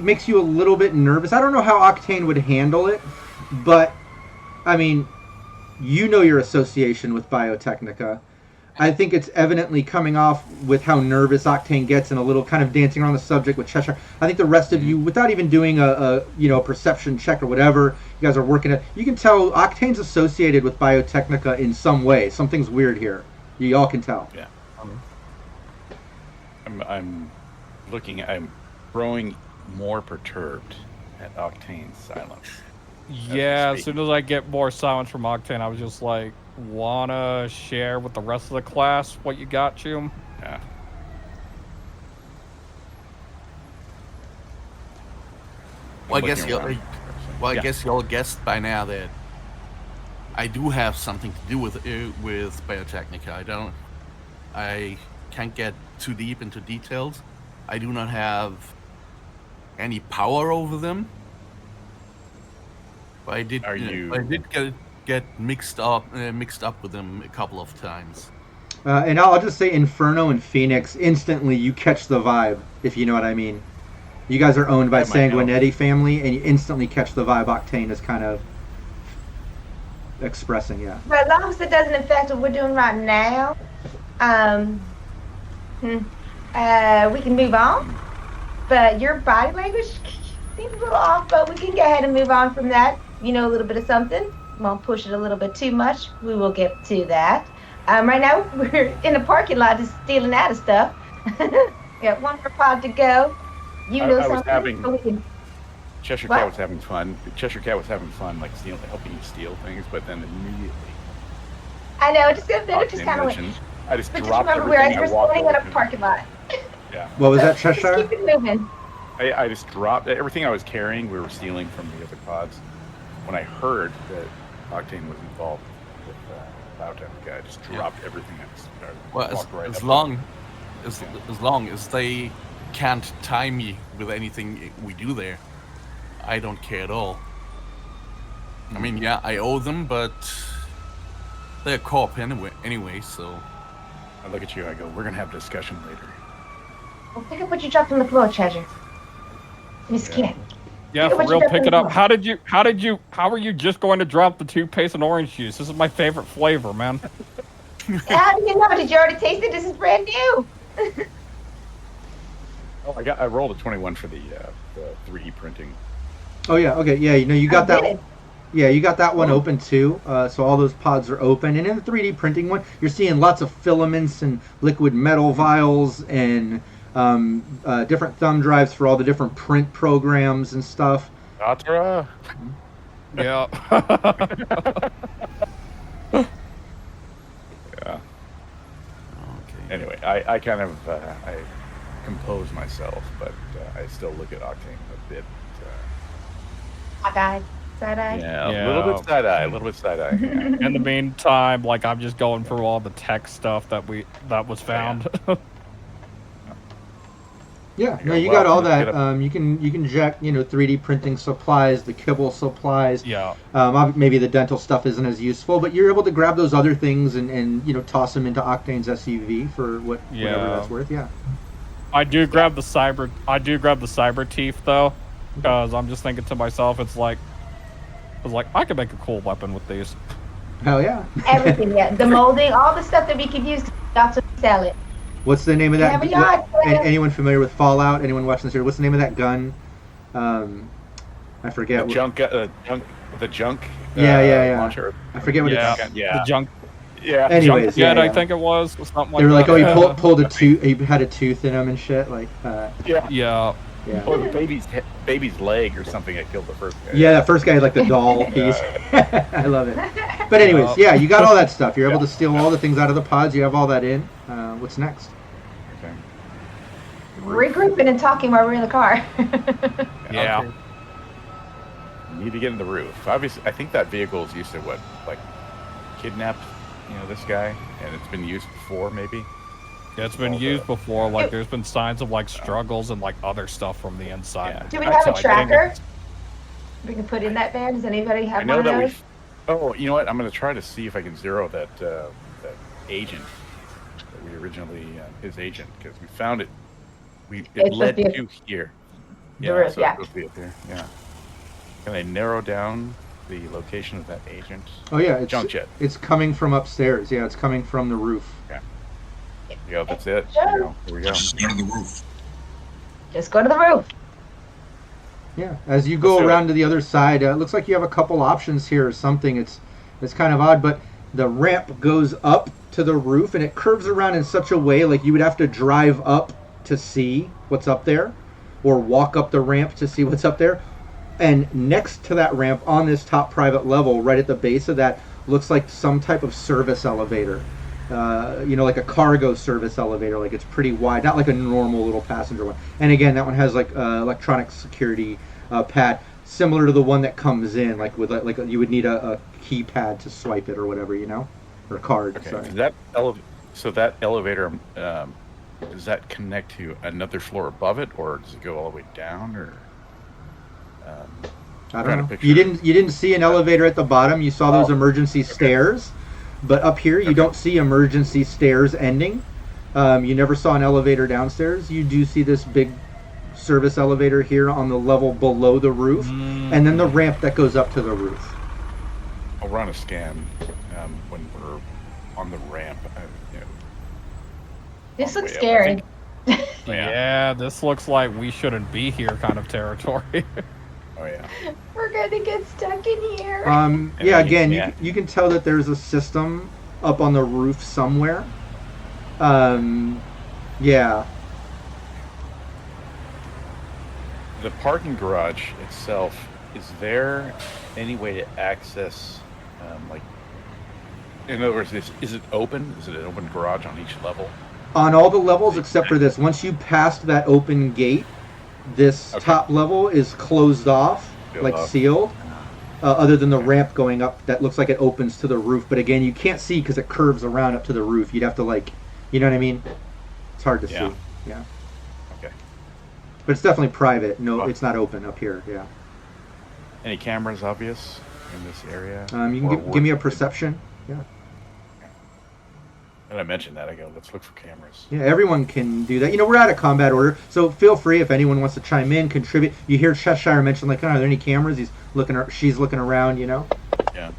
makes you a little bit nervous. I don't know how Octane would handle it, but I mean, your association with Biotechnica. I think it's evidently coming off with how nervous Octane gets and a little kind of dancing around the subject with Cheshire. I think the rest of you, without even doing a perception check or whatever you guys are working at, you can tell Octane's associated with Biotechnica in some way. Something's weird here. You all can tell. Yeah. I'm growing more perturbed at Octane's silence. Yeah, we as soon as I get more silence from Octane, I was just like, wanna share with the rest of the class what you got, Choom? Yeah. Well, I guess Looking around. I Yeah. guess you all guessed by now that I do have something to do with Biotechnica. I can't get too deep into details. I do not have any power over them. But I did. Are you- I did get mixed up with them a couple of times. And I'll just say Inferno and Phoenix, instantly you catch the vibe, if you know what I mean. You guys are owned by I might know. Sanguinetti family, and you instantly catch the vibe Octane is kind of expressing, yeah. But as long as it doesn't affect what we're doing right now, we can move on. But your body language seems a little off, but we can go ahead and move on from that. You know a little bit of something. Won't push it a little bit too much. We will get to that. Right now, we're in the parking lot just stealing out of stuff. Got one more pod to go. You I know was something? having- So we can- Cheshire What? Cat was having fun. Cheshire Cat was having fun, like helping you steal things, but then immediately I know, just kind Octane of went. mentioned, I just But just dropped remember, everything. we're I walked standing in over a to- parking lot. Yeah. What was that, Just Cheshire? keep it moving. I just dropped everything I was carrying. We were stealing from the other pods. When I heard that Octane was involved with Biotechnica, I just dropped everything and started. Well, walked right as up long as they can't tie me with anything we do there, I don't care at all. I mean, yeah, I owe them, but they're co-op anyway, so. I look at you. I go, we're gonna have a discussion later. Well, pick up what you dropped on the floor, treasure. Miss Kid. Yeah, for real, pick it up. How are you just going to drop the toothpaste and orange juice? This is my favorite flavor, man. How do you know? Did you already taste it? This is brand new. Oh, I rolled a 21 for the 3D printing. Oh yeah, okay, yeah. You got that. Yeah, you got that one open too. So all those pods are open, and in the 3D printing one, you're seeing lots of filaments and liquid metal vials and different thumb drives for all the different print programs and stuff. Atra. Yeah. Yeah. Okay. Anyway, I kind of I compose myself, but I still look at Octane a bit. Side-eye. Side-eye. Yeah, a little bit side-eye, Yeah. In the meantime, like I'm just going through all the tech stuff that was found. Yeah, no, Yeah, you well, got all get that. You can jack 3D printing supplies, the kibble supplies. Yeah. Maybe the dental stuff isn't as useful, but you're able to grab those other things and toss them into Octane's SUV for whatever that's worth. Yeah. I do grab the cyber teeth though, because I'm just thinking to myself, it's like I could make a cool weapon with these. Hell yeah. Everything, yeah. The molding, all the stuff that we could use to also sell it. What's the name of that? Yeah, anyone familiar with Fallout? Anyone watching this here? What's the name of that gun? I forget. The junk. Yeah. Launcher. I forget what it's. The junk. Yeah. Anyways, Yeah, yeah. I think it was something like They were like, that. oh, he pulled a tooth. He had a tooth in him and shit. Like, Yeah. Yeah. yeah. Or the baby's leg or something that killed the first guy. Yeah, that first guy had like the doll piece. I love it. But anyways, yeah, you got all that stuff. You're able to steal all the things out of the pods. You have all that in. What's next? Okay. Regrouping and talking while we're in the car. Yeah. Okay. You need to get in the roof. Obviously, I think that vehicle is used to kidnap, this guy, and it's been used before, maybe. Yeah, it's been used before. Like, there's been signs of struggles and other stuff from the inside. Yeah. Do we have a tracker we can put in that van? Does anybody have one of those? Oh, you know what? I'm going to try to see if I can zero that agent that we originally his agent, because we found it. It led to here. The roof, so yeah. it's supposed to be up there. Yeah. Can I narrow down the location of that agent? Oh yeah, it's coming from upstairs. Yeah, it's coming from the roof. Yeah, that's it. Here we go. Just go to the roof. Just go to the roof. Yeah, as you go around to the other side, it looks like you have a couple options here or something. It's kind of odd, but the ramp goes up to the roof and it curves around in such a way like you would have to drive up to see what's up there, or walk up the ramp to see what's up there. And next to that ramp on this top private level, right at the base of that, looks like some type of service elevator. Like a cargo service elevator. Like it's pretty wide, not like a normal little passenger one. And again, that one has electronic security pad, similar to the one that comes in, with you would need a keypad to swipe it or whatever, or a card. Okay. Sorry. So that elevator, does that connect to another floor above it, or does it go all the way down, or? I don't know. You didn't see an elevator at the bottom. You saw those emergency stairs, but up here you don't see emergency stairs ending. You never saw an elevator downstairs. You do see this big service elevator here on the level below the roof, and then the ramp that goes up to the roof. I'll run a scan when we're on the ramp. This looks scary. Yeah, this looks like we shouldn't be here kind of territory. Oh yeah. We're gonna get stuck in here. Yeah, again, you can tell that there's a system up on the roof somewhere. Yeah. The parking garage itself, is there any way to access, in other words, is it open? Is it an open garage on each level? On all the levels except for this. Once you passed that open gate, this top level is closed off, sealed. Other than the ramp going up that looks like it opens to the roof. But again, you can't see because it curves around up to the roof. You'd have to you know what I mean? It's hard to see. Yeah. Okay. But it's definitely private. No, it's not open up here. Yeah. Any cameras obvious in this area? You can give me a perception. Yeah. And I mentioned that. I go, let's look for cameras. Yeah, everyone can do that. You know, we're out of combat order, so feel free if anyone wants to chime in, contribute. You hear Cheshire mention, like, oh, are there any cameras? She's looking around, you know? Yeah.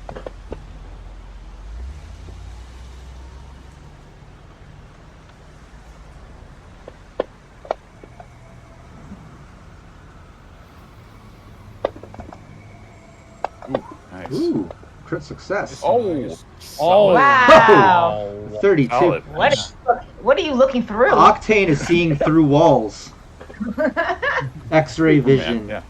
Ooh, nice. Ooh, crit success. Oh, Oh, Wow. 32. solid. What are you looking through? Octane is seeing through walls. X-ray vision. Yeah.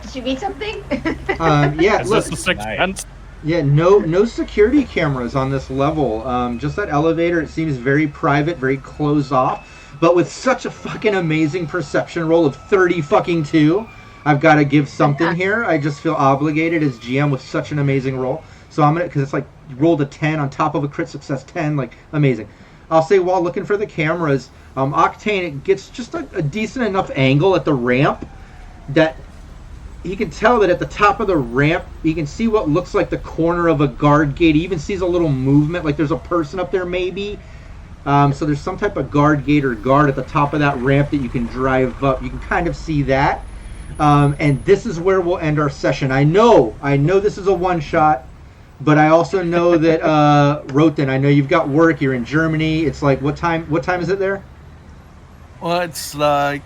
Did you eat something? Yeah, is look. this the Sixth Nice. Sense? Yeah, no security cameras on this level. Just that elevator. It seems very private, very closed off. But with such a fucking amazing perception roll of 30 fucking 2, I've got to give something here. I just feel obligated as GM with such an amazing roll. So I'm gonna, because it's like rolled a 10 on top of a crit success 10, like amazing. I'll say while looking for the cameras, Octane, it gets just a decent enough angle at the ramp that he can tell that at the top of the ramp, he can see what looks like the corner of a guard gate. He even sees a little movement, like there's a person up there maybe. So there's some type of guard gate or guard at the top of that ramp that you can drive up. You can kind of see that. And this is where we'll end our session. I know this is a one-shot, but I also know that, Roten, I know you've got work. You're in Germany. It's like, what time is it there? Well, it's like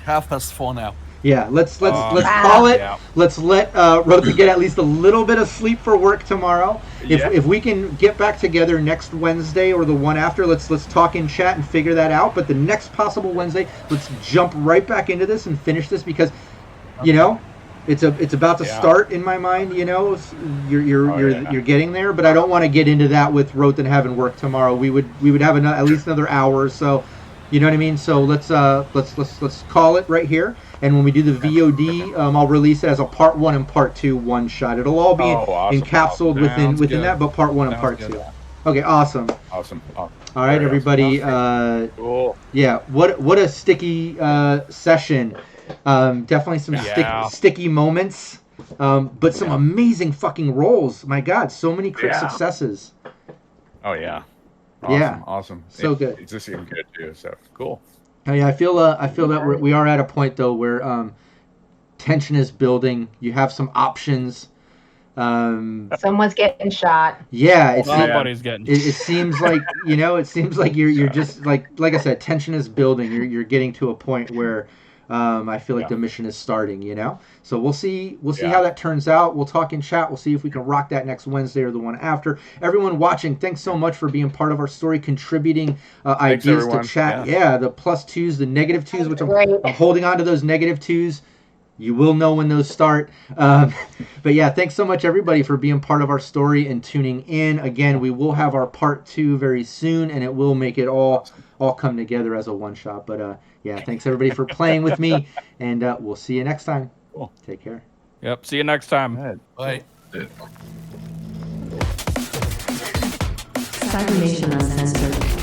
4:30 now. Yeah, let's Wow. call it. Yeah. Let's let Roten get at least a little bit of sleep for work tomorrow. If we can get back together next Wednesday or the one after, let's talk in chat and figure that out. But the next possible Wednesday, let's jump right back into this and finish this because, you know, it's about to start in my mind. You know, you're getting there, but I don't want to get into that with Roten having work tomorrow. We would have at least another hour or so. You know what I mean? So let's call it right here. And when we do the VOD, I'll release it as a part 1 and part 2 one shot. It'll all be awesome. encapsulated Sounds within good. that, but part 1 and part Sounds 2. good. Okay, awesome. Awesome. All right, Very everybody. Cool. Yeah, what a sticky session. Definitely some sticky moments, but some amazing fucking rolls. My God, so many crit successes. Oh yeah. Awesome. Yeah. Awesome. So good. It's just even good too. So cool. Oh, yeah, I feel that we are at a point though where tension is building. You have some options. Someone's getting shot. Yeah, Somebody's getting. it seems like you're just like I said, tension is building. You're getting to a point where I feel like the mission is starting. You know, so we'll see how that turns out. We'll talk in chat. We'll see if we can rock that next Wednesday or the one after. Everyone watching, thanks so much for being part of our story, contributing ideas everyone. to chat. Yeah, the +2s, the -2s, which I'm holding on to those -2s. You will know when those start. But yeah, thanks so much, everybody, for being part of our story and tuning in. Again, we will have our part 2 very soon, and it will make it all come together as a one-shot. But yeah, thanks, everybody, for playing with me, and we'll see you next time. Cool. Take care. Yep. See you next time. Bye. Cybernation Uncensored.